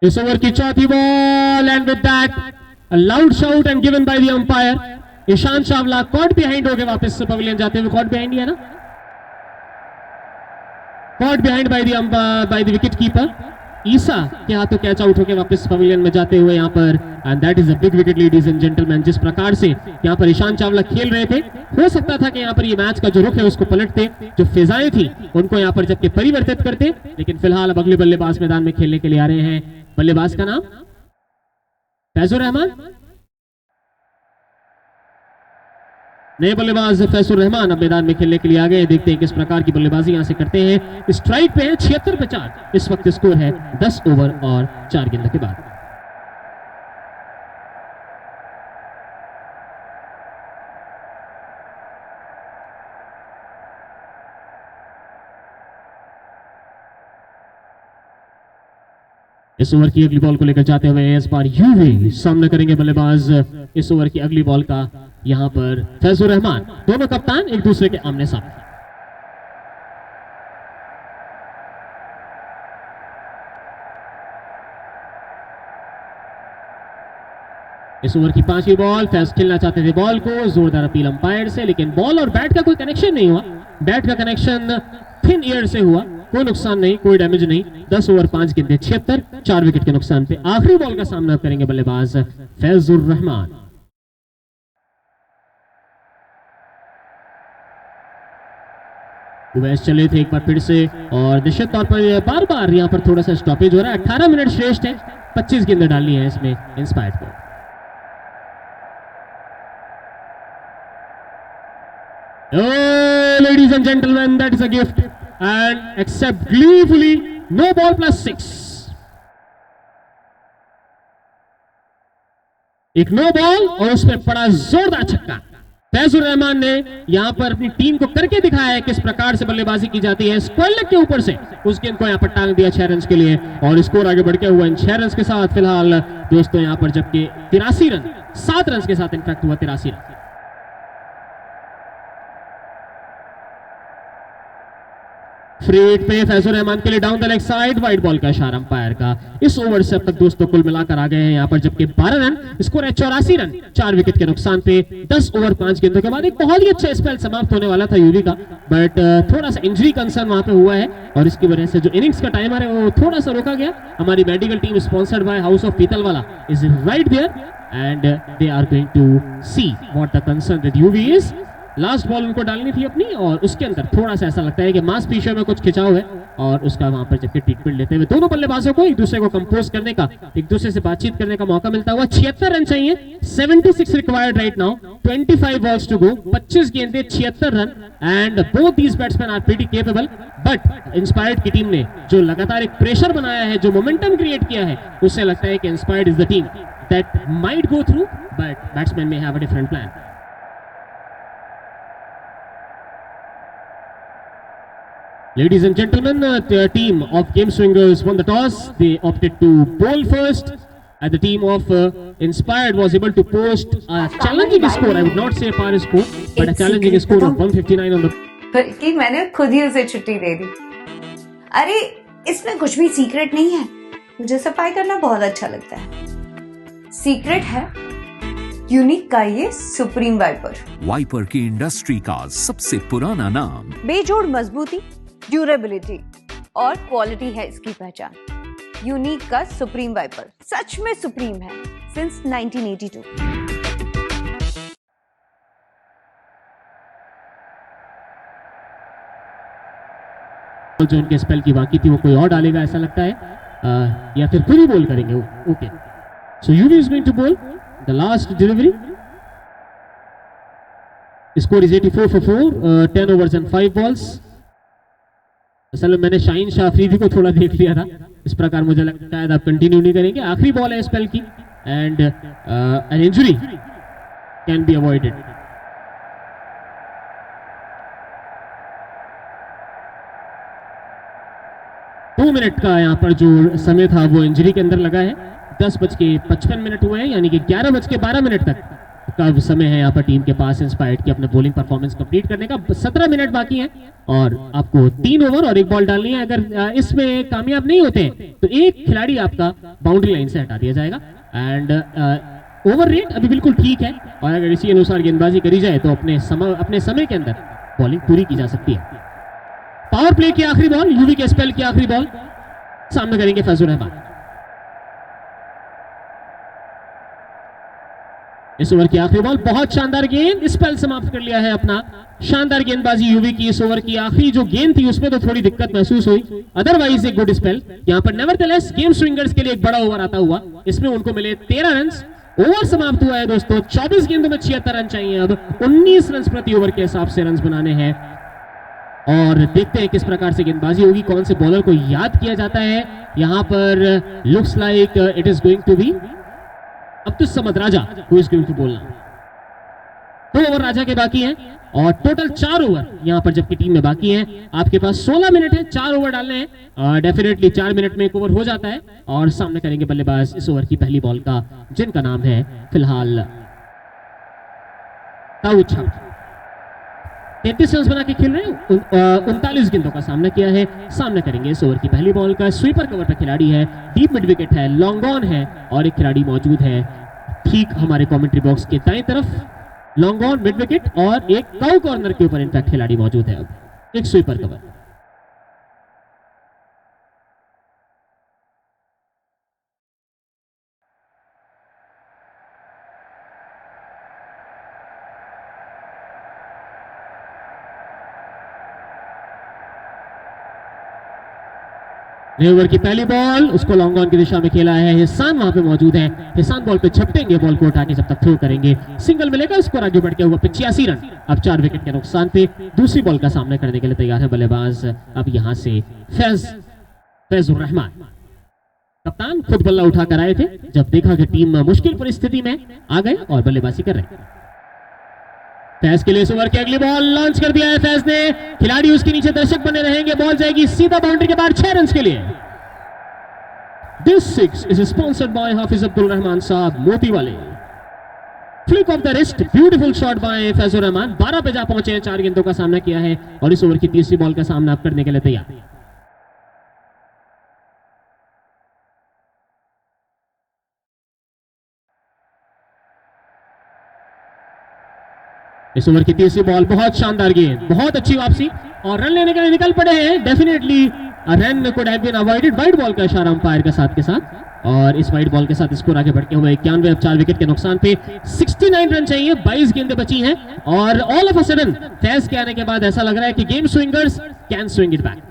इस ओवर की चौथी ball and with that a loud shout and given by the umpire. Ishant Chawla caught behind हो गए, वापस पवेलियन जाते हुए, कॉट बिहाइंड है ना, caught behind by the wicket keeper. Isa के हाथों कैच आउट होकर वापस पवेलियन में जाते हुए यहाँ पर, and that is a big wicket ladies and gentleman. जिस प्रकार से यहाँ पर ईशांत चावला खेल रहे थे, हो सकता था कि यहाँ पर ये मैच का जो रुख है उसको पलटते, जो फिजाएं थी उनको यहाँ पर जबकि परिवर्तित करते, लेकिन फिलहाल अब अगले बल्लेबाज मैदान में खेलने के लिए आ रहे हैं। बल्लेबाज का नाम फैजुर रहमान, नए बल्लेबाज फैजुर रहमान अब मैदान में खेलने के लिए आ गए। देखते हैं किस प्रकार की बल्लेबाजी यहां से करते हैं। स्ट्राइक पे है 76 पे 4, इस वक्त स्कोर है 10 ओवर और 4 गेंदों के बाद। इस ओवर की अगली बॉल को लेकर जाते हुए इस बार यूवी सामने करेंगे बल्लेबाज। इस ओवर की अगली बॉल का यहां पर फैजुर रहमान, दोनों कप्तान एक दूसरे के आमने सामने। इस ओवर की 5वीं बॉल, फैज खेलना चाहते थे बॉल को, जोरदार अपील अंपायर से, लेकिन बॉल और बैट का कोई कनेक्शन नहीं हुआ। बैट का कनेक्शन थिन एयर से हुआ, कोई नुकसान नहीं, कोई डैमेज नहीं। 10 ओवर 5 गेंदें 76, 4 विकेट के नुकसान पे आखिरी बॉल का सामना करेंगे बल्लेबाज फैजुर रहमान। उवैस चले थे एक बार फिर से, और निश्चित तौर पर बार बार यहाँ पर थोड़ा सा स्टॉपेज हो रहा है। 18 मिनट श्रेष्ठ है, 25 गेंदें डालनी है इसमें इंस्पायर्ड को। Oh, ladies and gentlemen, that is a gift and accept gleefully. No ball plus 6. एक नो बॉल और उसमें पड़ा जोरदार छक्का। फैजुर रहमान ने यहां पर अपनी टीम को करके दिखाया है किस प्रकार से बल्लेबाजी की जाती है। स्क्वायर लेग के ऊपर से उस गेंद को यहां पर टांग दिया 6 रन के लिए, और स्कोर आगे बढ़ के हुआ इन 6 रन के साथ फिलहाल दोस्तों यहां पर, जबकि 83 रन 7 रन के साथ इनफैक्ट हुआ 83 रन। फ्री हिट पे फैजुर रहमान के लिए down the leg side, wide ball का इशारा अंपायर का। इस ओवर से अब तक दोस्तों कुल मिलाकर आ गए हैं यहाँ पर, जबकि 12 रन, स्कोर है 84 रन 4 विकेट के नुकसान पे। 10 ओवर 5 गेंदों के बाद एक बहुत ही अच्छा स्पेल समाप्त होने वाला था यूवी का, बट थोड़ा सा इंजरी कंसर्न वहां पे हुआ है, और इसकी वजह से जो इनिंग्स का टाइमर है वो थोड़ा सा रोका गया। हमारी medical team sponsored by house of Peetalwala is right there and they are going to see what the concern with Yuvi is. Last ball उनको डालनी थी अपनी, और उसके अंदर थोड़ा सा ऐसा लगता है कि मांसपेशियों में कुछ खिंचाव है, और उसका वहां पर जबकि ट्रीटमेंट लेते हुए दोनों बल्लेबाजों को एक दूसरे को कंपोज करने का, एक दूसरे से बातचीत करने का मौका मिलता हुआ। 76 रन चाहिए, 76 required right now, 25 balls to go, 25 गेंदें 76 run, and both these batsman are pretty capable. But Inspired की टीम ने जो लगातार एक प्रेशर बनाया है, जो मोमेंटम क्रिएट किया है, उससे लगता है कि inspired is the team that might go through, but batsman may have a different plan. Ladies and gentlemen, the team of Game Swingers won the toss. They opted to bowl first, and the team of Inspired was able to post a challenging score. I would not say a par score, but a challenging score of 159 on the बल्कि मैंने खुद ही उसे छुट्टी दे दी। अरे इसमें कुछ भी secret नहीं है, मुझे सफाई करना बहुत अच्छा लगता है। सीक्रेट है यूनिक का ये सुप्रीम वाइपर। वाइपर की इंडस्ट्री का सबसे पुराना नाम। बेजोड़ मजबूती, ड्यूरेबिलिटी और क्वालिटी है इसकी पहचान। यूनिक का सुप्रीम वाइपर सच में सुप्रीम है सिंस 1982। जो उनके स्पेल की बाकी थी वो कोई और डालेगा ऐसा लगता है, या फिर खुद ही बोल करेंगे। Okay, so Yuvi is going to bowl the last delivery. Score is 84 for 4, 10 overs and 5 balls। असल में मैंने शाहीन शाह अफरीदी को थोड़ा देख लिया था, इस प्रकार मुझे लगता है शायद आप कंटिन्यू नहीं करेंगे। आखिरी बॉल है स्पेल की and an injury can be avoided. दो मिनट का यहाँ पर जो समय था वो इंजरी के अंदर लगा है। 10:55 हुए हैं, यानी कि 11:12 तक का समय है यहाँ पर टीम के पास इंस्पायर्ड की अपने बॉलिंग परफॉर्मेंस कंप्लीट करने का। 17 मिनट बाकी हैं और आपको 3 ओवर और 1 बॉल डालनी है। अगर इसमें कामयाब नहीं होते तो एक खिलाड़ी आपका बाउंड्री लाइन से हटा दिया जाएगा। एंड ओवर रेट अभी बिल्कुल ठीक है और अगर इसी अनुसार गेंदबाजी करी जाए तो अपने समय के अंदर बॉलिंग पूरी की जा सकती है। पावर प्ले की आखिरी बॉल, यूवी के स्पेल की आखिरी बॉल सामने करेंगे फैजुर रहमान। इस ओवर की आखिरी बॉल, बहुत शानदार गेंद, स्पेल समाप्त कर लिया है अपना। शानदार गेंदबाजी यूवी की। इस ओवर की आखिरी जो गेंद थी उसमें तो थोड़ी दिक्कत महसूस हुई, अदरवाइज एक गुड स्पेल यहां पर। नेवरदलेस गेम स्विंगर्स के लिए एक बड़ा ओवर आता हुआ, इसमें उनको मिले 13 रन। ओवर समाप्त हुआ है दोस्तों, 24 गेंदों में 76 रन चाहिए। अब 19 रन प्रति ओवर के हिसाब से रन बनाने हैं और देखते हैं किस प्रकार से गेंदबाजी होगी, कौन से बॉलर को याद किया जाता है। यहां पर looks like it is going to be Abdul Samad Raja who is going to बोलना। 2 ओवर राजा के बाकी हैं और टोटल 4 ओवर यहां पर जबकि टीम में बाकी हैं। आपके पास 16 मिनट है, 4 ओवर डालने हैं। डेफिनेटली 4 मिनट में 1 ओवर हो जाता है और सामने करेंगे बल्लेबाज इस ओवर की पहली बॉल का, जिनका नाम है फिलहाल दाऊद छाबड़ा। 33 रन बना के खेल रहे हैं, 39 गेंदों का सामना किया है। सामने करेंगे इस ओवर की पहली बॉल का। स्वीपर कवर पर खिलाड़ी है, डीप मिड विकेट है, लॉन्ग ऑन है और एक खिलाड़ी मौजूद है ठीक हमारे कमेंट्री बॉक्स के दाएं तरफ। लॉन्ग ऑन, मिड विकेट और एक काउ कॉर्नर के ऊपर इनफैक्ट खिलाड़ी मौजूद है। अब एक स्वीपर कवर। नए ओवर की पहली बॉल, उसको लॉन्ग ऑन की दिशा में खेला है। हिसान वहां पे मौजूद है, हिसान बॉल पे झपटेंगे, बॉल को उठा के जब तक थ्रो करेंगे सिंगल मिलेगा। स्कोर आगे बढ़ के हुआ 85 रन। अब 4 विकेट के नुकसान पे दूसरी बॉल का सामना करने के लिए तैयार है बल्लेबाज। अब यहां से फैजुर रहमान, कप्तान खुद बल्ला उठाकर आए थे जब देखा कि टीम मुश्किल परिस्थिति में आ गए और बल्लेबाजी कर रहे हैं। फैज के लिए इस ओवर की अगली बॉल लॉन्च कर दिया है फैज ने, खिलाड़ी उसके नीचे दर्शक बने रहेंगे। बॉल जाएगी सीधा बाउंड्री के बाहर 6 रन के लिए। This 6 is sponsored by Hafiz Abdul Rahman Sahab मोती वाले। Flick of the wrist, beautiful shot bye Faizur Rahman. 12 पे जा पहुंचे हैं, 4 गेंदों का सामना किया है और इस ओवर की तीसरी बॉल का सामना आप करने के लिए तैयार। इस ओवर की तीसरी बॉल, बहुत शानदार गेंद, बहुत अच्छी वापसी और रन लेने के लिए निकल पड़े हैं। Definitely run could have been avoided. Wide ball का इशारा अंपायर के साथ और इस वाइड बॉल के साथ स्कोर आगे बढ़ के हुए 91। अब 4 विकेट के नुकसान पे 69 रन चाहिए, 22 गेंदें बची हैं और all of a sudden Faiz के आने के बाद ऐसा लग रहा है कि game Swingers can swing it back.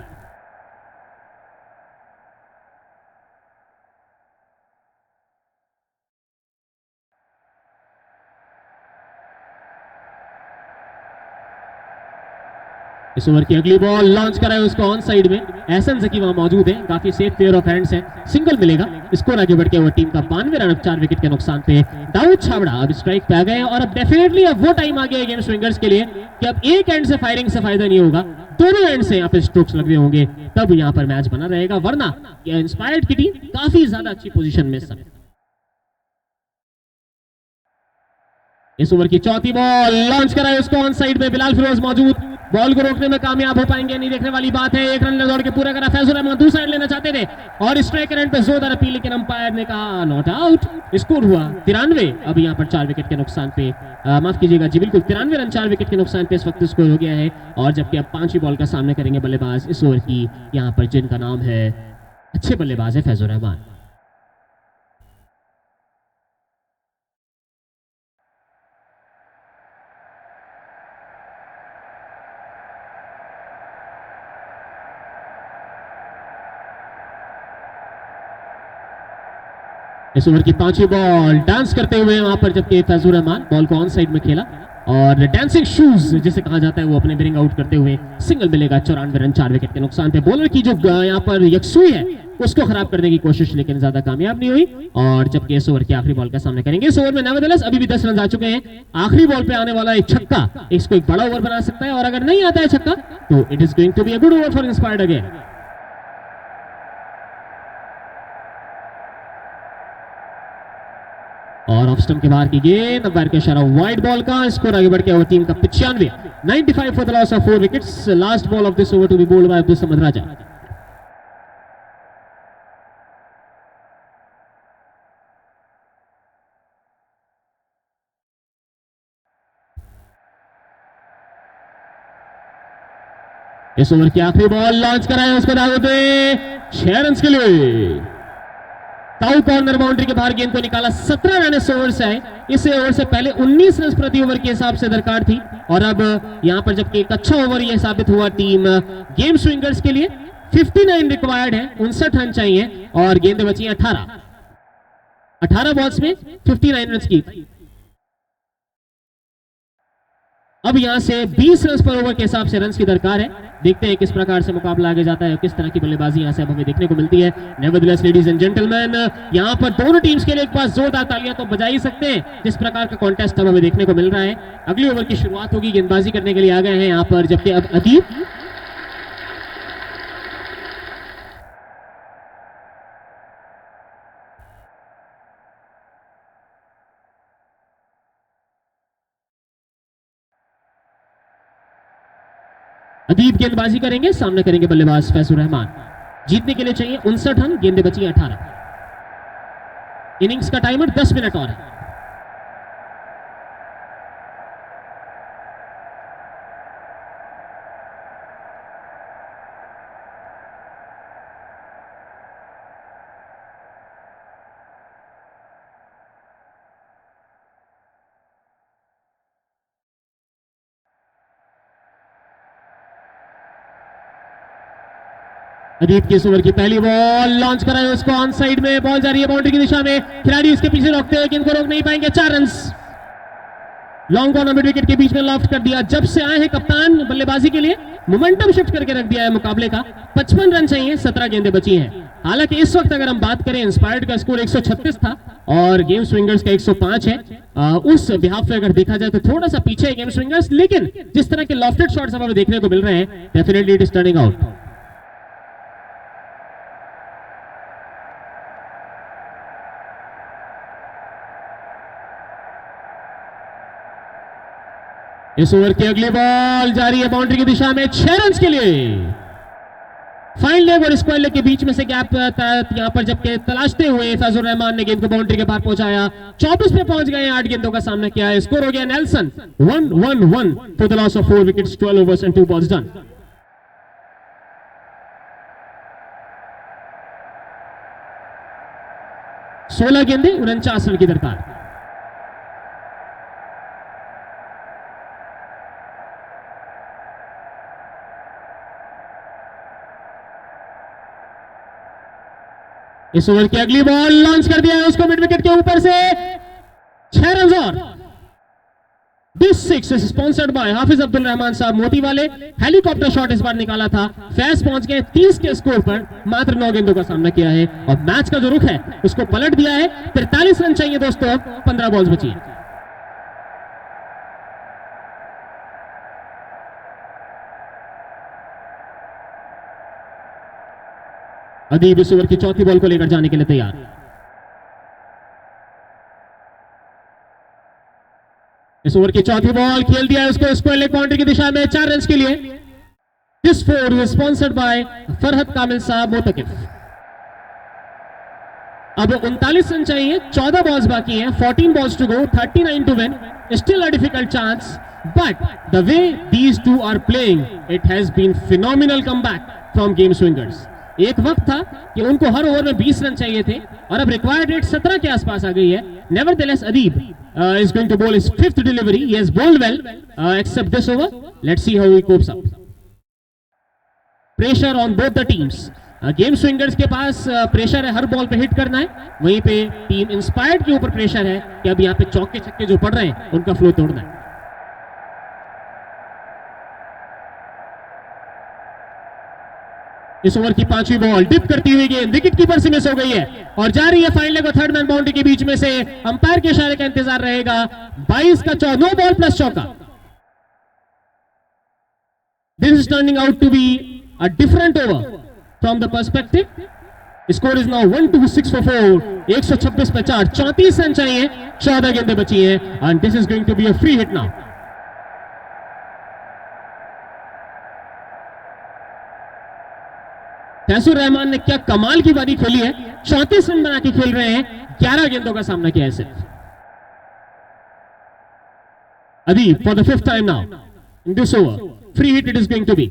इस ओवर की अगली बॉल लॉन्च कराए उसको ऑन साइड में। एहसन ज़की वहां मौजूद है, काफी सेफ पेयर ऑफ हैंड्स है, सिंगल मिलेगा। स्कोर आगे बढ़ के हुआ टीम का 92 रन। 4 विकेट के नुकसान पे दाऊद छाबड़ा अब स्ट्राइक पे आ गए और अब डेफिनेटली अब वो टाइम आ गया गेम स्विंगर्स के लिए कि अब एक एंड से फायरिंग से फायदा नहीं होगा, दोनों एंड से यहाँ पे स्ट्रोक्स लगे होंगे, तब यहाँ पर मैच बना रहेगा। वरना इंस्पायर्ड की टीम काफी ज्यादा अच्छी पोजीशन में इस समय। इस ओवर की चौथी बॉल लॉन्च कराए उसको ऑन साइड में, बिलाल फिरोज मौजूद। बॉल को रोकने में कामयाब हो पाएंगे नहीं देखने वाली बात है। एक रन दौड़ के पूरा करा फैजुल रहमान, दूसरा साइड लेना चाहते थे और स्ट्राइक रन पे जोरदार अपील, लेकिन अंपायर ने कहा नॉट आउट। स्कोर हुआ 93। अब यहाँ पर 4 विकेट के नुकसान पे माफ कीजिएगा जी, बिल्कुल 93 रन 4 विकेट के नुकसान पे इस वक्त स्कोर हो गया है। और जबकि अब 5वीं बॉल का सामना करेंगे बल्लेबाज इस ओवर की, यहाँ पर जिनका नाम है, अच्छे बल्लेबाज है फैजुल रहमान। इस ओवर की 5वीं बॉल डांस करते हुए वहां पर, जबकि फैजुल रहमान बॉल को ऑन साइड में खेला और डांसिंग शूज जिसे कहा जाता है वो अपने ब्रिंग आउट करते हुए सिंगल मिलेगा। 94 रन 4 विकेट के नुकसान पे। बॉलर की जो यहाँ पर यकसुई है उसको खराब करने की कोशिश, लेकिन ज्यादा कामयाब नहीं हुई। और जबकि इस ओवर की आखिरी बॉल का सामना करेंगे। इस ओवर में नेवरदलेस अभी भी 10 रन आ चुके हैं। आखिरी बॉल पे आने वाला एक छक्का इसको एक बड़ा ओवर बना सकता है, और अगर नहीं आता है छक्का तो it is going to be a good over for Inspired again. और ऑफ स्टंप के बाहर की गेंद, अंपायर का इशारा वाइड बॉल का। स्कोर आगे बढ़ के ओवर टीम का 95, 95 for the loss of 4 wickets. Last ball of this over to be bowled by Abdul Samad Raja. इस ओवर की आखिरी बॉल लॉन्च कराए, उसको दावते 6 रन के लिए। ताऊ कॉर्नर बाउंड्री के बाहर गेंद को निकाला। 17 रन इस ओवर से आए। इस ओवर से पहले 19 रन प्रति ओवर के हिसाब से दरकार थी, और अब यहां पर जबकि एक अच्छा ओवर यह साबित हुआ टीम गेम स्विंगर्स के लिए। 59 रिक्वायर्ड है, 59 रन चाहिए और गेंदें बची 18 बॉल्स में 59 रन की। अब यहां से 20 रन पर ओवर के हिसाब से रन की दरकार है। देखते हैं किस प्रकार से मुकाबला आगे जाता है, किस तरह की बल्लेबाजी यहां से अब हमें देखने को मिलती है। नेवरदलेस लेडीज एंड जेंटलमैन, यहां पर दोनों टीम्स के लिए एक बार जोरदार तालियां तो बजा ही सकते हैं, जिस प्रकार का कॉन्टेस्ट अब हमें देखने को मिल रहा है। अगली ओवर की शुरुआत होगी, गेंदबाजी करने के लिए आ गए हैं यहां पर, जबकि अब अदीब अदीब गेंदबाजी करेंगे। सामने करेंगे बल्लेबाज फैजुल रहमान। जीतने के लिए चाहिए 59 रन, गेंदें बची 18। इनिंग्स का टाइमर 10 मिनट और है। अदीब की इस ओवर की पहली बॉल लॉन्च कराए, उसको ऑन साइड में बॉल जा रही है बाउंड्री की दिशा में। खिलाड़ी इसके पीछे रोकते हैं, इनको रोक नहीं पाएंगे। 4 run long on mid wicket के बीच में लॉफ्ट कर दिया। जब से आए हैं कप्तान बल्लेबाजी के लिए मोमेंटम शिफ्ट करके रख दिया है मुकाबले का। 55 रन चाहिए, 17 गेंदें बची हैं। हालांकि इस वक्त अगर हम बात करें, इंस्पायर्ड का स्कोर 136 था और गेम स्विंगर्स का 105 है। उस बिहाफ पे अगर देखा जाए तो थोड़ा सा पीछे है गेम स्विंगर्स, लेकिन जिस तरह के लॉफ्टेड शॉट्स हमें देखने को मिल रहे हैं, definitely it is turning out. इस ओवर की अगली बॉल जा रही है बाउंड्री की दिशा में 6 रन के लिए। फाइन लेग और स्क्वायर लेग के बीच में से गैप यहां पर जबकि तलाशते हुए फैजुल रहमान ने गेंद को बाउंड्री के बाहर पहुंचाया। 24 पे पहुंच गए, 8 गेंदों का सामना किया है। स्कोर हो गया Nelson 1-1-1 for the loss of 4 wickets, 12 overs and 2 balls done. सोलह गेंदें 49 रन की दरकार। इस ओवर की अगली बॉल लॉन्च कर दिया है, उसको मिड विकेट के ऊपर से 6 रन और। This 6 is sponsored by Hafiz Abdul Rahman Sahab मोती वाले। हेलीकॉप्टर शॉट इस बार निकाला था। फैज पहुंच गए 30 के स्कोर पर, मात्र 9 गेंदों का सामना किया है और मैच का जो रुख है उसको पलट दिया है। 43 रन चाहिए दोस्तों, 15 बॉल्स बची है। अदीब इस ओवर की चौथी बॉल को लेकर जाने के लिए तैयार। इस ओवर की चौथी बॉल खेल दिया उसको स्क्वायर लेग बाउंड्री की दिशा में 4 रन के लिए। This four is sponsored by Farhat Kamil साहब मोतकिफ। अब 39 रन चाहिए, 14 बॉल्स बाकी हैं, 14 balls to go, 39 to win, still a difficult chance, but the way these two are playing it has been phenomenal comeback from game swingers. एक वक्त था कि उनको हर ओवर में 20 रन चाहिए थे और अब रिक्वायर्ड रेट 17 के आसपास आ गई है। Nevertheless Adeeb is going to bowl his 5th delivery. He has bowled well except this over. Let's see how he copes up. Pressure on both the teams. Game Swingers के पास प्रेशर है हर ball पे hit करना है, वहीं पे team inspired के ऊपर pressure है कि अब यहाँ पे चौके छक्के जो पड़ रहे हैं उनका फ्लो तोड़ना है। इस ओवर की 5वीं बॉल डिप करती हुई गेंद विकेट कीपर से मिस हो गई है और जा रही है फाइन लेग और थर्ड मैन बाउंड्री के बीच में से। अंपायर के इशारे का इंतजार रहेगा। 22 का नो बॉल प्लस चौका। This is turning out to be a different over from the perspective. Score is now 126 for 4, 126 पे 4, 34 रन चाहिए, 14 गेंदें बची हैं and this is going to be a free hit now. Faizur Rahman ने क्या कमाल की बारी खेली है, 34 रन बना के खेल रहे हैं, 11 गेंदों का सामना किया है सिर्फ। Adeeb for the 5th time now in this over, free hit it is going to be.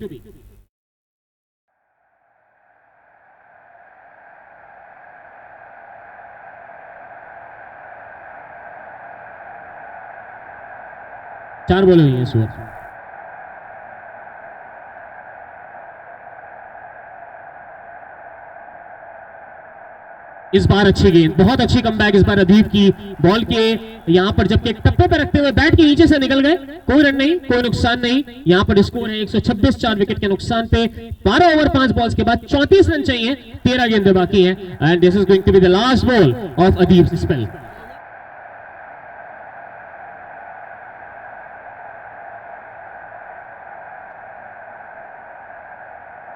चार बॉलें हुई हैं इस ओवर। इस बार अच्छी गेंद, बहुत अच्छी कमबैक इस बार अदीब की बॉल के यहां पर, जबकि एक टप्पे पर रखते हुए बैट के नीचे से निकल गए, कोई रन नहीं, कोई नुकसान नहीं। यहां पर स्कोर है 126, 4 विकेट के नुकसान पे। 12 ओवर 5 बॉल्स के बाद 34 रन चाहिए, 13 गेंदें बाकी हैं and this is going to be the last ball of Adeeb spell.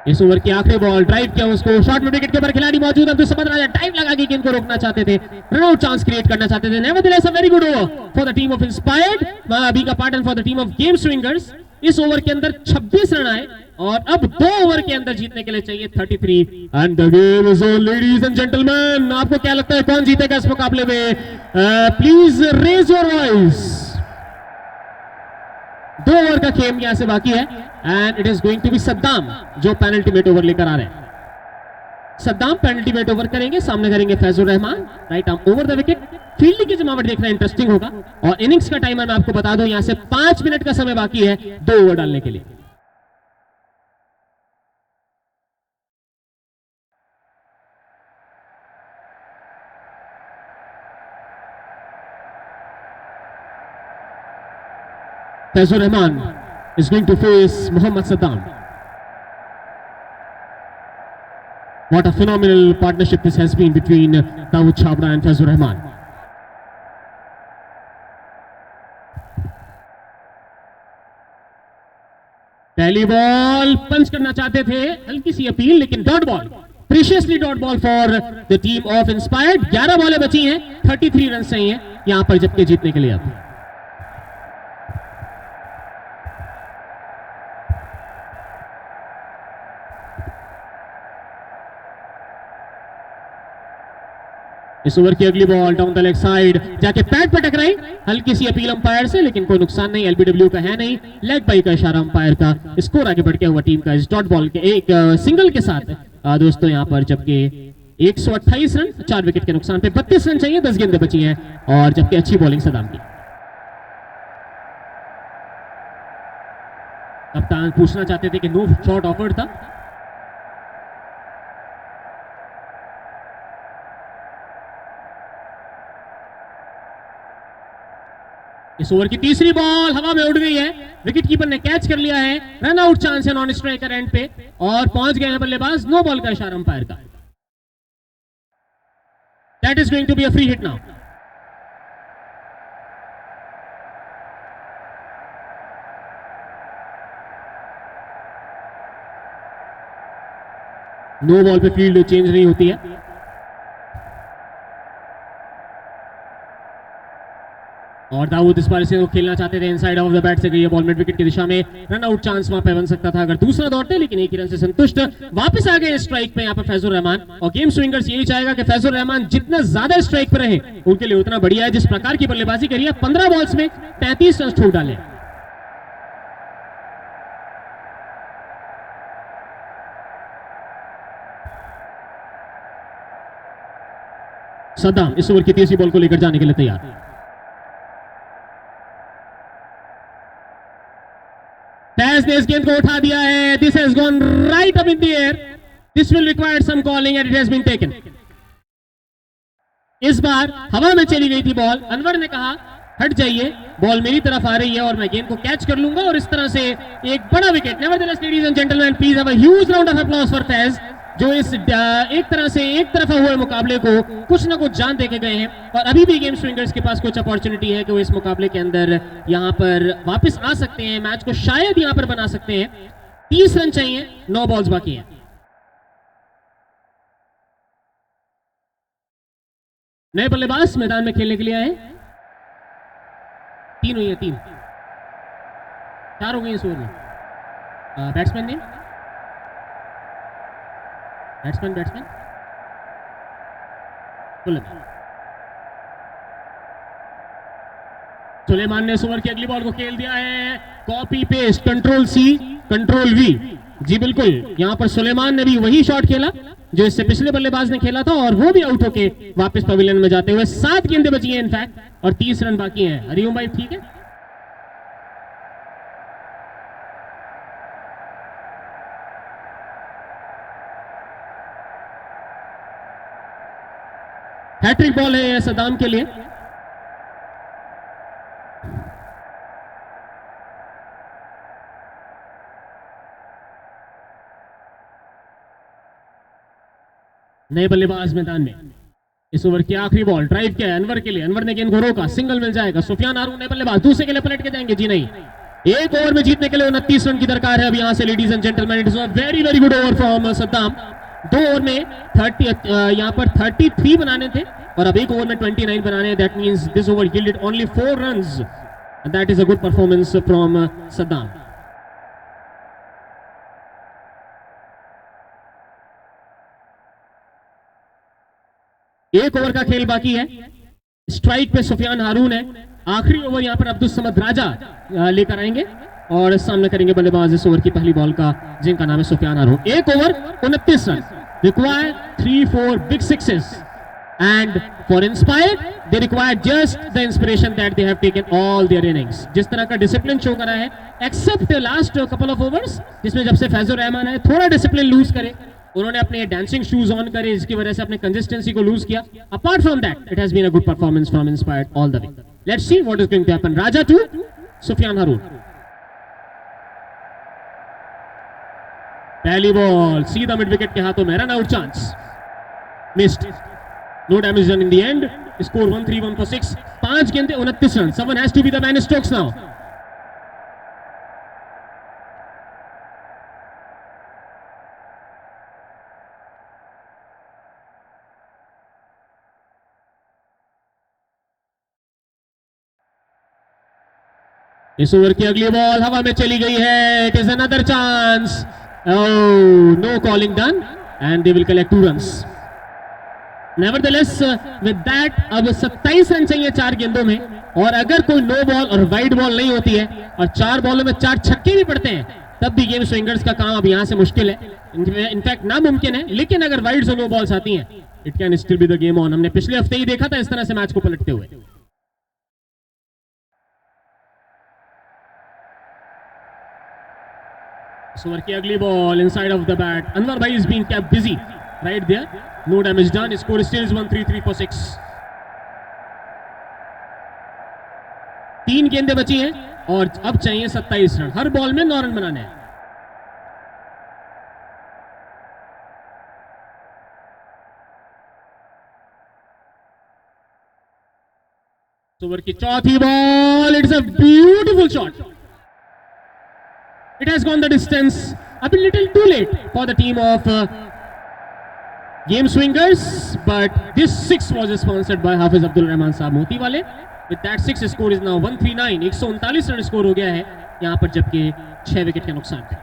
इस ओवर की आखिरी बॉल ड्राइव किया उसको, शॉर्ट में विकेट के ऊपर खिलाड़ी मौजूद, अब तो समझ रहा है टाइम लगा के गेंद को रोकना चाहते थे, रन आउट चांस क्रिएट करना चाहते थे। Nevertheless a very good over for the team of inspired, अभी का pattern for the team of game Swingers. इस ओवर के अंदर 26 रन आए और अब 2 ओवर के अंदर जीतने के लिए चाहिए 33 and the game is on ladies and gentlemen. आपको क्या लगता है कौन जीतेगा इस मुकाबले में? Please raise your voice. 2 over का खेल यहां से बाकी है and it is going to be Saddam जो पेनल्टी मेट ओवर लेकर आ रहे हैं। सद्दाम पेनल्टी मेट ओवर करेंगे, सामने करेंगे Faizur Rahman, right arm over the wicket. Fielding की जमावट देखना इंटरेस्टिंग होगा और इनिंग्स का टाइमर मैं आपको बता दूं, यहां से 5 मिनट का समय बाकी है 2 ओवर डालने के लिए। Faizur Rahman is going to face Mohammad Saddam. What a phenomenal partnership this has been between Dawood Chhabra and Fazlur Rahman. पहली बॉल पंच करना चाहते थे, हल्की सी अपील, लेकिन dot ball, preciously dot ball for the team of inspired. 11 बॉलें बची हैं, 33 रन चाहिए यहां पर जबकि जीतने के लिए। अब इस ओवर की अगली ball down the leg side जाके पैड पर टकराई, हल्की सी अपील अंपायर से, लेकिन कोई नुकसान नहीं, एलबीडब्ल्यू का है नहीं, लेग बाई का इशारा अंपायर का। स्कोर आगे बढ़ के हुआ टीम का इस डॉट बॉल के एक सिंगल के साथ दोस्तों यहां पर, जबकि 128 रन 4 विकेट के नुकसान पे 32 रन चाहिए, 10 गेंदें बची हैं और जबकि अच्छी बॉलिंग सदाम की। कप्तान पूछना चाहते थे कि नो शॉट ऑफर्ड था। इस ओवर की तीसरी बॉल हवा में उड़ गई है, विकेट कीपर ने कैच कर लिया है, रन आउट चांस है नॉन स्ट्राइकर एंड पे और पहुंच गए हैं बल्लेबाज। नो बॉल का इशारा अंपायर का। That is going to be a free hit now. No ball पे फील्ड चेंज नहीं होती है। और दाऊद इस बार इसे खेलना चाहते थे, इनसाइड ऑफ द बैट से गई है बॉल मिड विकेट की दिशा में, रन आउट चांस वहां पे बन सकता था अगर दूसरा दौड़ते, लेकिन एक ही रन से संतुष्ट वापस आ गए स्ट्राइक पे यहाँ पर फैजुर रहमान। और गेम स्विंगर्स यही चाहेगा कि फैजुर रहमान जितना ज्यादा स्ट्राइक पे रहे उनके लिए उतना बढ़िया है। जिस प्रकार की बल्लेबाजी करी है, 15 बॉल्स में 33 रन ठोक डाले। सद्दाम इस ओवर की तीसरी बॉल को लेकर जाने के लिए तैयार। Taz ने इस गेंद को उठा दिया है, this has gone right up in the air, this will require some calling and it has been taken. इस बार हवा में चली गई थी बॉल, अनवर ने कहा हट जाइए, बॉल मेरी तरफ आ रही है और मैं गेंद को कैच कर लूंगा, और इस तरह से एक बड़ा wicket. Nevertheless ladies and gentleman, please have a huge round of applause for Faiz, जो इस एक तरह से एक तरफा हुए मुकाबले को कुछ ना कुछ जान देके गए हैं। और अभी भी गेम स्विंगर्स के पास कुछ अपॉर्चुनिटी है कि वो इस मुकाबले के अंदर यहां पर वापस आ सकते हैं, मैच को शायद यहां पर बना सकते हैं। 30 रन चाहिए, 9 बॉल्स बाकी हैं। नए बल्लेबाज मैदान में खेलने के लिए आए, 3 हुई है, 3 4 हो गई इस ओवर में। बैट्समैन ने बैट्समैन सुलेमान ने इस ओवर की अगली बॉल को खेल दिया है, copy paste, control C control V. जी बिल्कुल, यहां पर सुलेमान ने भी वही शॉट खेला जो इससे पिछले बल्लेबाज ने खेला था, और वो भी आउट होके वापस पवेलियन में जाते हुए। 7 गेंदें बची हैं इनफैक्ट, और 30 रन बाकी हैं। हरिओम भाई ठीक है, हैट्रिक बॉल है सद्दाम के लिए। नए बल्लेबाज मैदान में, इस ओवर की आखिरी बॉल, ड्राइव किया है अनवर के लिए, अनवर ने गेंद को रोका, सिंगल मिल जाएगा। सुफियान हारून नए बल्लेबाज, दूसरे के लिए पलट के जाएंगे, जी नहीं, एक ओवर में जीतने के लिए 29 रन की दरकार है अब यहां से। Ladies and gentleman, it is a very very good over from Saddam. 2 over में 30 यहां पर 33 बनाने थे, और अब एक ओवर में 29 बनाने। That means this over yielded only 4 runs, and that is a good performance from Saddam. एक ओवर का खेल बाकी है, स्ट्राइक पे सुफियान हारून है। आखिरी ओवर यहां पर अब्दुल समद राजा लेकर आएंगे और सामने करेंगे बल्लेबाज इस ओवर की पहली बॉल का, जिनका नाम है सुफियान हारून। एक over 29 run, require 3-4 big sixes, and for inspired they require just the inspiration that they have taken all their innings। जिस तरह का डिसिप्लिन शो करा है, except last couple of overs जिसमें जब से फैजुर रहमान है थोड़ा डिसिप्लिन लूज करे, उन्होंने अपने डांसिंग शूज ऑन करे, जिसकी वजह से अपने कंसिस्टेंसी को लूज किया। Apart from that it has been a good performance from inspired all the way. Let's see what is going to happen. Raja to Sufiyan Haroon, पहली बॉल सीधा मिड विकेट के हाथों में, run out chance, missed, no damage done in the end, score 131 for 6, 5 गेंदें 29 रन। someone has to be the man Stokes now। इस over की अगली बॉल हवा में चली गई है, it is another chance, no calling done and they will collect 2 runs। Nevertheless, with that, अब 27 रन चाहिए 4 गेंदों में, और अगर कोई नो बॉल और वाइड बॉल नहीं होती है और 4 बॉलों में 4 छक्के भी पड़ते हैं, तब भी गेम स्विंगर्स का काम अब यहां से मुश्किल है, इनफैक्ट नामुमकिन है। लेकिन अगर वाइड से नो बॉल्स आती हैं, it can still be the game on. हमने पिछले हफ्ते ही देखा था इस तरह से मैच को पलटते हुए। ओवर की अगली ball inside of the bat, Anwar भाई is being kept busy right there, no damage done, score still is 133 for 6। 3 गेंदें बची हैं और अब चाहिए 27 रन, हर बॉल में 9 रन बनाने हैं। ओवर की चौथी ball, it's a beautiful shot, it has gone the distance, a little too late for the team of game swingers, but this 6 was sponsored by Hafiz Abdul Rahman Saab Moti wale, With that 6 score is now 139. 139 run score हो गया है यहां पर, जबकि 6 wicket के नुकसान पे।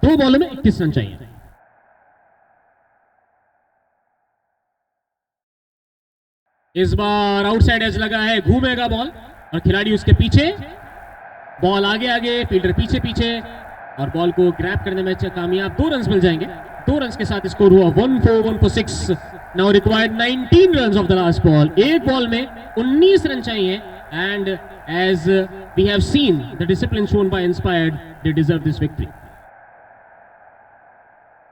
दो बॉलों में 31 रन चाहिए। इस बार आउटसाइड एज लगा है, घूमेगा बॉल और खिलाड़ी उसके पीछे, बॉल आगे आगे, फील्डर पीछे पीछे और बॉल को ग्रैब करने में कामयाब। 2 रन मिल जाएंगे। 2 रन के साथ स्कोर हुआ 1 for 6। Now required 19 run of the last ball. एक बॉल में 19 रन चाहिए and as we have seen the discipline shown by inspired, they deserve this victory.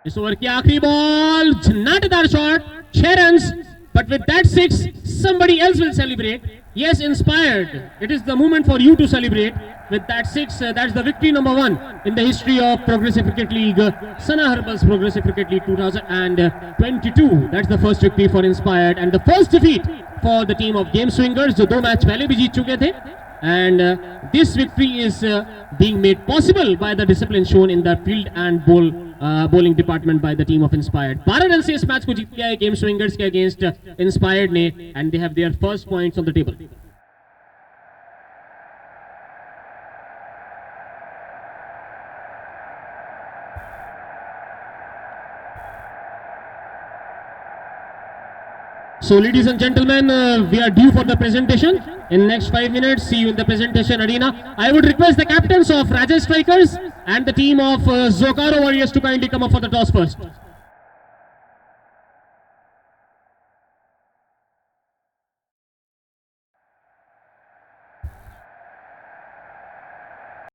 इस ओवर की आखिरी बॉल, झन्नाटेदार shot, 6 runs, but with that 6 somebody else will celebrate. Yes, Inspired, it is the moment for you to celebrate. With that 6, that's the victory number 1 in the history of Progressive Cricket League, Sana Herbals Progressive Cricket League 2022. That's the first victory for Inspired and the first defeat for the team of Game Swingers, जो 2 match पहले भी जीत चुके थे। And this victory is being made possible by the discipline shown in the field and bowling department by the team of Inspired। 12 run से इस match को जीत लिया है गेम स्विंगर्स के अगेंस्ट इंस्पायर्ड ने, and they have their first points on the table. So ladies and gentlemen, we are due for the presentation in next 5 minutes. See you in the presentation arena. I would request the captains of Rajesh Strikers and the team of Zocaro Warriors to kindly come up for the toss first.